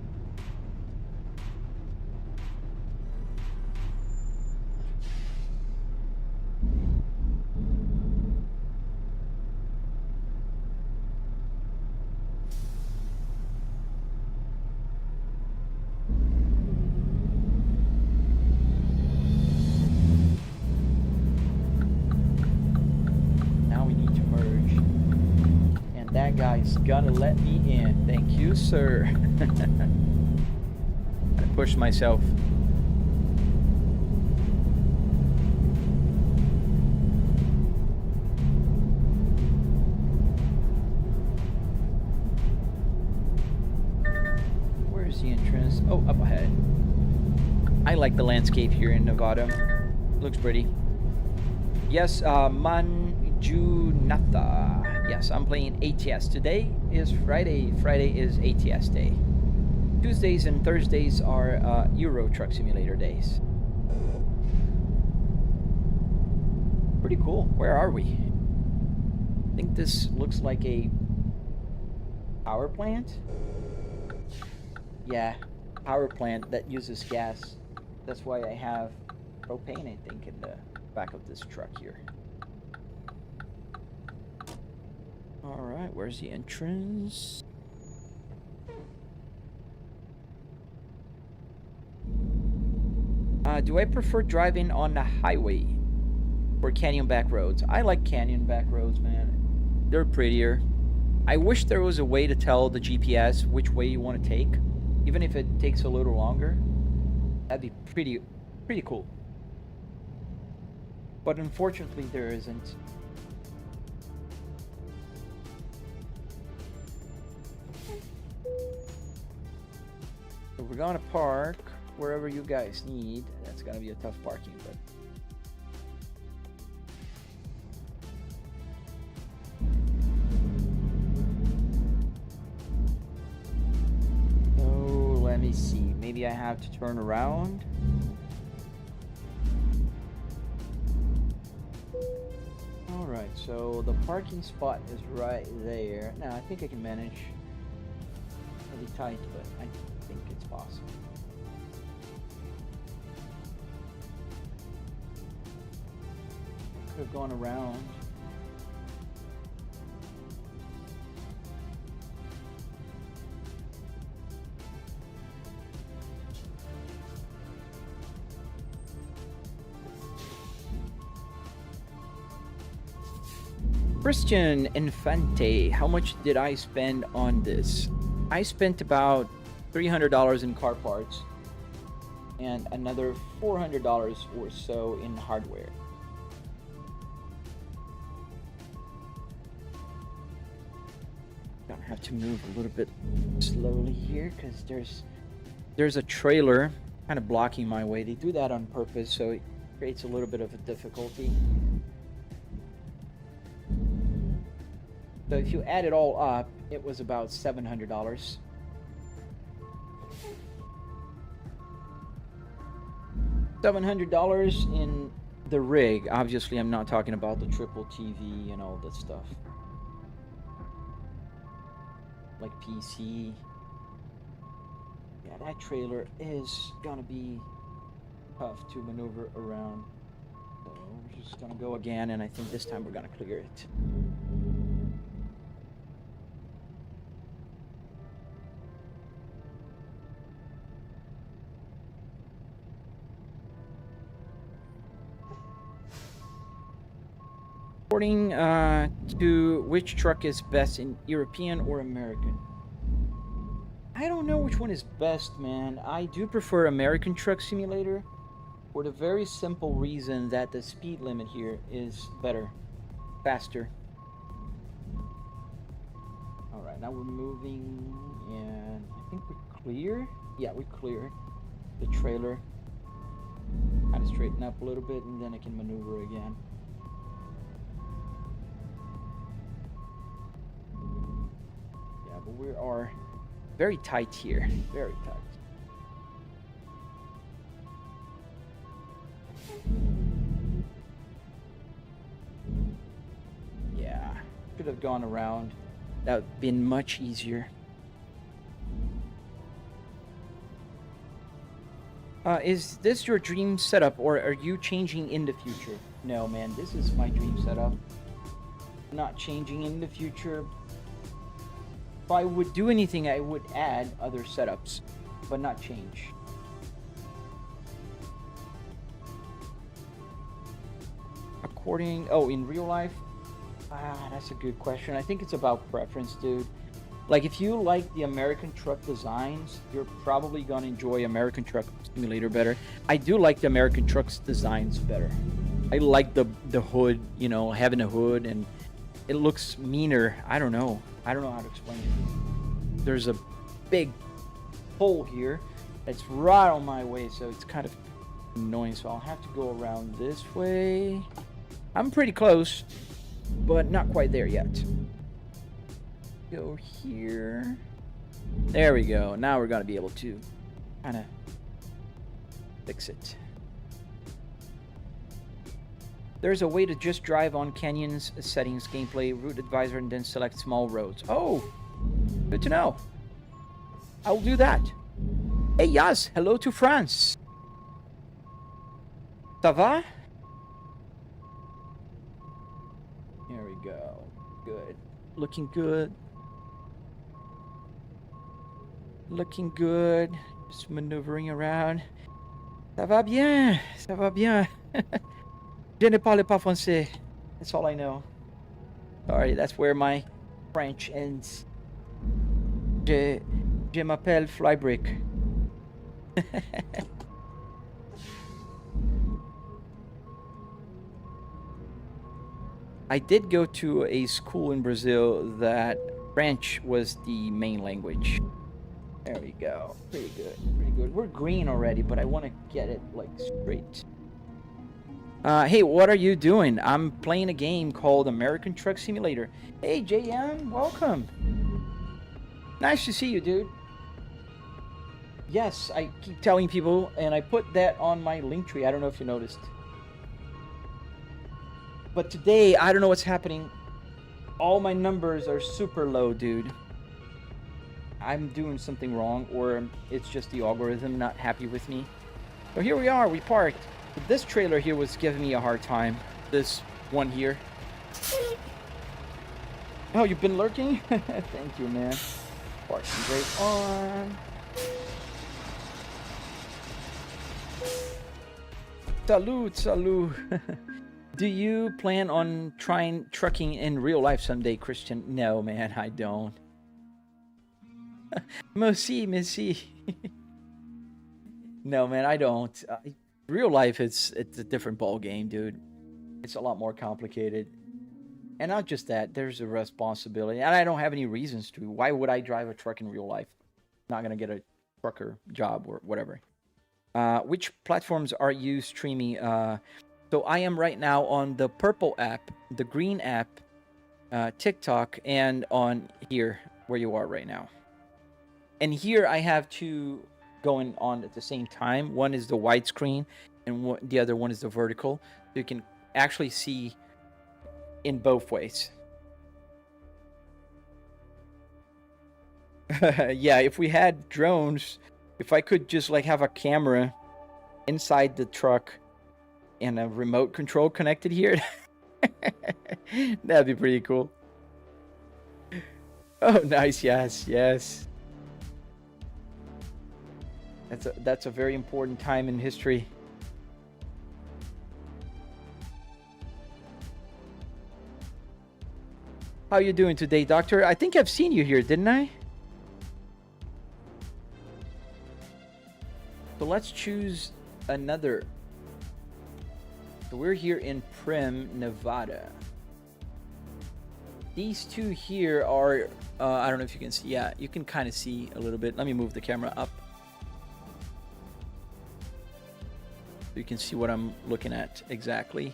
Speaker 1: Guy's gonna let me in. Thank you, sir. I pushed myself. Where's the entrance? Oh, up ahead. I like the landscape here in Nevada. Looks pretty. Yes, Manjunatha. Yes, I'm playing ATS. Today is Friday. Friday is ATS day. Tuesdays and Thursdays are Euro Truck Simulator days. Pretty cool. Where are we? I think this looks like a power plant. Yeah, power plant that uses gas. That's why I have propane, I think, in the back of this truck here. Alright, where's the entrance? Do I prefer driving on the highway or canyon back roads? I like canyon back roads, man. They're prettier. I wish there was a way to tell the GPS which way you want to take, even if it takes a little longer. That'd be pretty cool. But unfortunately there isn't. So we're gonna park wherever you guys need. That's gonna be a tough parking, but so let me see. Maybe I have to turn around. Alright, so the parking spot is right there. Now I think I can manage. It'll be tight, but I think it's possible. Could have gone around. Christian Infante, how much did I spend on this? I spent about $300 in car parts and another $400 or so in hardware. Gonna have to move a little bit slowly here because there's a trailer kind of blocking my way. They do that on purpose, so it creates a little bit of a difficulty. So if you add it all up, it was about $700. $700 in the rig. Obviously, I'm not talking about the triple TV and all that stuff. Like PC. Yeah, that trailer is gonna be tough to maneuver around. So we're just gonna go again, and I think this time we're gonna clear it. According to which truck is best in European or American? I don't know which one is best, man. I do prefer American Truck Simulator for the very simple reason that the speed limit here is better, faster. Alright, now we're moving, and I think we're clear. Yeah, we clear the trailer. Kind of straighten up a little bit, and then I can maneuver again. But we are very tight here, very tight. Yeah, could have gone around. That would have been much easier. Is this your dream setup, or are you changing in the future? No, man, this is my dream setup. Not changing in the future. If I would do anything, I would add other setups, but not change. In real life? That's a good question. I think it's about preference, dude. Like, if you like the American truck designs, you're probably gonna enjoy American Truck Simulator better. I do like the American trucks designs better. I like the hood, you know, having a hood, and it looks meaner. I don't know how to explain it. There's a big hole here that's right on my way, so it's kind of annoying. So I'll have to go around this way. I'm pretty close, but not quite there yet. Go here. There we go. Now we're gonna be able to kind of fix it. There's a way to just drive on Canyon's settings, gameplay, route advisor, and then select small roads. Oh, good to know. I'll do that. Hey, Yaz, hello to France. Ça va? There we go. Good. Looking good. Looking good. Just maneuvering around. Ça va bien. Ça va bien. Je ne parle pas français. That's all I know. Sorry, that's where my French ends. Je m'appelle Flybrick. I did go to a school in Brazil that French was the main language. There we go. Pretty good. Pretty good. We're green already, but I want to get it like straight. Hey, what are you doing? I'm playing a game called American Truck Simulator. Hey, JM, welcome. Nice to see you, dude. Yes, I keep telling people, and I put that on my link tree. I don't know if you noticed. But today, I don't know what's happening. All my numbers are super low, dude. I'm doing something wrong, or it's just the algorithm not happy with me. So here we are, we parked. This trailer here was giving me a hard time. This one here. Oh, you've been lurking? Thank you, man. Parking brake on. Salute, salute. Do you plan on trying trucking in real life someday, Christian? No, man, I don't. Merci. No, man, I don't. Real life, it's a different ball game, dude. It's a lot more complicated. And not just that, there's a responsibility. And I don't have any reasons to. Why would I drive a truck in real life? Not going to get a trucker job or whatever. Which platforms are you streaming? So I am right now on the purple app, the green app, TikTok, and on here, where you are right now. And here I have two going on at the same time. One is the widescreen, and the other one is the vertical. So you can actually see in both ways. Yeah, if we had drones, if I could just like have a camera inside the truck and a remote control connected here, that'd be pretty cool. Oh, nice. Yes. That's a very important time in history. How you doing today, Doctor? I think I've seen you here, didn't I? So let's choose another. So we're here in Primm, Nevada. These two here are, I don't know if you can see. Yeah, you can kind of see a little bit. Let me move the camera up. So you can see what I'm looking at exactly.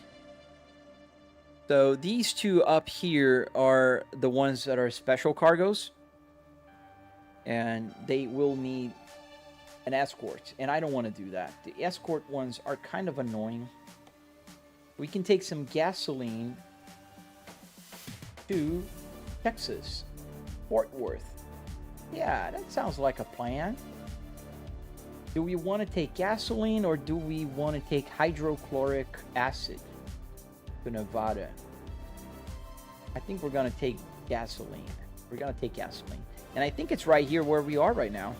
Speaker 1: So these two up here are the ones that are special cargos. And they will need an escort. And I don't want to do that. The escort ones are kind of annoying. We can take some gasoline to Texas, Fort Worth. Yeah, that sounds like a plan. Do we want to take gasoline or do we want to take hydrochloric acid to Nevada? I think we're going to take gasoline. We're going to take gasoline. And I think it's right here where we are right now.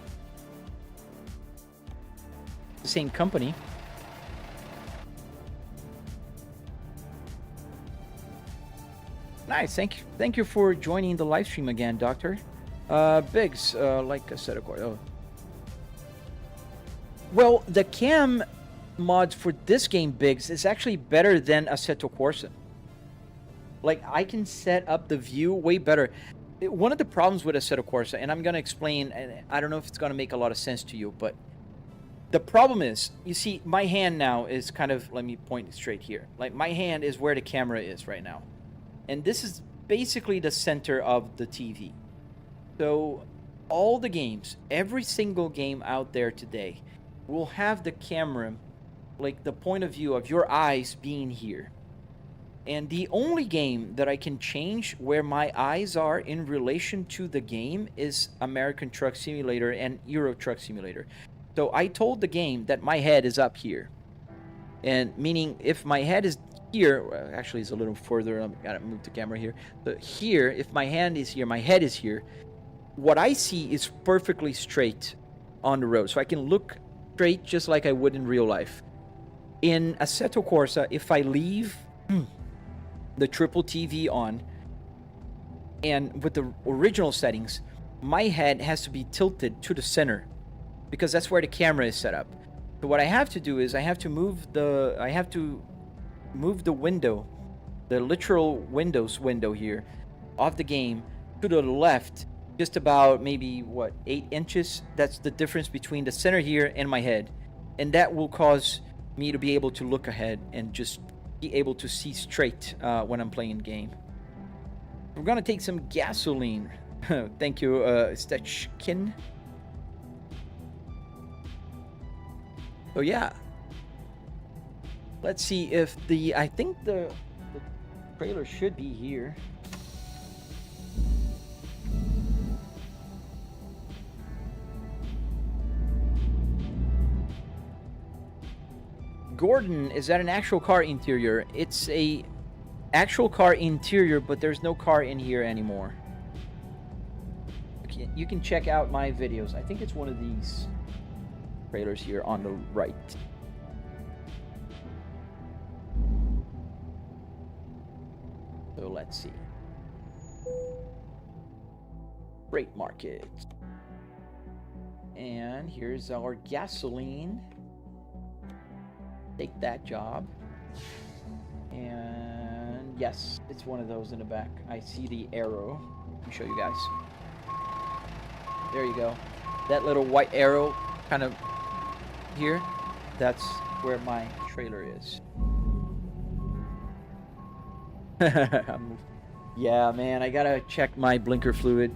Speaker 1: The same company. Nice. Thank you for joining the live stream again, Doctor. Biggs, like I said, of course. Oh. Well, the cam mods for this game, Biggs, is actually better than Assetto Corsa. Like, I can set up the view way better. One of the problems with Assetto Corsa, and I'm going to explain, and I don't know if it's going to make a lot of sense to you, but the problem is, you see, my hand now is kind of, let me point it straight here. Like, my hand is where the camera is right now. And this is basically the center of the TV. So, all the games, every single game out there today, will have the camera, like the point of view of your eyes being here. And the only game that I can change where my eyes are in relation to the game is American Truck Simulator and Euro Truck Simulator. So I told the game that my head is up here. And meaning if my head is here, well, actually it's a little further, I've got to move the camera here. But here, if my hand is here, my head is here, what I see is perfectly straight on the road. So I can look straight just like I would in real life. In Assetto Corsa, if I leave the triple TV on and with the original settings, my head has to be tilted to the center because that's where the camera is set up. So what I have to do is I have to move the window, the literal Windows window here of the game to the left, just about maybe, 8 inches? That's the difference between the center here and my head. And that will cause me to be able to look ahead and just be able to see straight when I'm playing game. We're gonna take some gasoline. Thank you, Stechkin. So yeah. Let's see if I think the trailer should be here. Gordon, is that an actual car interior? It's a actual car interior, but there's no car in here anymore. You can check out my videos. I think it's one of these trailers here on the right. Let's see. Freight market. And here's our gasoline. Take that job. And yes, it's one of those in the back. I see the arrow. Let me show you guys. There you go. That little white arrow kind of here, that's where my trailer is. Yeah, man, I gotta check my blinker fluid.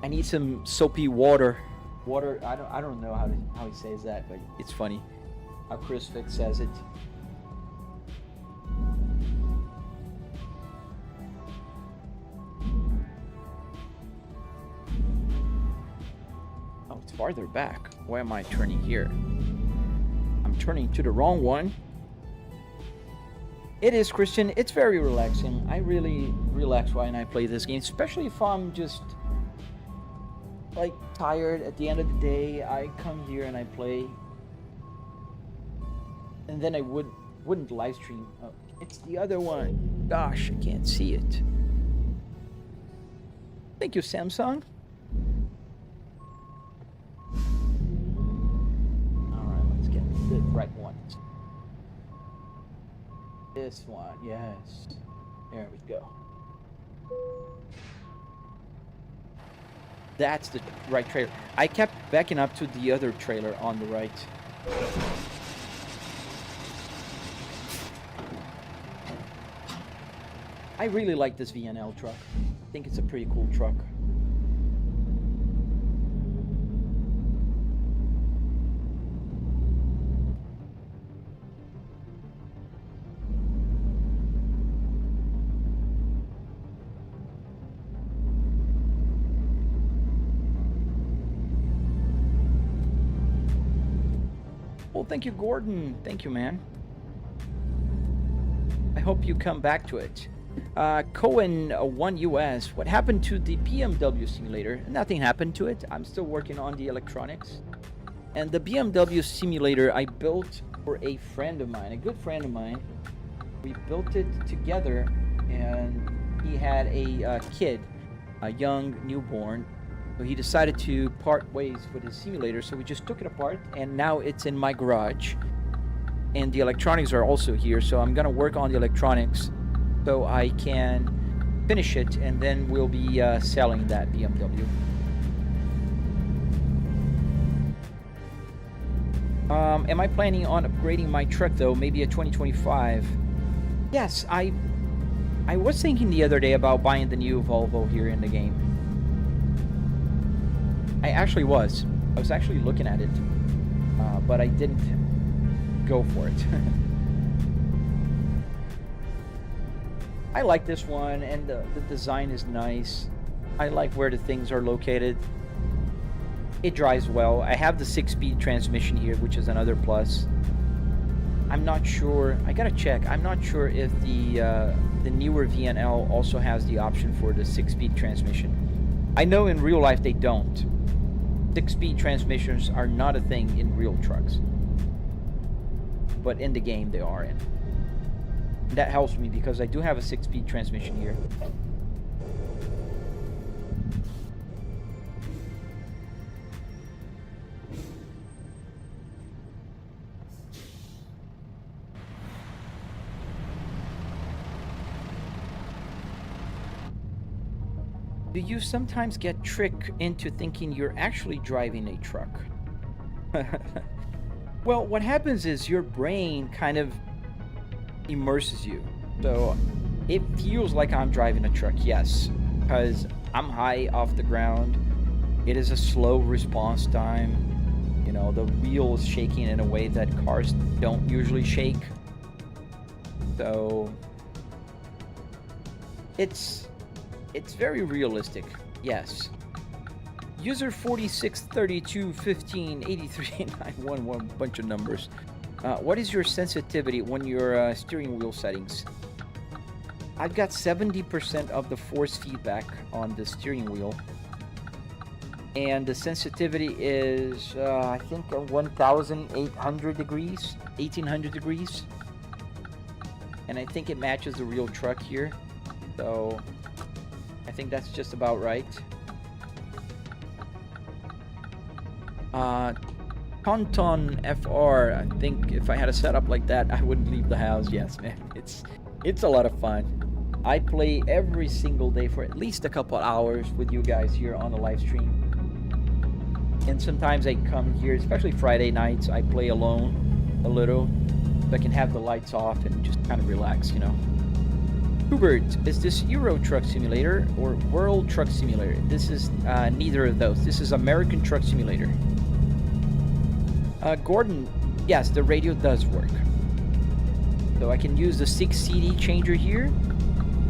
Speaker 1: I need some soapy water. I don't know how he says that, but it's funny how Chris Vick says it. Oh, it's farther back. Why am I turning here? I'm turning to the wrong one. It is, Christian. It's very relaxing. I really relax when I play this game, especially if I'm just like tired at the end of the day. I come here and I play, and then I wouldn't live stream. Oh, it's the other one. Gosh, I can't see it. Thank you, Samsung. All right, let's get the right one. This one, yes. There we go. That's the right trailer. I kept backing up to the other trailer on the right. I really like this VNL truck. I think it's a pretty cool truck. Well, thank you, Gordon. Thank you, man. I hope you come back to it. Cohen 1 US. What happened to the BMW simulator? Nothing happened to it. I'm still working on the electronics. And the BMW simulator I built for a friend of mine, a good friend of mine. We built it together, and he had a kid, a young newborn. So he decided to part ways with his simulator, so we just took it apart, and now it's in my garage. And the electronics are also here, so I'm gonna work on the electronics so I can finish it, and then we'll be selling that BMW. Am I planning on upgrading my truck though? Maybe a 2025? Yes, I was thinking the other day about buying the new Volvo here in the game. I was actually looking at it, but I didn't go for it. I like this one, and the design is nice. I like where the things are located. It drives well. I have the 6-speed transmission here, which is another plus. I'm not sure. I gotta check. I'm not sure if the newer VNL also has the option for the 6-speed transmission. I know in real life they don't. 6-speed transmissions are not a thing in real trucks, but in the game they are in. That helps me because I do have a 6-speed transmission here. Do you sometimes get tricked into thinking you're actually driving a truck? Well, what happens is your brain kind of immerses you. So it feels like I'm driving a truck, yes, because I'm high off the ground. It is a slow response time. You know, the wheel is shaking in a way that cars don't usually shake. So it's very realistic, yes. User 46321583 bunch of numbers. What is your sensitivity when your steering wheel settings? I've got 70% of the force feedback on the steering wheel, and the sensitivity is I think 1800 degrees. and I think it matches the real truck here. So I think that's just about right. Tonton FR, I think if I had a setup like that, I wouldn't leave the house. Yes, man, it's a lot of fun. I play every single day for at least a couple hours with you guys here on the live stream. And sometimes I come here, especially Friday nights, I play alone a little. So I can have the lights off and just kind of relax, you know. Hubert, is this Euro Truck Simulator or World Truck Simulator? This is neither of those. This is American Truck Simulator. Gordon, yes, the radio does work. So I can use the 6 CD changer here,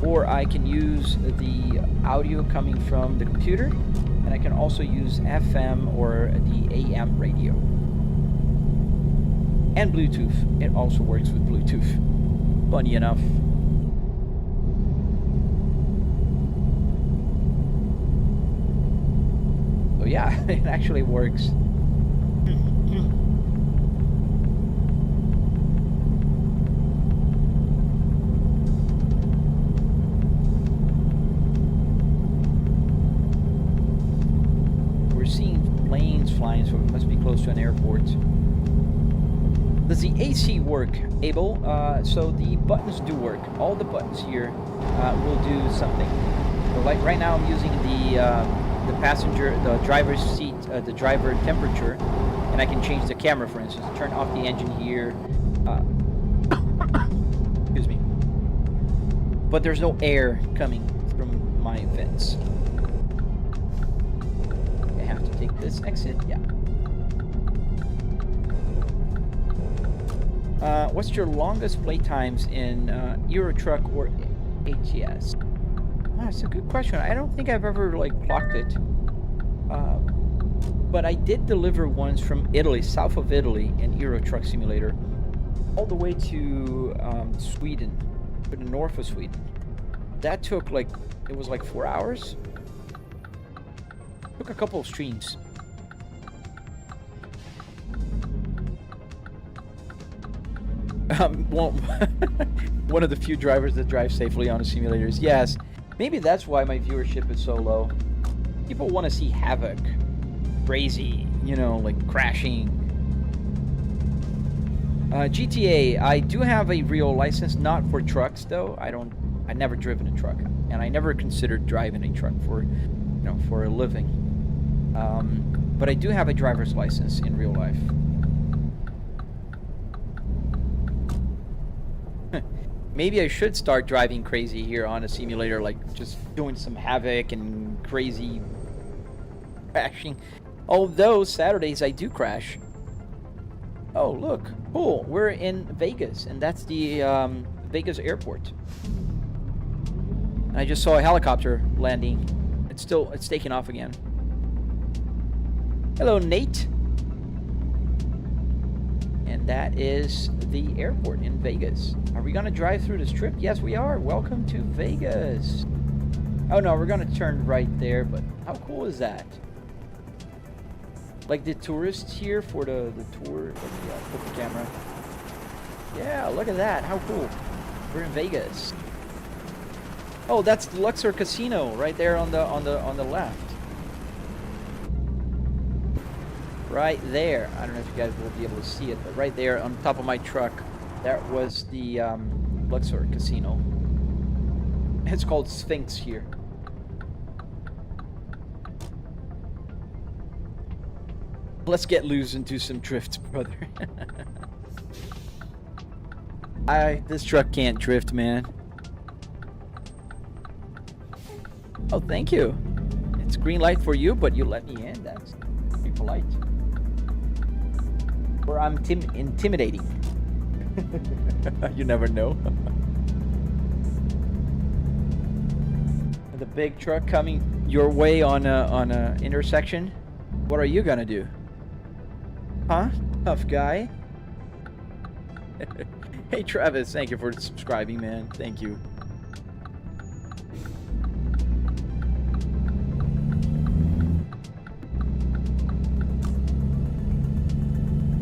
Speaker 1: or I can use the audio coming from the computer, and I can also use FM or the AM radio. And Bluetooth. It also works with Bluetooth. Funny enough. So yeah, it actually works. We're seeing planes flying, so we must be close to an airport. Does the AC work, Abel? So the buttons do work. All the buttons here will do something. So like right now I'm using the passenger, the driver's seat, the driver temperature, and I can change the camera, for instance. Turn off the engine here. Excuse me. But there's no air coming from my vents. I have to take this exit. Yeah. What's your longest play times in Euro Truck or ATS? That's a good question. I don't think I've ever like clocked it. But I did deliver ones from Italy, south of Italy, in Euro Truck Simulator, all the way to Sweden, to the north of Sweden. That took like, it was like 4 hours. Took a couple of streams. Well, one of the few drivers that drive safely on the simulators. Yes, maybe that's why my viewership is so low. People want to see havoc, crazy, you know, like crashing. GTA, I do have a real license, not for trucks though. I never driven a truck, and I never considered driving a truck for, you know, for a living. But I do have a driver's license in real life. Maybe I should start driving crazy here on a simulator, like just doing some havoc and crazy crashing. Although Saturdays I do crash. Oh, look, cool. We're in Vegas, and that's the Vegas airport. I just saw a helicopter landing. It's taking off again. Hello, Nate. And that is the airport in Vegas. Are we going to drive through the strip? Yes, we are. Welcome to Vegas. Oh, no, we're going to turn right there, but how cool is that? Like the tourists here for the tour. Yeah, put the camera. Yeah, look at that. How cool. We're in Vegas. Oh, that's the Luxor Casino right there on the left. Right there. I don't know if you guys will be able to see it, but right there on top of my truck, that was the Luxor Casino. It's called Sphinx here. Let's get loose into some drift, brother. This truck can't drift, man. Oh, thank you. It's green light for you, but you let me in. That's pretty polite. Or I'm intimidating. You never know. The big truck coming your way on a intersection. What are you gonna do? Huh? Tough guy. Hey Travis, thank you for subscribing, man. Thank you.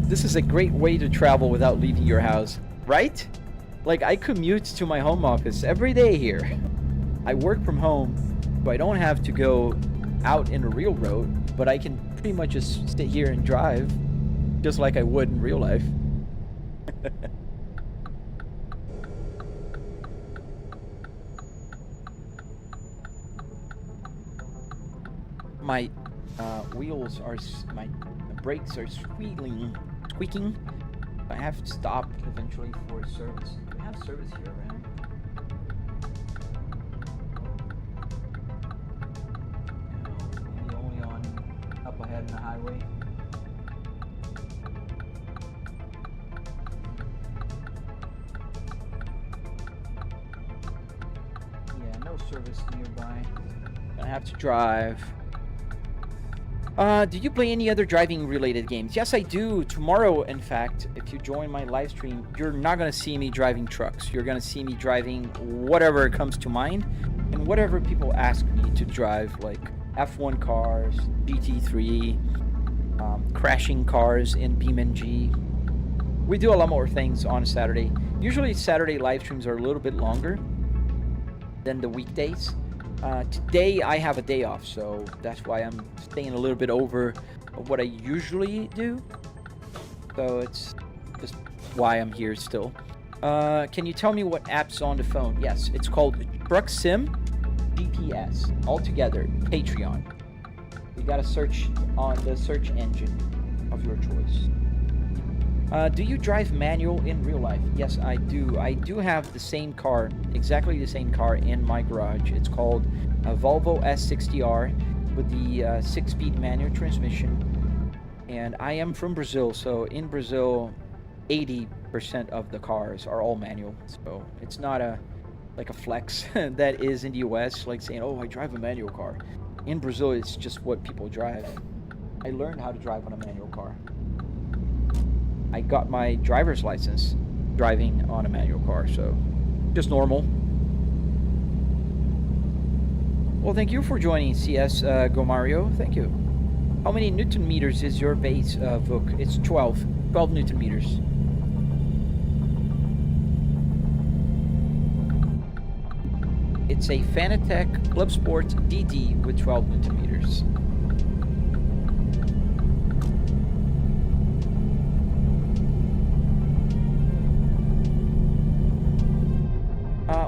Speaker 1: This is a great way to travel without leaving your house, right? Like, I commute to my home office every day here. I work from home, so I don't have to go out in a real road, but I can pretty much just sit here and drive, just like I would in real life. My wheels are, my brakes are squeaking. I have to stop eventually for service. Do we have service here around? No, maybe only on up ahead in the highway. Yeah, no service nearby. Gonna have to drive. Do you play any other driving related games? Yes, I do. Tomorrow, in fact, if you join my live stream, you're not going to see me driving trucks. You're going to see me driving whatever comes to mind and whatever people ask me to drive, like F1 cars, GT3, crashing cars in BeamNG. We do a lot more things on Saturday. Usually Saturday live streams are a little bit longer than the weekdays. Today I have a day off, so that's why I'm staying a little bit over what I usually do. So it's just why I'm here still. Can you tell me what app's on the phone? Yes, it's called Truck Sim GPS. Altogether, Patreon. You gotta search on the search engine of your choice. Do you drive manual in real life? Yes, I do. I do have the same car, exactly the same car in my garage. It's called a Volvo S60R with the 6-speed manual transmission. And I am from Brazil, so in Brazil, 80% of the cars are all manual. So it's not like a flex that is in the US, like saying, oh, I drive a manual car. In Brazil, it's just what people drive. I learned how to drive on a manual car. I got my driver's license driving on a manual car, so just normal. Well, thank you for joining, CS Go Mario. Thank you. How many Newton meters is your base, Vuk? It's 12 Newton meters. It's a Fanatec Club Sport DD with 12 Newton meters.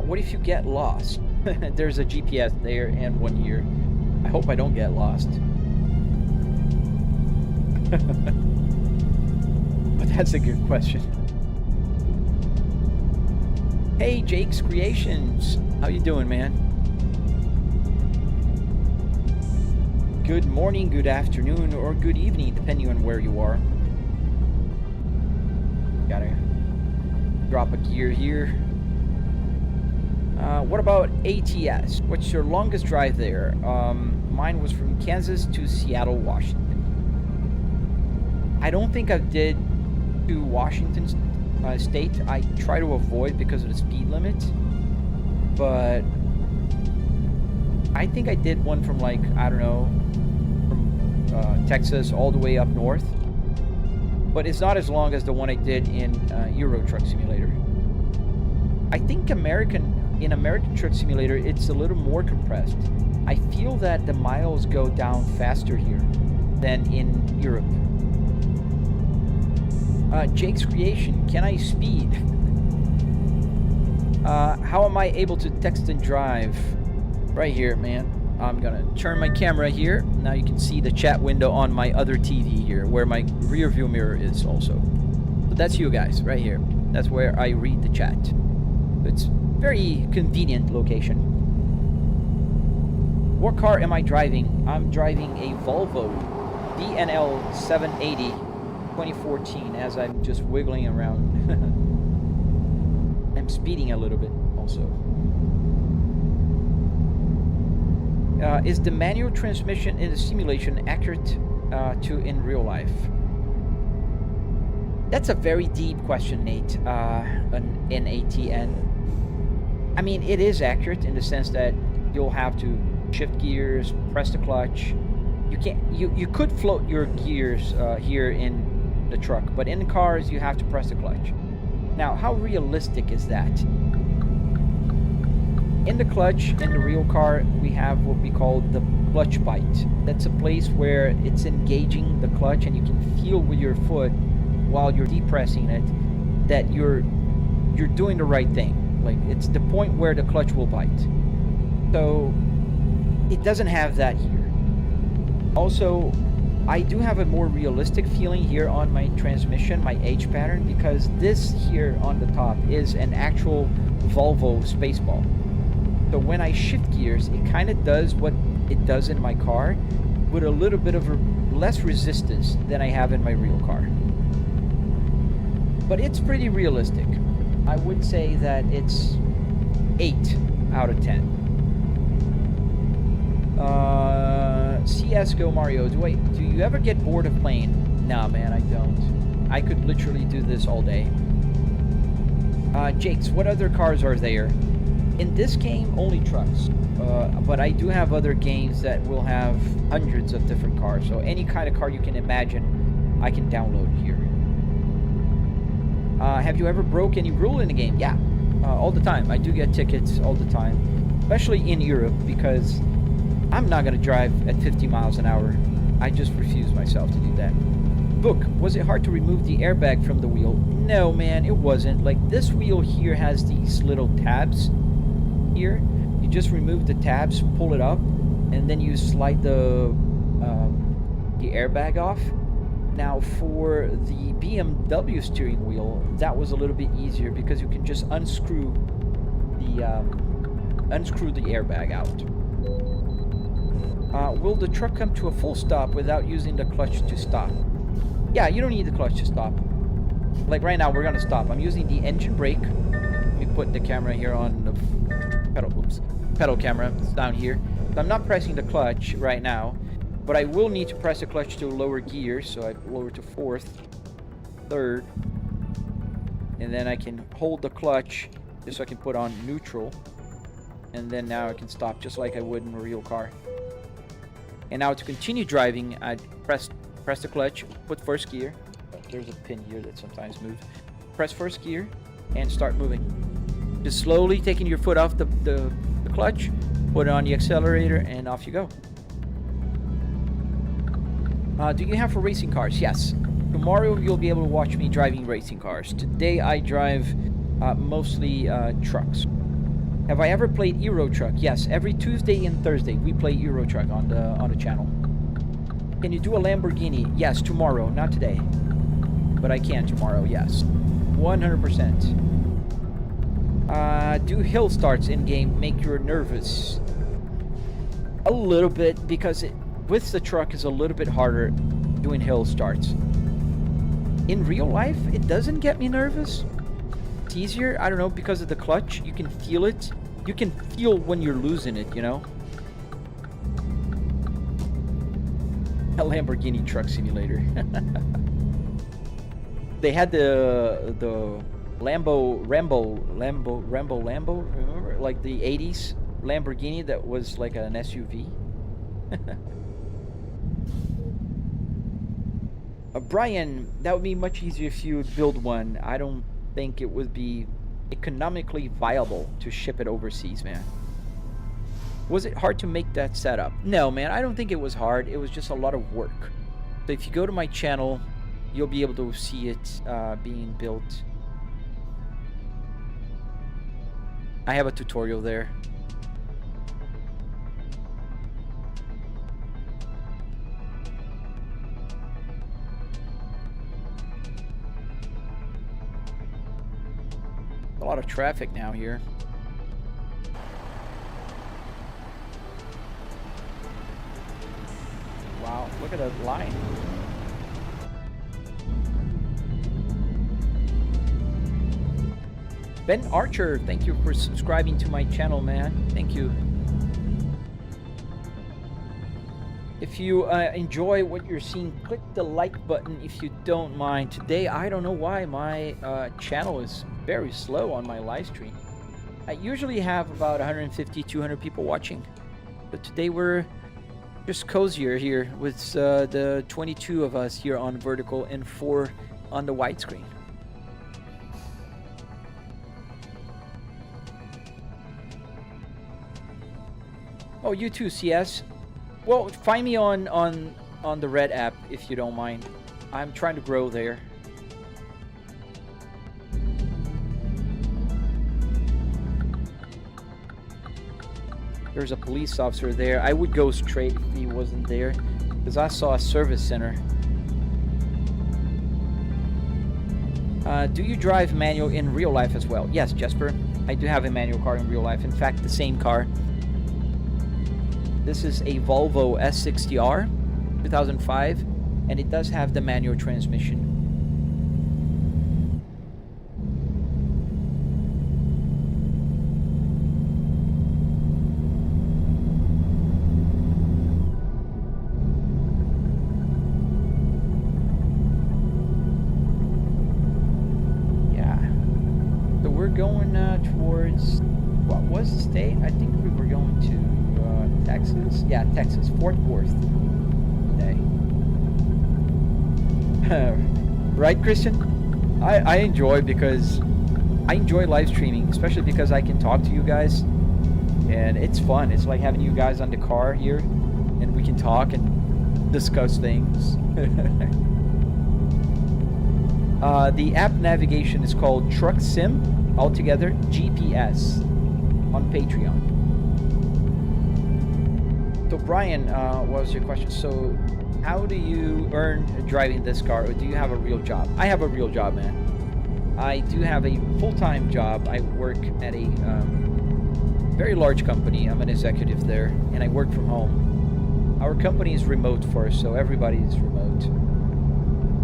Speaker 1: What if you get lost? There's a GPS there and one here. I hope I don't get lost. But that's a good question. Hey, Jake's Creations. How you doing, man? Good morning, good afternoon, or good evening, depending on where you are. Gotta drop a gear here. What about ATS? What's your longest drive there? Mine was from Kansas to Seattle, Washington. I don't think I did to Washington State. I try to avoid because of the speed limit. But I think I did one from, like, I don't know, from Texas all the way up north. But it's not as long as the one I did in Euro Truck Simulator. I think in American Truck Simulator, it's a little more compressed. I feel that the miles go down faster here than in Europe. Jake's Creation, can I speed? How am I able to text and drive? Right here, man. I'm gonna turn my camera here. Now you can see the chat window on my other TV here, where my rear view mirror is also. So that's you guys, right here. That's where I read the chat. It's very convenient location. What car am I driving? I'm driving a Volvo DNL 780 2014 as I'm just wiggling around. I'm speeding a little bit also. Is the manual transmission in the simulation accurate to in real life? That's a very deep question, Nate. An ATN. I mean, it is accurate in the sense that you'll have to shift gears, press the clutch. You can't. You could float your gears here in the truck, but in the cars you have to press the clutch. Now, how realistic is that? In the clutch, in the real car, we have what we call the clutch bite. That's a place where it's engaging the clutch and you can feel with your foot while you're depressing it that you're doing the right thing. Like, it's the point where the clutch will bite. So it doesn't have that here. Also, I do have a more realistic feeling here on my transmission, my H pattern, because this here on the top is an actual Volvo Spaceball. So when I shift gears, it kind of does what it does in my car with a little bit of less resistance than I have in my real car. But it's pretty realistic. I would say that it's 8 out of 10. CSGO Mario, do you ever get bored of playing? Nah, man, I don't. I could literally do this all day. Jakes, what other cars are there? In this game, only trucks. But I do have other games that will have hundreds of different cars. So any kind of car you can imagine, I can download here. Have you ever broke any rule in a game? Yeah, all the time. I do get tickets all the time, especially in Europe, because I'm not going to drive at 50 miles an hour. I just refuse myself to do that. Book, was it hard to remove the airbag from the wheel? No, man, it wasn't. Like, this wheel here has these little tabs here. You just remove the tabs, pull it up, and then you slide the airbag off. Now, for the BMW steering wheel, that was a little bit easier because you can just unscrew the airbag out. Will the truck come to a full stop without using the clutch to stop? Yeah, you don't need the clutch to stop. Like right now, we're gonna stop. I'm using the engine brake. Let me put the camera here on the pedal camera. It's down here. So I'm not pressing the clutch right now, but I will need to press the clutch to lower gears. So I lower to 4th, 3rd, and then I can hold the clutch just so I can put on neutral, and then now I can stop just like I would in a real car. And now to continue driving, I press the clutch, put 1st gear. There's a pin here that sometimes moves. Press 1st gear and start moving. Just slowly taking your foot off the clutch, put it on the accelerator, and off you go. Do you have for racing cars? Yes. Tomorrow you'll be able to watch me driving racing cars. Today I drive mostly trucks. Have I ever played Euro Truck? Yes, every Tuesday and Thursday we play Euro Truck on the channel. Can you do a Lamborghini? Yes, tomorrow, not today. But I can tomorrow, yes. 100%. Do hill starts in-game make you nervous? A little bit, because with the truck is a little bit harder doing hill starts. In real life, it doesn't get me nervous. It's easier, I don't know, because of the clutch. You can feel it. You can feel when you're losing it, you know? A Lamborghini Truck Simulator. They had the Lambo, remember? Like the 80s Lamborghini that was like an SUV. Brian, that would be much easier if you would build one. I don't think it would be economically viable to ship it overseas, man. Was it hard to make that setup? No, man, I don't think it was hard. It was just a lot of work. So if you go to my channel, you'll be able to see it being built. I have a tutorial there. A lot of traffic now here. Wow, look at that line. Ben Archer, thank you for subscribing to my channel, man. Thank you. If you enjoy what you're seeing, click the like button if you don't mind. Today, I don't know why my channel is very slow on my live stream. I usually have about 150, 200 people watching. But today we're just cozier here with the 22 of us here on vertical and 4 on the widescreen. Oh, you too, CS. Well, find me on the Red app if you don't mind. I'm trying to grow there. There's a police officer there. I would go straight if he wasn't there, because I saw a service center. Do you drive manual in real life as well? Yes, Jesper. I do have a manual car in real life. In fact, the same car. This is a Volvo S60R 2005, and it does have the manual transmission. Going towards, what was the state? I think we were going to Texas. Yeah, Texas, Fort Worth today. Right, Christian? I enjoy, because I enjoy live streaming, especially because I can talk to you guys, and it's fun. It's like having you guys on the car here, and we can talk and discuss things. The app navigation is called Truck Sim. Altogether, GPS on Patreon. So Brian, what was your question? So how do you earn driving this car, or do you have a real job? I have a real job, man. I do have a full-time job. I work at a very large company. I'm an executive there, and I work from home. Our company is remote first, so everybody is remote,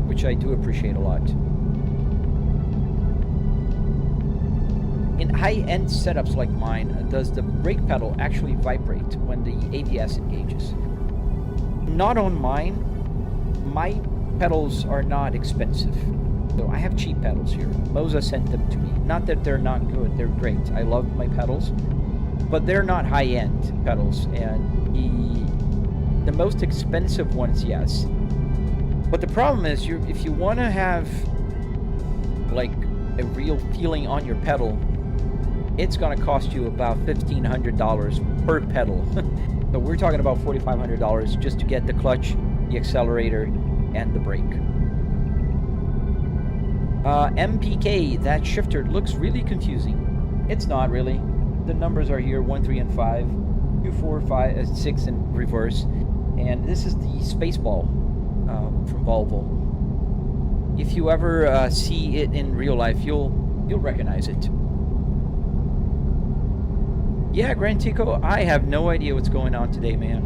Speaker 1: which I do appreciate a lot. In high-end setups like mine, does the brake pedal actually vibrate when the ATS engages? Not on mine. My pedals are not expensive. So I have cheap pedals here. Moza sent them to me. Not that they're not good, they're great. I love my pedals, but they're not high-end pedals. And the most expensive ones, yes. But the problem is, if you want to have like a real feeling on your pedal, it's going to cost you about $1,500 per pedal. So we're talking about $4,500 just to get the clutch, the accelerator, and the brake. MPK, that shifter looks really confusing. It's not really. The numbers are here, 1, 3, and 5. 2, 4, 5, 6 in reverse. And this is the Spaceball from Volvo. If you ever see it in real life, you'll recognize it. Yeah, Grand Tico, I have no idea what's going on today, man.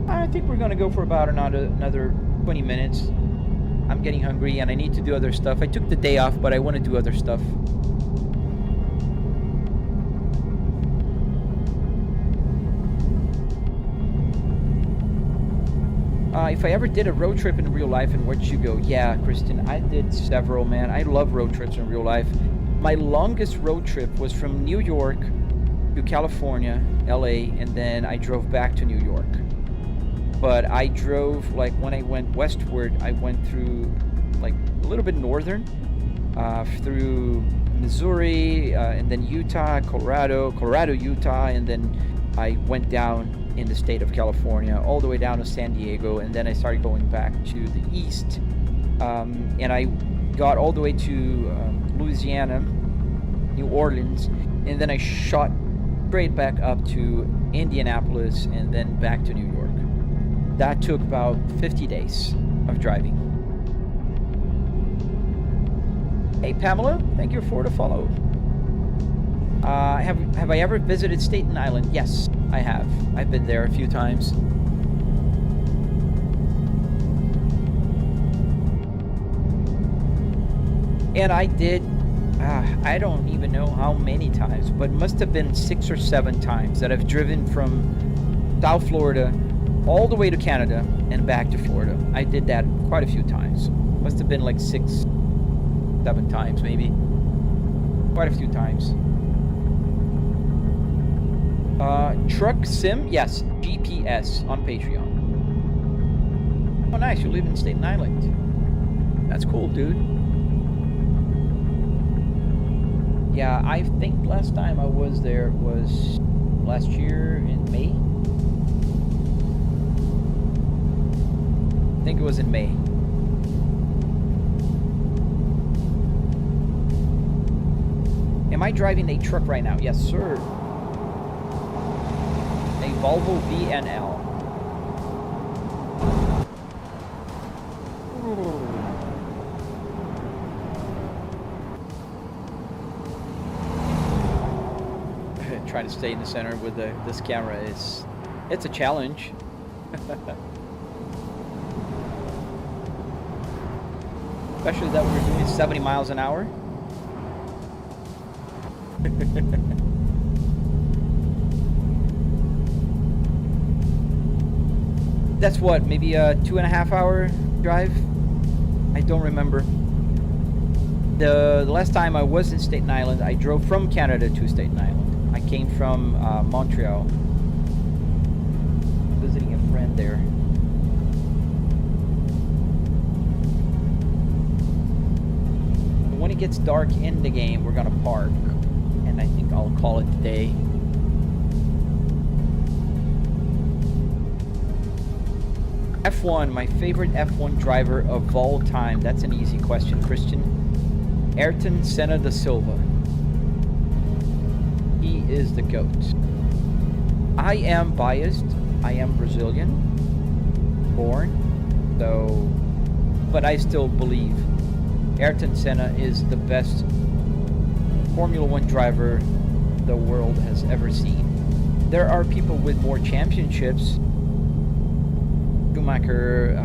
Speaker 1: I think we're going to go for about another 20 minutes. I'm getting hungry and I need to do other stuff. I took the day off, but I want to do other stuff. If I ever did a road trip in real life, and where'd you go? Yeah, Kristen, I did several, man. I love road trips in real life. My longest road trip was from New York to California, LA, and then I drove back to New York. But I drove, like, when I went westward, I went through, like, a little bit northern, through Missouri, and then Utah, Colorado, Utah, and then I went down in the state of California, all the way down to San Diego, and then I started going back to the east, and I got all the way to Louisiana, New Orleans, and then I shot straight back up to Indianapolis and then back to New York. That took about 50 days of driving. Hey Pamela, thank you for the follow. Have I ever visited Staten Island? Yes, I have. I've been there a few times. And I did, I don't even know how many times, but it must have been 6 or 7 times that I've driven from South Florida all the way to Canada and back to Florida. I did that quite a few times. Must have been like 6, 7 times maybe. Quite a few times. Truck Sim? Yes, GPS on Patreon. Oh nice, you live in Staten Island. That's cool, dude. Yeah, I think last time I was there was last year in May. I think it was in May. Am I driving a truck right now? Yes, sir. A Volvo VNL. Trying to stay in the center with this camera it's a challenge. Especially that we're doing 70 miles an hour. That's what, maybe a 2.5 hour drive? I don't remember. The last time I was in Staten Island, I drove from Canada to Staten Island. I came from Montreal, visiting a friend there. When it gets dark in the game, we're gonna park, and I think I'll call it a day. F1, my favorite F1 driver of all time. That's an easy question, Christian. Ayrton Senna da Silva. He is the GOAT. I am biased. I am Brazilian born, so, but I still believe Ayrton Senna is the best Formula One driver the world has ever seen. There are people with more championships. Schumacher,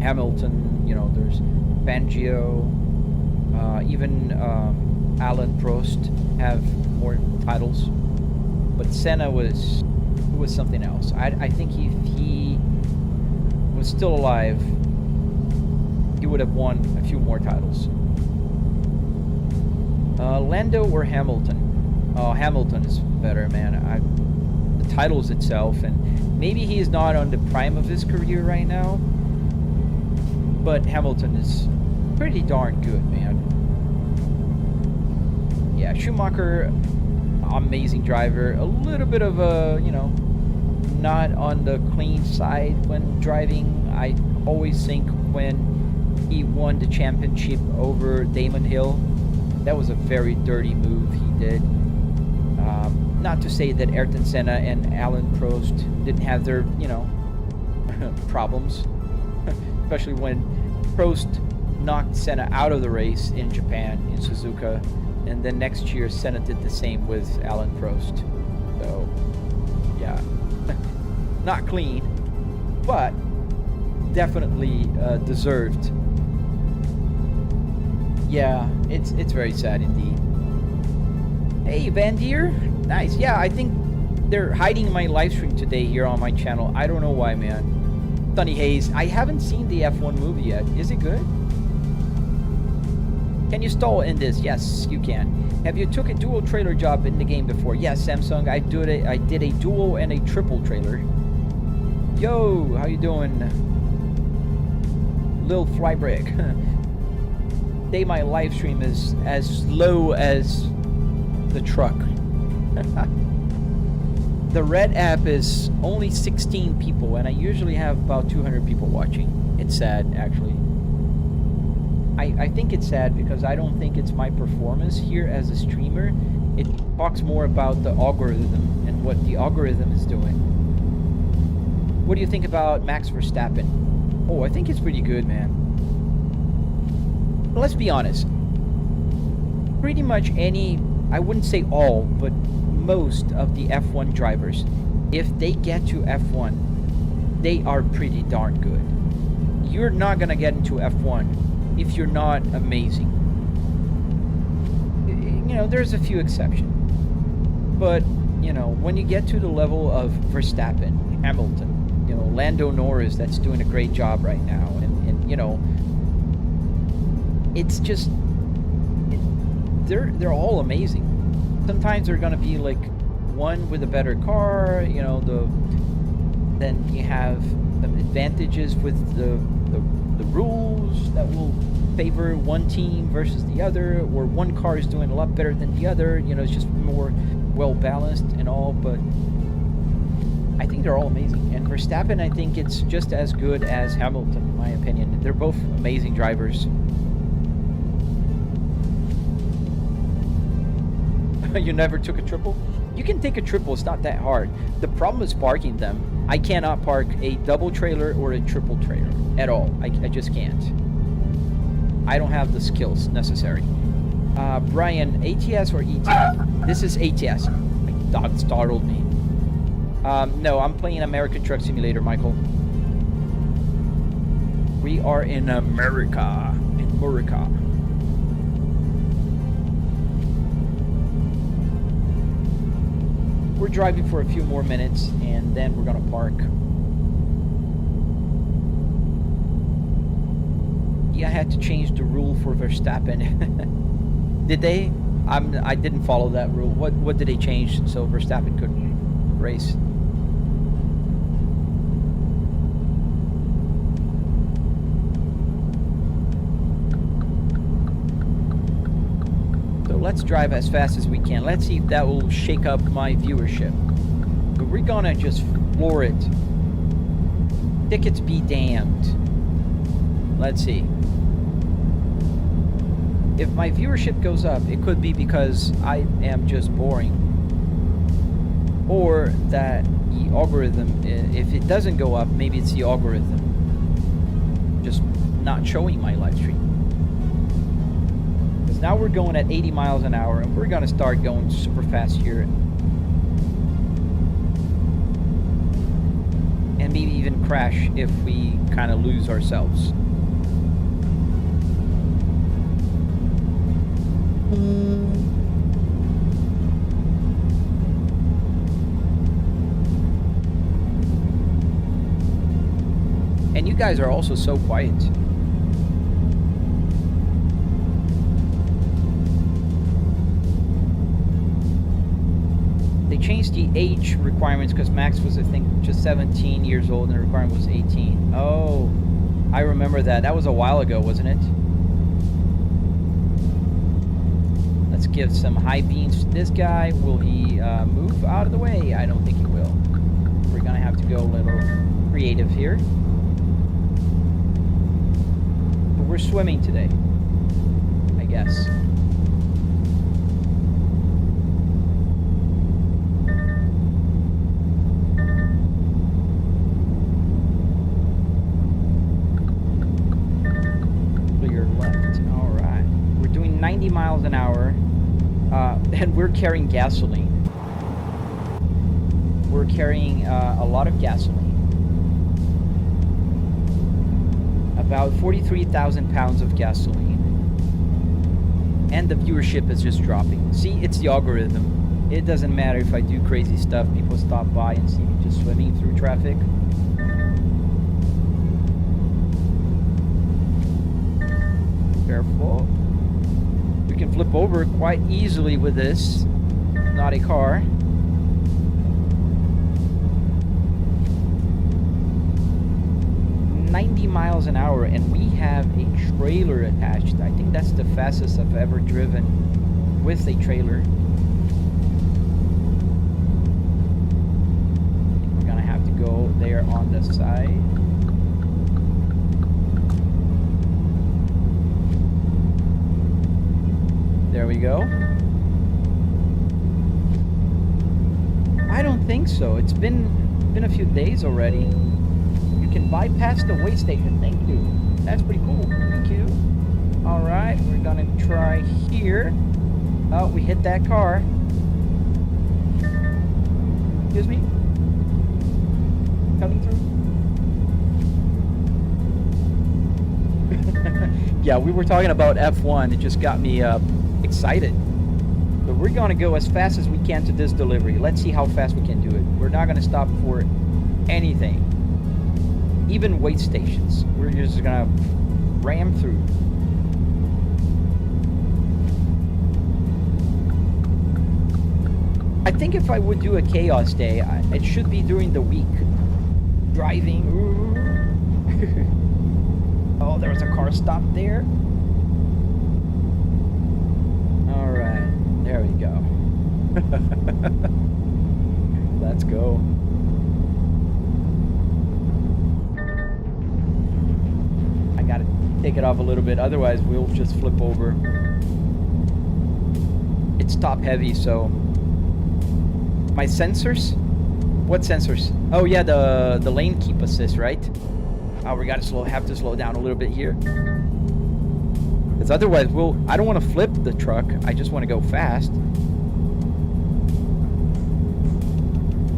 Speaker 1: Hamilton, you know, there's Fangio, even Alan Prost have more titles, but Senna was something else. I think if he was still alive, he would have won a few more titles. Lando or Hamilton? Oh, Hamilton is better, man. The titles itself, and maybe he is not on the prime of his career right now, but Hamilton is pretty darn good, man. Yeah, Schumacher, amazing driver. A little bit of a, you know, not on the clean side when driving. I always think when he won the championship over Damon Hill, that was a very dirty move he did. Not to say that Ayrton Senna and Alan Prost didn't have their, you know, problems, especially when Prost knocked Senna out of the race in Japan, in Suzuka, and then next year Senna did the same with Alan Prost. So, yeah, not clean, but definitely deserved. Yeah, it's very sad indeed. Hey, Van Deer. Nice. Yeah, I think they're hiding my live stream today here on my channel. I don't know why, man. Sunny Hayes. I haven't seen the F1 movie yet. Is it good? Can you stall in this? Yes, you can. Have you took a dual trailer job in the game before? Yes, Samsung. I did a dual and a triple trailer. Yo, how you doing? Lil Flybrick. Today my live stream is as low as the truck. The Red app is only 16 people, and I usually have about 200 people watching. It's sad, actually. I think it's sad because I don't think it's my performance here as a streamer. It talks more about the algorithm and what the algorithm is doing. What do you think about Max Verstappen? Oh, I think it's pretty good, man. Let's be honest. Pretty much any, I wouldn't say all, but most of the F1 drivers, if they get to F1, they are pretty darn good. You're not gonna get into F1 if you're not amazing. You know, there's a few exceptions, but you know, when you get to the level of Verstappen, Hamilton, you know, Lando Norris, that's doing a great job right now, and you know, it's just they're all amazing. Sometimes they're gonna be like one with a better car, you know, then you have some advantages with the rules that will favor one team versus the other, or one car is doing a lot better than the other, you know, it's just more well balanced and all. But I think they're all amazing. And Verstappen, I think it's just as good as Hamilton, in my opinion. They're both amazing drivers. You never took a triple? You can take a triple, it's not that hard. The problem is parking them. I cannot park a double trailer or a triple trailer at all. I just can't. I don't have the skills necessary. Brian, ATS or ETS? This is ATS. My dog startled me. No, I'm playing American Truck Simulator, Michael. We are in America. In America. We're driving for a few more minutes, and then we're gonna park. Yeah, I had to change the rule for Verstappen. Did they? I didn't follow that rule. What did they change so Verstappen couldn't race? So let's drive as fast as we can. Let's see if that will shake up my viewership. But we're gonna just floor it. Tickets be damned. Let's see. If my viewership goes up, it could be because I am just boring. Or that the algorithm, if it doesn't go up, maybe it's the algorithm just not showing my live stream. Because now we're going at 80 miles an hour, and we're going to start going super fast here. And maybe even crash if we kind of lose ourselves. And you guys are also so quiet. They changed the age requirements because Max was, I think, just 17 years old and the requirement was 18. Oh, I remember that. That was a while ago, wasn't it? Let's give some high beams to this guy. Will he move out of the way? I don't think he will. We're gonna have to go a little creative here. But we're swimming today, I guess. Clear left. All right. We're doing 90 miles an hour. And we're carrying gasoline. We're carrying a lot of gasoline. About 43,000 pounds of gasoline. And the viewership is just dropping. See, it's the algorithm. It doesn't matter if I do crazy stuff. People stop by and see me just swimming through traffic. Careful. We can flip over quite easily with this. Not a car. "90 miles an hour, and we have a trailer attached. I think that's the fastest I've ever driven with a trailer. We're gonna have to go there on the side. There we go. I don't think so. It's been a few days already. You can bypass the weigh station. Thank you. That's pretty cool. Thank you. All right, we're gonna try here. Oh, we hit that car. Excuse me. Coming through. Yeah, we were talking about F1. It just got me excited. But we're gonna go as fast as we can to this delivery. Let's see how fast we can do it. We're not gonna stop for anything. Even weigh stations. We're just gonna ram through. I think if I would do a chaos day, it should be during the week. Driving. Oh, there was a car stopped there. Alright, there we go. Let's go. take it off a little bit, otherwise we'll just flip over. It's top heavy, so my sensors. What sensors? Oh yeah, the lane keep assist, right? Oh, we gotta have to slow down a little bit here, because otherwise I don't want to flip the truck. I just want to go fast.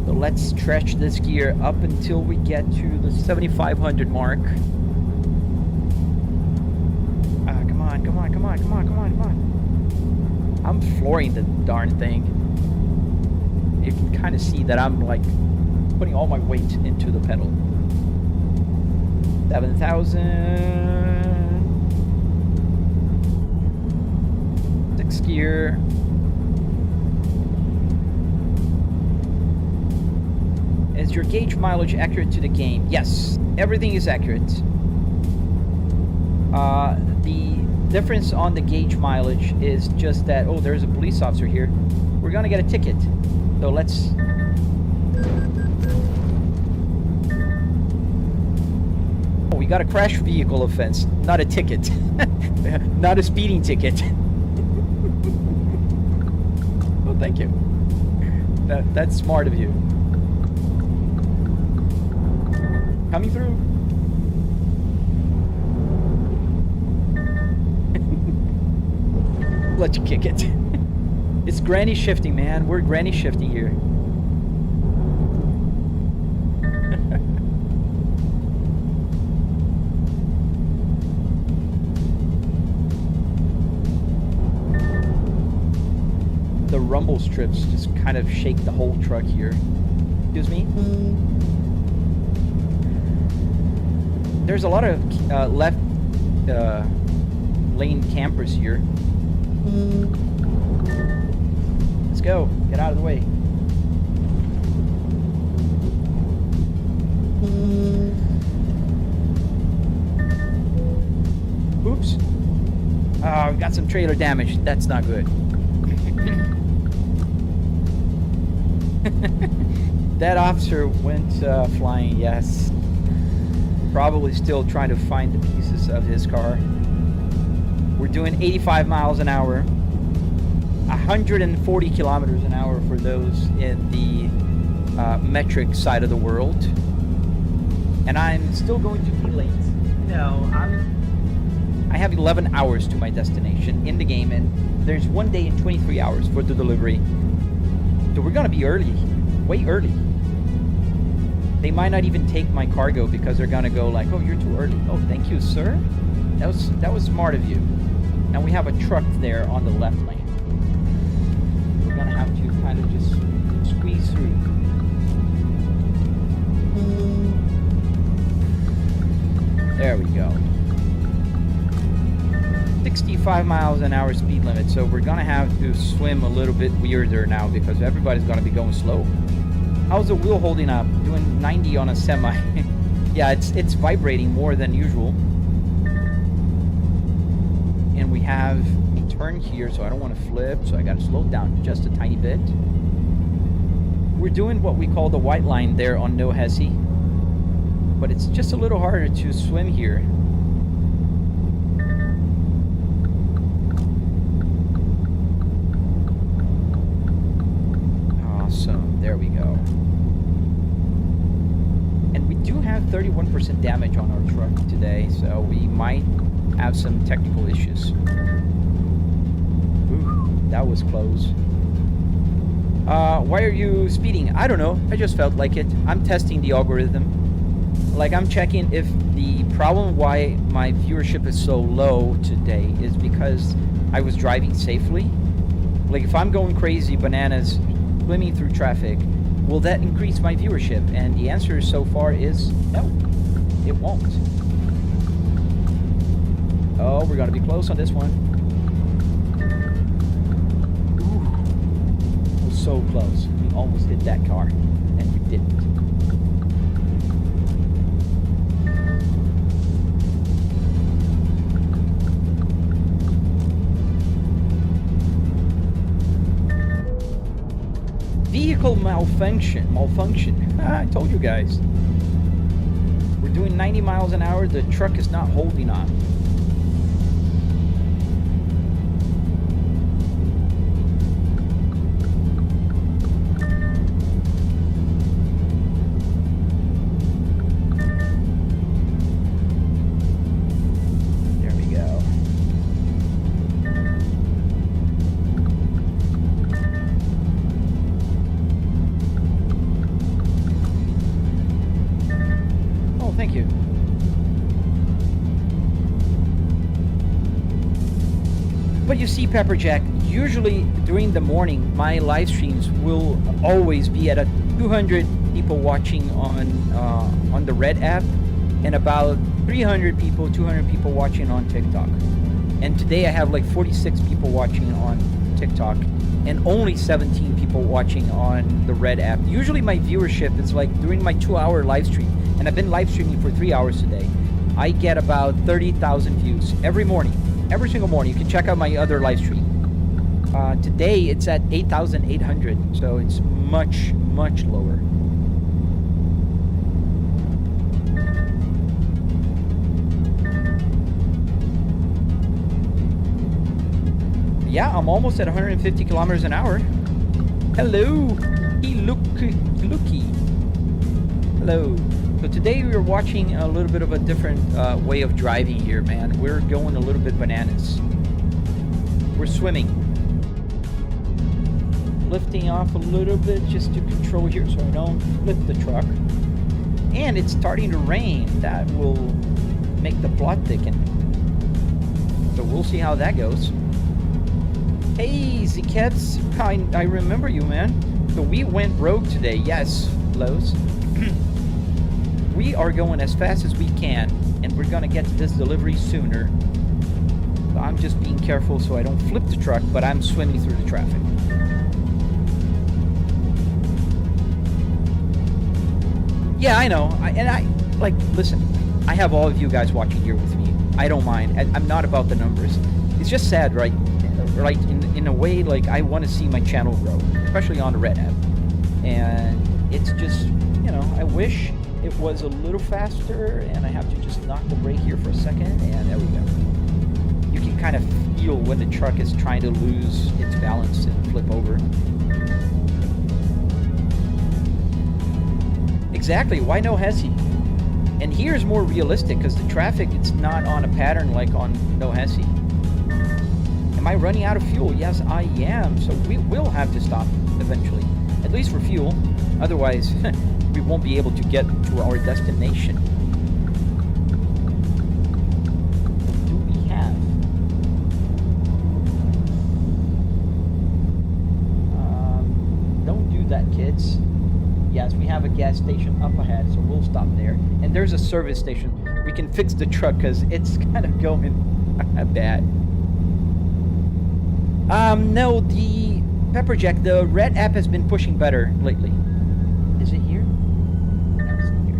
Speaker 1: So let's stretch this gear up until we get to the 7,500 mark. Come on, come on, come on, come on, come on, come on. I'm flooring the darn thing. You can kind of see that I'm like putting all my weight into the pedal. 7,000. 6 gear. Is your gauge mileage accurate to the game? Yes, everything is accurate. The difference on the gauge mileage is just that, oh, there's a police officer here. We're gonna get a ticket. So let's... Oh, we got a crash vehicle offense, not a ticket. Not a speeding ticket. Well, thank you. That's smart of you. Coming through. Let you kick it. It's granny shifting, man. We're granny shifting here. The rumble strips just kind of shake the whole truck here. Excuse me? There's a lot of left lane campers here. Let's go. Get out of the way. Oops. Oh, we got some trailer damage. That's not good. That officer went flying, yes. Probably still trying to find the pieces of his car. We're doing 85 miles an hour, 140 kilometers an hour for those in the metric side of the world. And I'm still going to be late. No, I have 11 hours to my destination in the game, and there's 1 day and 23 hours for the delivery. So we're gonna be early, way early. They might not even take my cargo because they're gonna go like, oh, you're too early. Oh, thank you, sir. That was smart of you. And we have a truck there on the left lane. We're gonna have to kind of just squeeze through. There we go. 65 miles an hour speed limit, so we're gonna have to swim a little bit weirder now because everybody's gonna be going slow. How's the wheel holding up? Doing 90 on a semi. Yeah, it's vibrating more than usual. And we have a turn here, so I don't want to flip, so I gotta slow down just a tiny bit. We're doing what we call the white line there on No Hesi, but it's just a little harder to swim here. Awesome, there we go. And we do have 31% damage on our truck today, so we might have some technical issues. Ooh, that was close. Why are you speeding? I don't know. I just felt like it. I'm testing the algorithm. Like, I'm checking if the problem why my viewership is so low today is because I was driving safely. Like, if I'm going crazy bananas, swimming through traffic, will that increase my viewership? And the answer so far is no, it won't. Oh, we're gonna be close on this one. Ooh, we're so close. We almost hit that car, and we didn't. Vehicle malfunction. I told you guys. We're doing 90 miles an hour. The truck is not holding on. thank you. But you see, Pepperjack, usually during the morning, my live streams will always be at a 200 people watching on the Red app, and about 300 people, 200 people watching on TikTok. And today I have like 46 people watching on TikTok, and only 17 people watching on the Red app. Usually my viewership is like during my 2-hour live stream, and I've been live streaming for 3 hours today. I get about 30,000 views every morning. Every single morning. You can check out my other live stream. Today it's at 8,800, so it's much, much lower. Yeah, I'm almost at 150 kilometers an hour. Hello, looky. Hello. So today we are watching a little bit of a different way of driving here, man. We're going a little bit bananas. We're swimming. Lifting off a little bit just to control here so I don't flip the truck. And it's starting to rain. That will make the plot thicken. So we'll see how that goes. Hey, Zkets. I remember you, man. So we went rogue today. Yes, Lowe's. We are going as fast as we can, and we're gonna get to this delivery sooner. So I'm just being careful so I don't flip the truck, but I'm swimming through the traffic. Yeah, I know. Listen, I have all of you guys watching here with me. I don't mind. I'm not about the numbers. It's just sad, right? Right, in a way, like, I want to see my channel grow, especially on the Red app. And it's just, you know, I wish it was a little faster, and I have to just knock the brake here for a second, and there we go. You can kind of feel when the truck is trying to lose its balance and flip over. Exactly, why no Hesi? And here's more realistic, because the traffic, it's not on a pattern like on no Hesi. Am I running out of fuel? Yes, I am, so we will have to stop eventually, at least for fuel. Otherwise, we won't be able to get to our destination. What do we have? Don't do that, kids. Yes, we have a gas station up ahead, so we'll stop there. And there's a service station. We can fix the truck because it's kind of going bad. No, the Pepperjack, the Red app has been pushing better lately. Is it here? No, it's not here.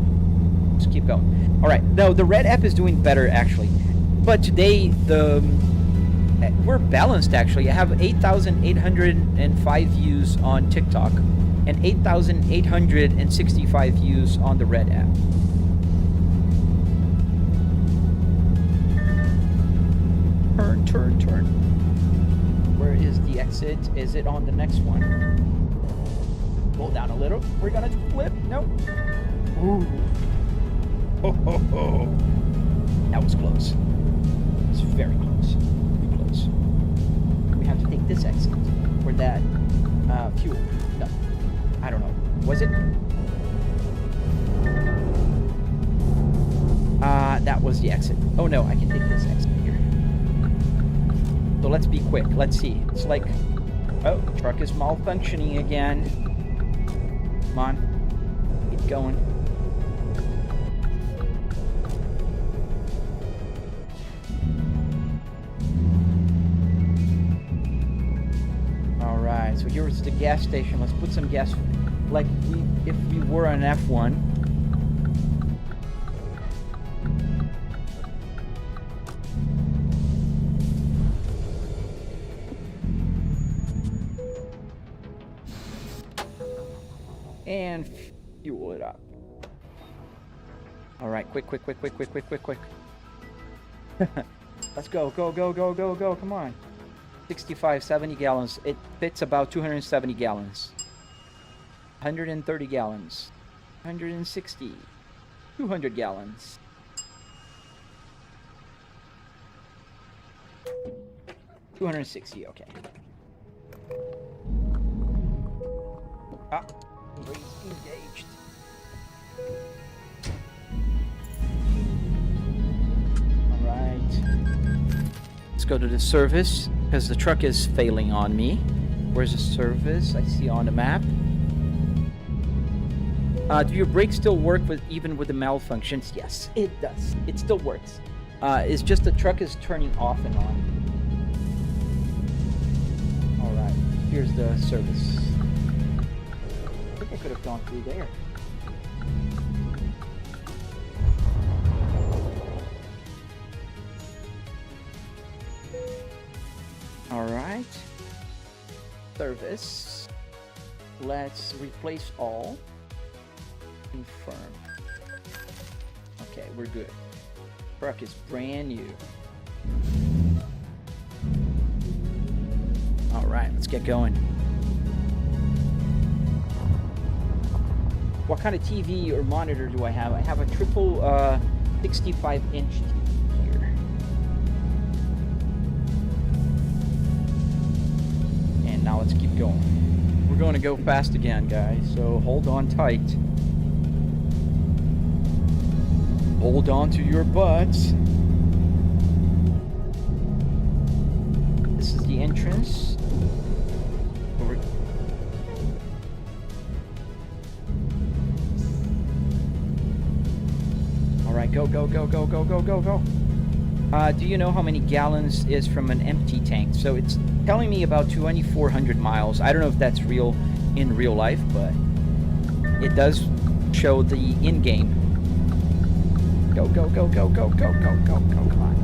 Speaker 1: Let's keep going. All right. No, the Red app is doing better actually, but today we're balanced actually. I have 8,805 views on TikTok and 8,865 views on the Red app. Turn. Where is the exit? Is it on the next one? Pull down a little. We're gonna flip. Nope. Ooh. Ho. That was close. It's very close. Too close. We have to take this exit. Or that fuel. No. I don't know. Was it? That was the exit. Oh no, I can take this exit here. So let's be quick. Let's see. It's like, oh, truck is malfunctioning again. Come on. Keep going. Alright, so here's the gas station. Let's put some gas like if we were on F1. And fuel it up. All right, quick. Let's go. Come on. 65, 70 gallons. It fits about 270 gallons. 130 gallons. 160. 200 gallons. $260, okay. Ah. Engaged. Let's go to the service, because the truck is failing on me. Where's the service? I see on the map. Do your brakes still work even with the malfunctions? Yes, it does. It still works. It's just the truck is turning off and on. Alright, here's the service. I think I could have gone through there. Alright. Service. Let's replace all. Confirm. Okay, we're good. Truck is brand new. Alright, let's get going. What kind of TV or monitor do I have? I have a triple 65-inch TV here. And now let's keep going. We're going to go fast again, guys, so hold on tight. Hold on to your butts. This is the entrance. Over. All right, go, go, go, go, go, go, go, go. Do you know how many gallons is from an empty tank? So it's telling me about 2,400 miles. I don't know if that's real in real life, but it does show the in-game. Go, go, go, go, go, go, go, go, go, come on.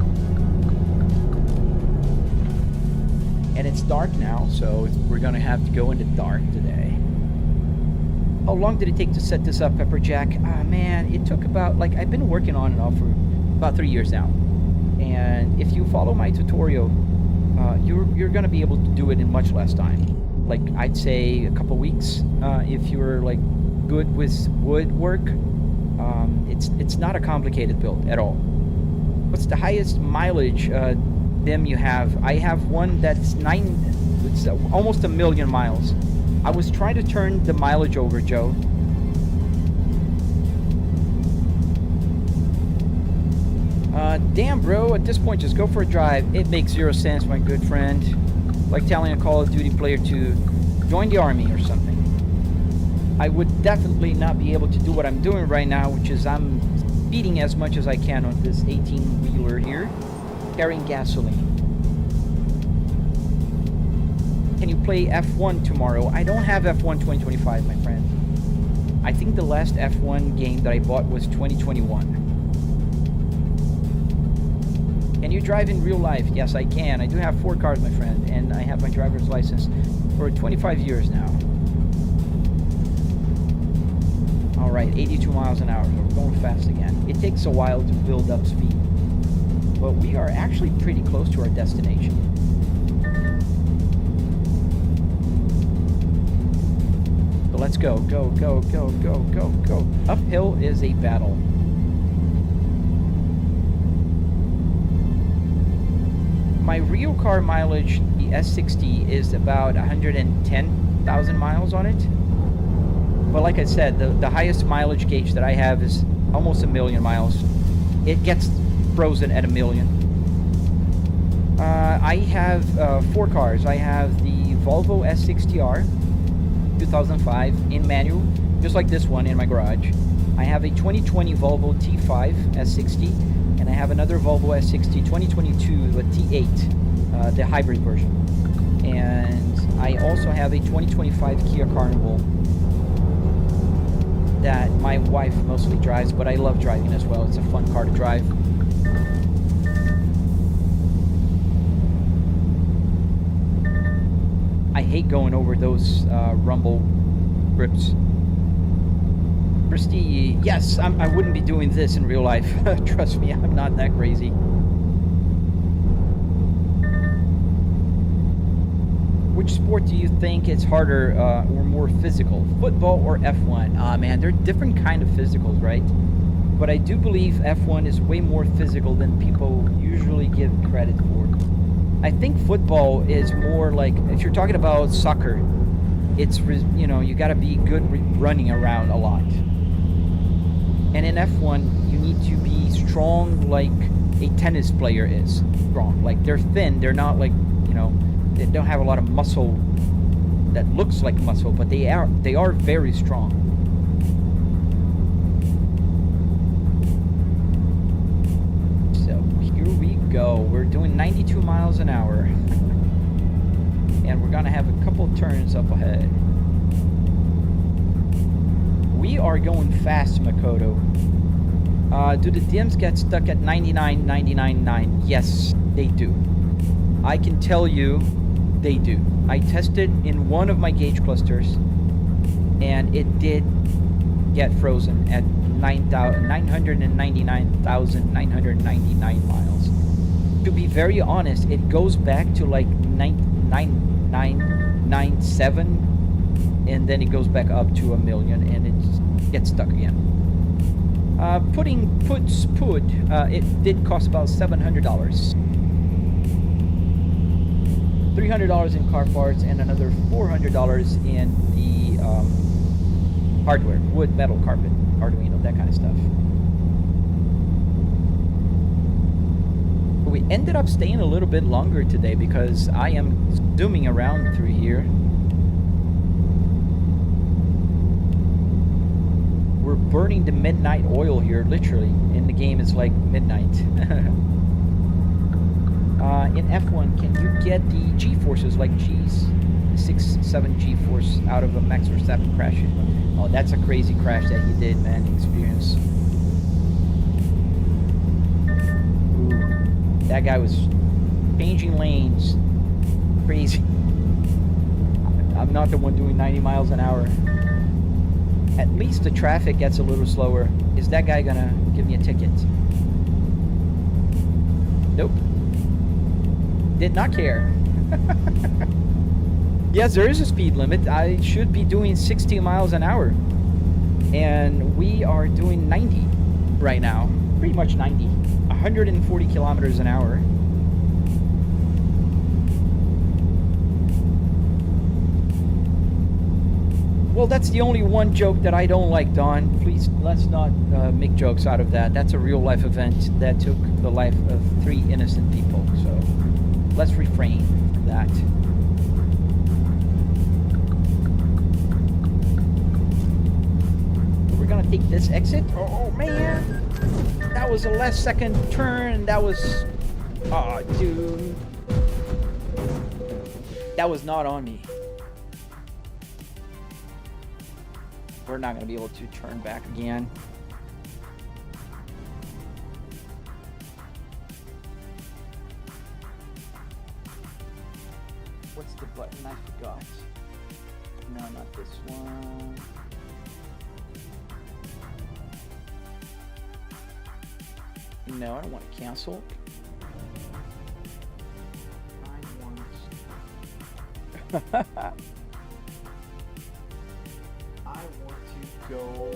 Speaker 1: And it's dark now, so we're gonna have to go into dark today. How long did it take to set this up, Pepperjack? Ah, man, it took about, like, I've been working on and off for about 3 years now. And if you follow my tutorial, you're gonna be able to do it in much less time. Like, I'd say a couple weeks, if you're, like, good with woodwork. It's not a complicated build at all. What's the highest mileage dim you have? I have one that's it's almost 1 million miles. I was trying to turn the mileage over, Joe. Damn, bro, at this point, just go for a drive. It makes zero sense, my good friend. Like telling a Call of Duty player to join the army or something. I would definitely not be able to do what I'm doing right now, which is I'm speeding as much as I can on this 18-wheeler here, carrying gasoline. Can you play F1 tomorrow? I don't have F1 2025, my friend. I think the last F1 game that I bought was 2021. Can you drive in real life? Yes, I can. I do have 4 cars, my friend, and I have my driver's license for 25 years now. Alright, 82 miles an hour, so we're going fast again. It takes a while to build up speed, but we are actually pretty close to our destination. So let's go, go, go, go, go, go, go. Uphill is a battle. My real car mileage, the S60, is about 110,000 miles on it. But like I said, the highest mileage gauge that I have is almost 1 million miles. It gets frozen at 1 million. I have 4 cars. I have the Volvo S60R 2005 in manual, just like this one in my garage. I have a 2020 Volvo T5 S60, and I have another Volvo S60 2022, the T8, the hybrid version. And I also have a 2025 Kia Carnival that my wife mostly drives, but I love driving as well. It's a fun car to drive. I hate going over those rumble grips. Christy, yes, I wouldn't be doing this in real life. Trust me, I'm not that crazy. Which sport do you think is harder or more physical, football or F1? Ah, man, they're different kind of physicals, right? But I do believe F1 is way more physical than people usually give credit for. I think football is more like, if you're talking about soccer, it's, you know, you got to be good running around a lot. And in F1, you need to be strong like a tennis player is strong. Like, they're thin, they're not like, you know, they don't have a lot of muscle that looks like muscle, but they are very strong. So here we go. We're doing 92 miles an hour. And we're gonna have a couple turns up ahead. We are going fast, Makoto. Do the DIMMs get stuck at 99.999? Yes, they do. I can tell you they do. I tested in one of my gauge clusters, and it did get frozen at 999,999 miles. To be very honest, it goes back to like 99997, and then it goes back up to 1,000,000, and it gets stuck again. It did cost about $700. $300 in car parts and another $400 in the hardware, wood, metal, carpet, Arduino, that kind of stuff. We ended up staying a little bit longer today because I am zooming around through here. We're burning the midnight oil here, literally. In the game, it's like midnight. In F1, can you get the G-forces like G's 6, 7 G-force out of a Max Verstappen crash? Oh, that's a crazy crash that he did, man. Experience. Ooh, that guy was changing lanes. Crazy. I'm not the one doing 90 miles an hour. At least the traffic gets a little slower. Is that guy gonna give me a ticket? Nope. Did not care. Yes, there is a speed limit. I should be doing 60 miles an hour. And we are doing 90 right now. Pretty much 90. 140 kilometers an hour. Well, that's the only one joke that I don't like, Don. Please, let's not make jokes out of that. That's a real-life event that took the life of 3 innocent people. So let's refrain from that. We're gonna take this exit. Oh, man. That was a last second turn. That was... Oh, dude. That was not on me. We're not going to be able to turn back again. What's the button? I forgot. No, not this one. No, I don't want to cancel. Go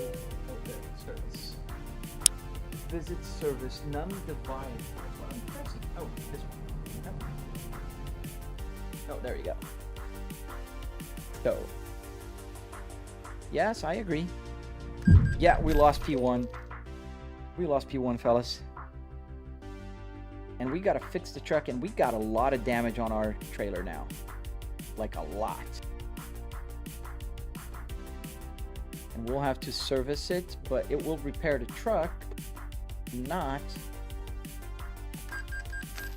Speaker 1: service. Visit service, none device. What I'm pressing. Oh, this one. Oh, there you go. So, yes, I agree. Yeah, we lost P1. We lost P1, fellas. And we gotta fix the truck, and we got a lot of damage on our trailer now. Like a lot. And we'll have to service it, but it will repair the truck, not.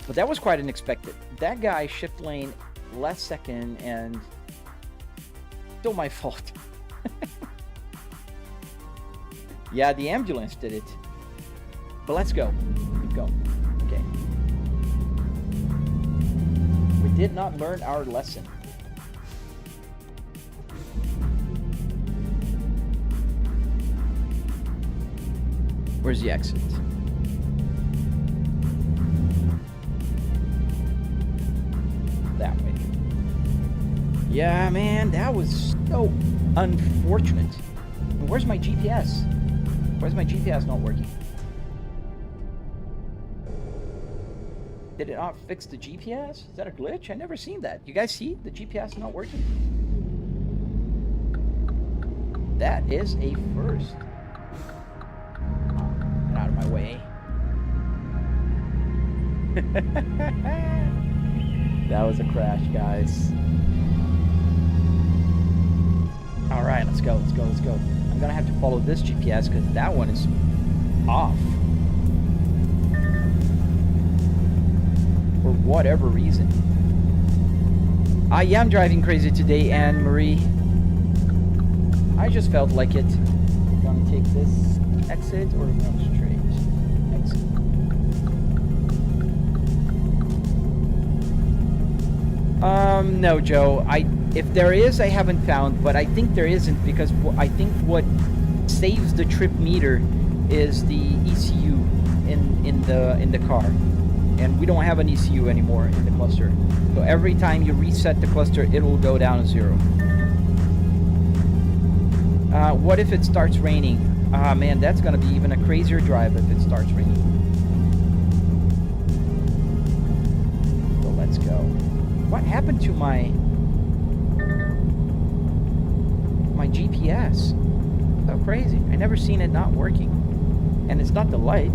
Speaker 1: But that was quite unexpected. That guy shift lane last second, and still my fault. Yeah, the ambulance did it. But let's go. Keep going. Okay. We did not learn our lesson. Where's the exit? That way. Yeah, man, that was so unfortunate. Where's my GPS? Where's my GPS not working? Did it not fix the GPS? Is that a glitch? I never seen that. You guys see the GPS not working? That is a first. Get out of my way. That was a crash, guys. All right, let's go, let's go, let's go. I'm gonna have to follow this GPS because that one is off. For whatever reason. I am driving crazy today, Anne Marie. I just felt like it. I'm gonna take this exit or go straight. Exit. No, Joe. If there is, I haven't found, but I think there isn't because I think what saves the trip meter is the ECU in the car, and we don't have an ECU anymore in the cluster. So every time you reset the cluster, it will go down to 0. What if it starts raining? Ah, man, that's gonna be even a crazier drive if it starts raining. So let's go. What happened to my GPS? So crazy. I never seen it not working. And it's not the light.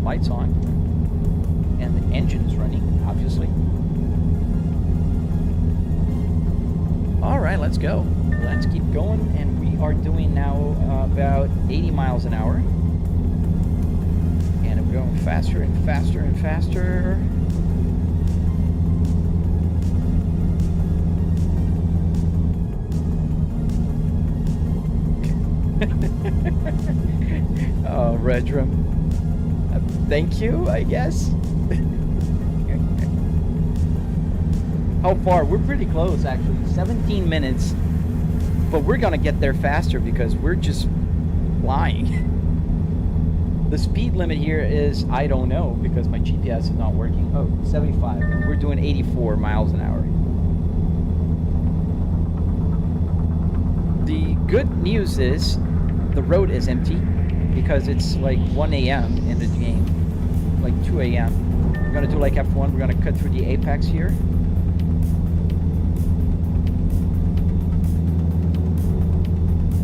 Speaker 1: Light's on. And the engine is running, obviously. Alright, let's go. Let's keep going. And we are doing now about 80 miles an hour. And we're going faster and faster and faster. Oh, Redrum. Thank you, I guess. How far? We're pretty close, actually. 17 minutes. But we're gonna get there faster because we're just flying. The speed limit here is, I don't know, because my GPS is not working. Oh, 75. And we're doing 84 miles an hour. The good news is the road is empty because it's like 1 a.m. in the game, like 2 a.m. We're gonna do like F1. We're gonna cut through the apex here.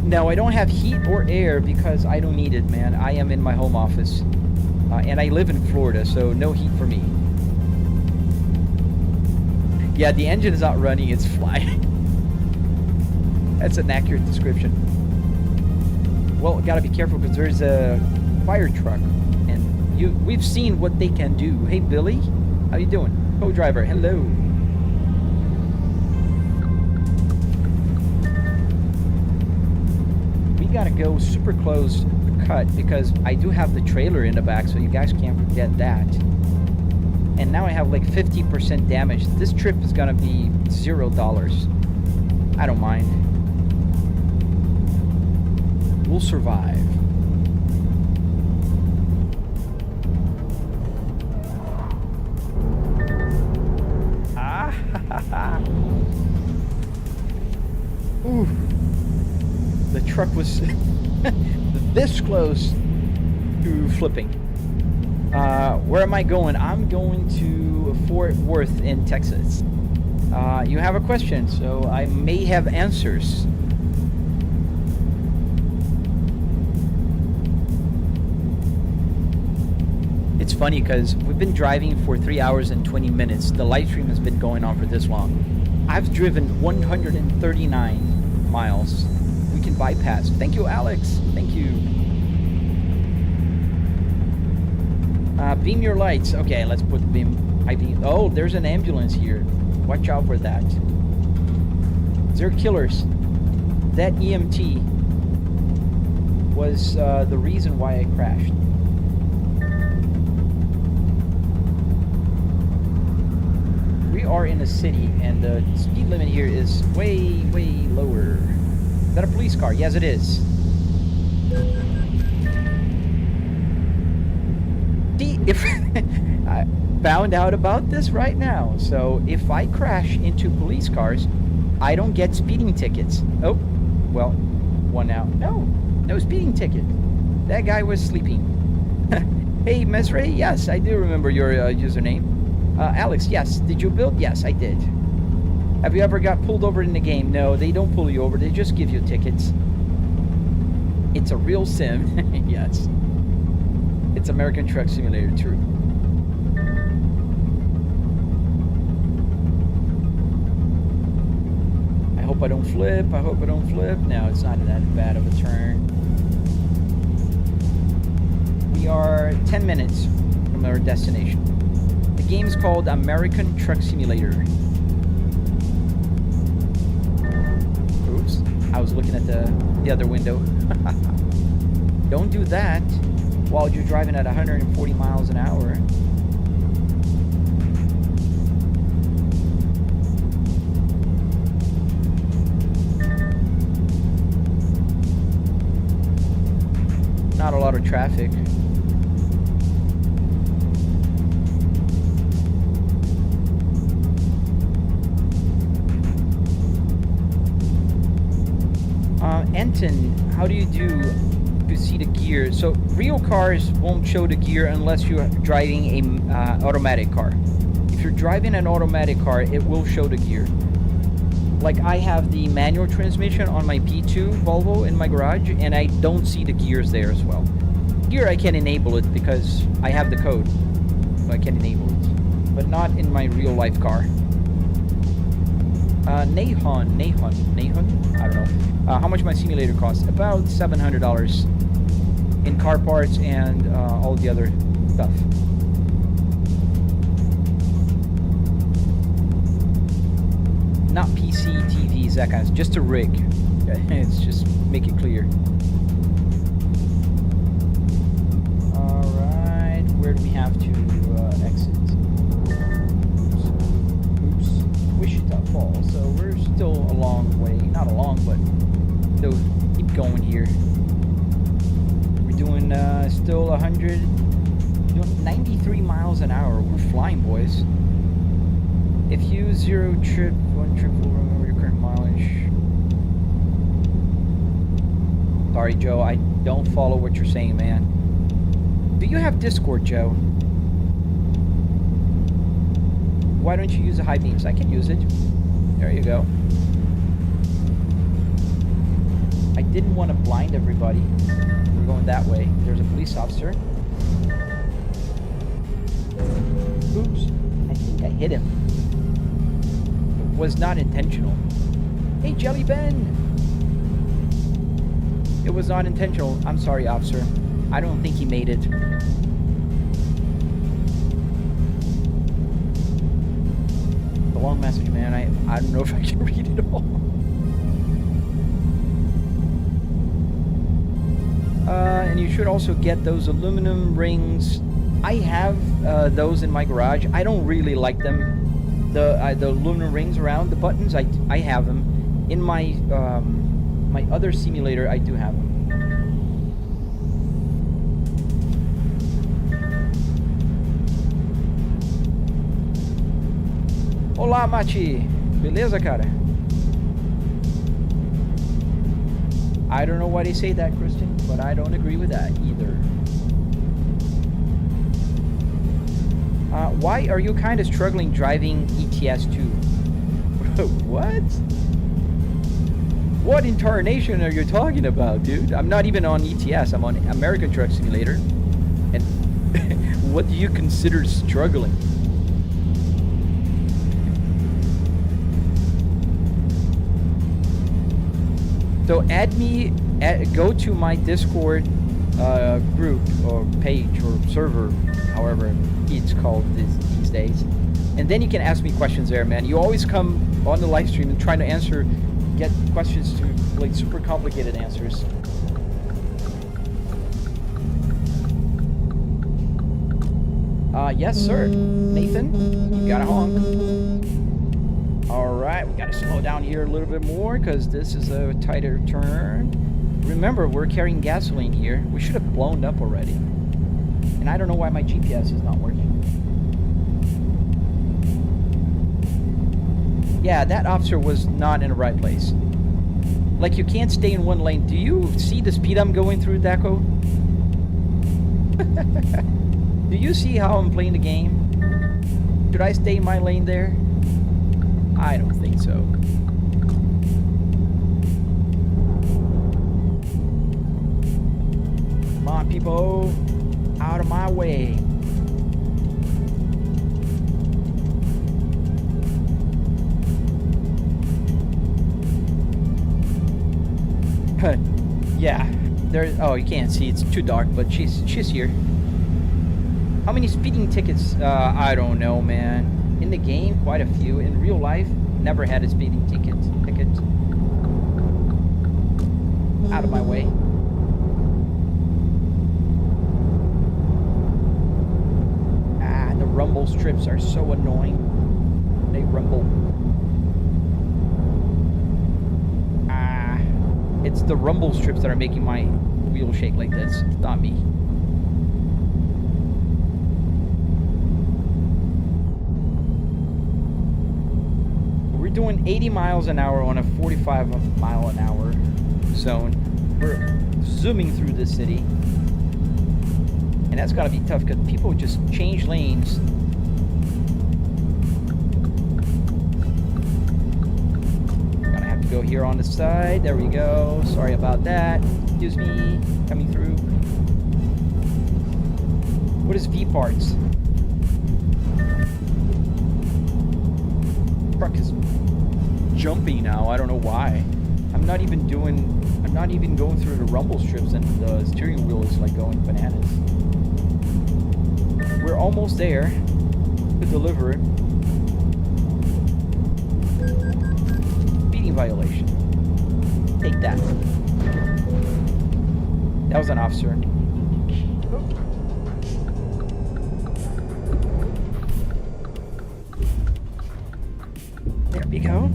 Speaker 1: No, I don't have heat or air because I don't need it, man. I am in my home office, and I live in Florida, so no heat for me. Yeah, the engine is not running; it's flying. That's an accurate description. Well, gotta be careful because there's a fire truck, and we've seen what they can do. Hey, Billy, how you doing? Co-driver, hello. We gotta go super close to the cut because I do have the trailer in the back, so you guys can't forget that. And now I have like 50% damage. This trip is gonna be $0. I don't mind. We'll survive. Ah, ooh. The truck was this close to flipping. Where am I going? I'm going to Fort Worth in Texas. You have a question, so I may have answers. It's funny because we've been driving for 3 hours and 20 minutes. The live stream has been going on for this long. I've driven 139 miles. We can bypass. Thank you, Alex. Thank you. Beam your lights. Okay, let's put beam. Oh, there's an ambulance here. Watch out for that. They're killers. That EMT was the reason why I crashed. We are in a city, and the speed limit here is way, way lower. Is that a police car? Yes, it is. See, if I found out about this right now. So if I crash into police cars, I don't get speeding tickets. Oh, well, one now. No speeding ticket. That guy was sleeping. Hey, Mesray, yes, I do remember your username. Alex, yes. Did you build? Yes, I did. Have you ever got pulled over in the game? No, they don't pull you over. They just give you tickets. It's a real sim. Yes. It's American Truck Simulator, true. hope I don't flip. I hope I don't flip. No, it's not that bad of a turn. We are 10 minutes from our destination. The game is called American Truck Simulator. Oops, I was looking at the other window. Don't do that while you're driving at 140 miles an hour. Not a lot of traffic. Enton, how do you do to see the gear? So real cars won't show the gear unless you're driving a automatic car. If you're driving an automatic car, it will show the gear. Like I have the manual transmission on my P2 Volvo in my garage, and I don't see the gears there as well. Gear, I can enable it because I have the code, so I can enable it, but not in my real life car. Nahon, I don't know. How much my simulator costs? About $700 in car parts and all the other stuff. Not PC, TVs, that kind of, just a rig. It's just make it clear. All right, where do we have to exit? Oops, Wichita Falls. So we're still a long way, not a long, but still keep going here. We're doing still 93 miles an hour. We're flying, boys. If you zero trip, one trip will remember your current mileage. Sorry, Joe, I don't follow what you're saying, man. Do you have Discord, Joe? Why don't you use the high beams? I can use it. There you go. I didn't want to blind everybody. We're going that way. There's a police officer. Oops. I think I hit him. It was not intentional. Hey, Jelly Ben! It was not intentional. I'm sorry, officer. I don't think he made it. The long message, man. I don't know if I can read it all. And you should also get those aluminum rings. I have those in my garage. I don't really like them. The aluminum rings around the buttons, I have them. In my my other simulator, I do have them. Olá, Mati. Beleza, cara? I don't know why they say that, Christian, but I don't agree with that either. Why are you kind of struggling driving ATS 2? What? What incarnation are you talking about, dude? I'm not even on ATS. I'm on American Truck Simulator. And what do you consider struggling? So go to my Discord group or page or server, however it's called these days, and then you can ask me questions there, man. You always come on the live stream and try to get questions to like super complicated answers. Yes, sir. Nathan, you got a honk. All right, we got to slow down here a little bit more because this is a tighter turn. Remember, we're carrying gasoline here. We should have blown up already. And I don't know why my GPS is not working. Yeah, that officer was not in the right place. Like, you can't stay in one lane. Do you see the speed I'm going through, Daco? Do you see how I'm playing the game? Should I stay in my lane there? I don't think so. Come on, people. Out of my way. There. Oh, you can't see. It's too dark. But she's here. How many speeding tickets? I don't know, man. In the game, quite a few. In real life, never had a speeding ticket. Out of my way. Ah, the rumble strips are so annoying. They rumble. Ah, it's the rumble strips that are making my wheel shake like this, not me. We're doing 80 miles an hour on a 45 mile an hour zone. We're zooming through the city, and that's gotta be tough because people just change lanes. Gonna have to go here on the side. There we go. Sorry about that. Excuse me. Coming through. What is V parts? Truck is jumpy now. I don't know why. I'm not even going through the rumble strips, and the steering wheel is like going bananas. We're almost there to deliver it. Speeding violation. Take that. That was an officer. There we go.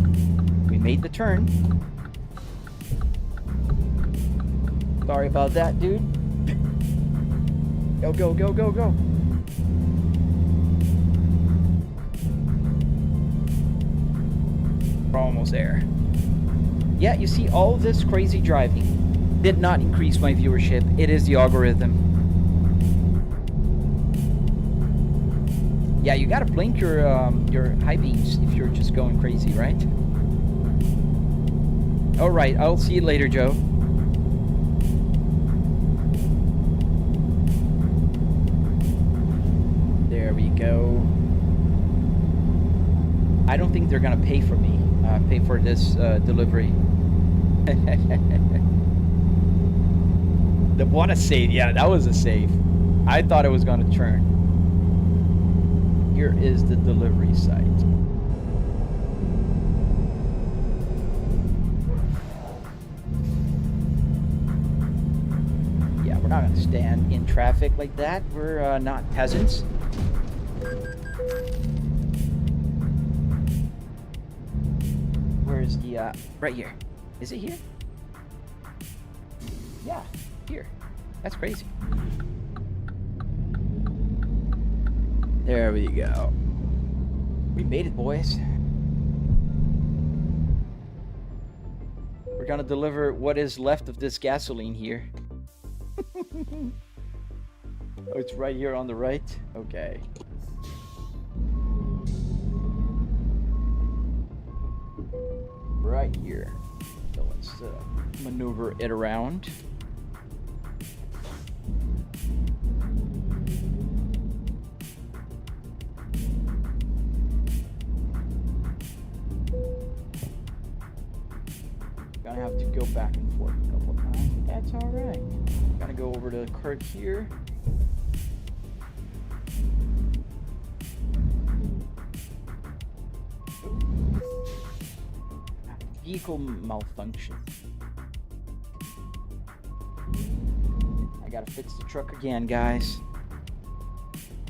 Speaker 1: We made the turn. Sorry about that, dude. Go, go, go, go, go. We're almost there. Yeah, you see, all this crazy driving did not increase my viewership. It is the algorithm. Yeah, you gotta blink your high beams if you're just going crazy, right? All right, I'll see you later, Joe. There we go. I don't think they're gonna pay for me, pay for this delivery. What a save! Yeah, that was a save. I thought it was gonna turn. Here is the delivery site. Yeah, we're not gonna stand in traffic like that. We're not peasants. Where's the right here? Is it here? Yeah, here. That's crazy. There we go. We made it, boys. We're gonna deliver what is left of this gasoline here. Oh, it's right here on the right? Okay. Right here. So let's maneuver it around. Gonna have to go back and forth a couple of times, but that's all right. Gotta go over to the cart here. Vehicle malfunction. I gotta fix the truck again, guys.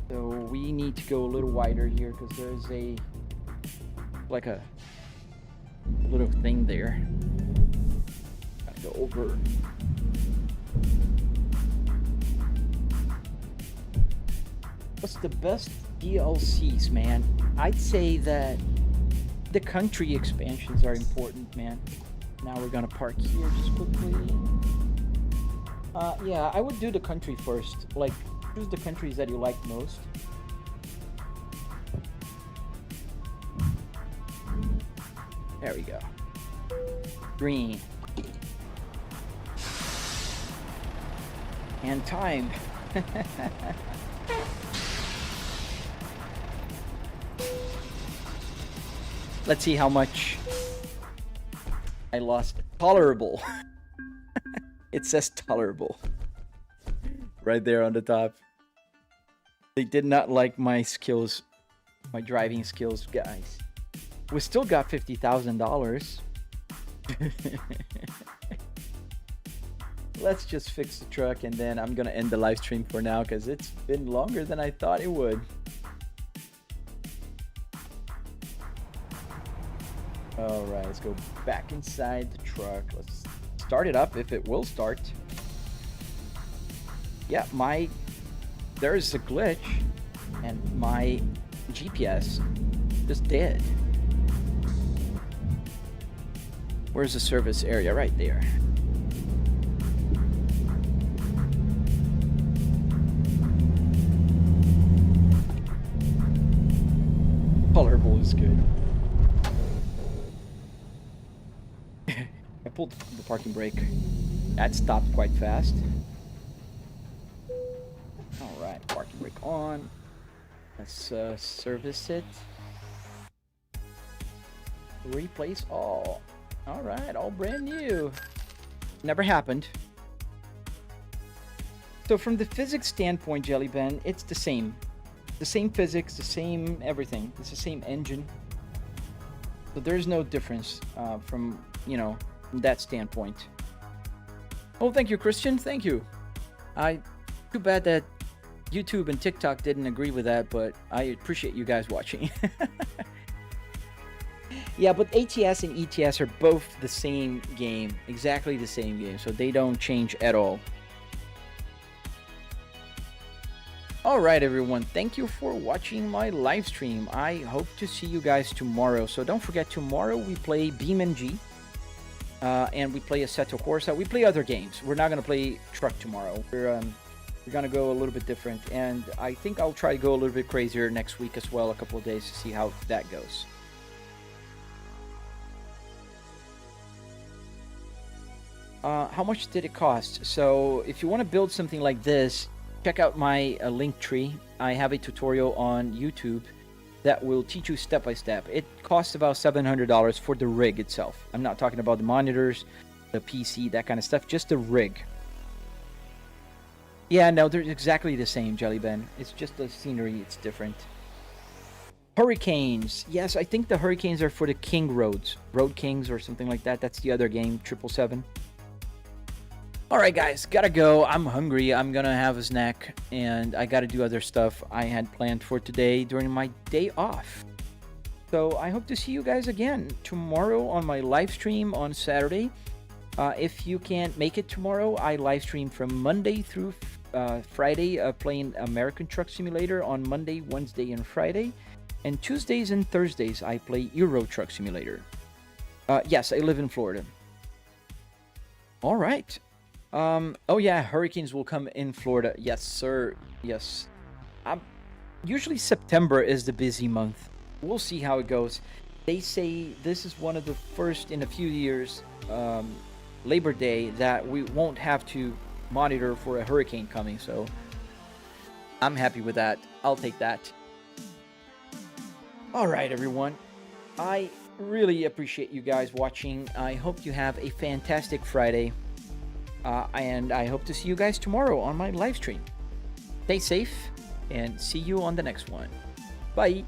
Speaker 1: So we need to go a little wider here because there's a little thing there. Gotta go over. What's the best DLCs, man? I'd say that the country expansions are important, man. Now we're gonna park here just quickly. Yeah, I would do the country first. Like, choose the countries that you like most. There we go. Green. And time. Let's see how much I lost. Tolerable. It says tolerable right there on the top. They did not like my skills, my driving skills, guys. We still got $50,000. Let's just fix the truck and then I'm gonna end the live stream for now because it's been longer than I thought it would. All right, let's go back inside the truck. Let's start it up if it will start. Yeah, there's a glitch and my GPS just dead. Where's the service area? Right there. Tolerable is good. I pulled the parking brake. That stopped quite fast. Alright, parking brake on. Let's service it. Replace all. Alright, all brand new. Never happened. So from the physics standpoint, Jelly Ben, it's the same. The same physics, the same everything. It's the same engine. So there's no difference from, you know, from that standpoint. Oh, thank you, Christian. Thank you. Too bad that YouTube and TikTok didn't agree with that, but I appreciate you guys watching. Yeah, but ATS and ETS are both the same game. Exactly the same game. So they don't change at all. Alright everyone, thank you for watching my live stream. I hope to see you guys tomorrow. So don't forget, tomorrow we play BeamNG. And we play Assetto Corsa. We play other games. We're not going to play truck tomorrow. We're going to go a little bit different. And I think I'll try to go a little bit crazier next week as well. A couple of days to see how that goes. How much did it cost? So if you want to build something like this, check out my link tree. I have a tutorial on YouTube that will teach you step by step. It costs about $700 for the rig itself. I'm not talking about the monitors, the PC, that kind of stuff, just the rig. Yeah, no, they're exactly the same, Jelly Ben. It's just the scenery, it's different. Hurricanes. Yes, I think the Hurricanes are for the King roads. Road Kings or something like that. That's the other game, 777. Alright guys, gotta go. I'm hungry. I'm gonna have a snack and I gotta do other stuff I had planned for today during my day off. So I hope to see you guys again tomorrow on my live stream on Saturday. If you can't make it tomorrow, I live stream from Monday through Friday, playing American Truck Simulator on Monday, Wednesday, and Friday. And Tuesdays and Thursdays, I play Euro Truck Simulator. Yes, I live in Florida. Alright. Oh yeah, hurricanes will come in Florida. Yes, sir. Yes. Usually September is the busy month. We'll see how it goes. They say this is one of the first in a few years, Labor Day, that we won't have to monitor for a hurricane coming. So I'm happy with that. I'll take that. All right, everyone. I really appreciate you guys watching. I hope you have a fantastic Friday. And I hope to see you guys tomorrow on my live stream. Stay safe and see you on the next one. Bye.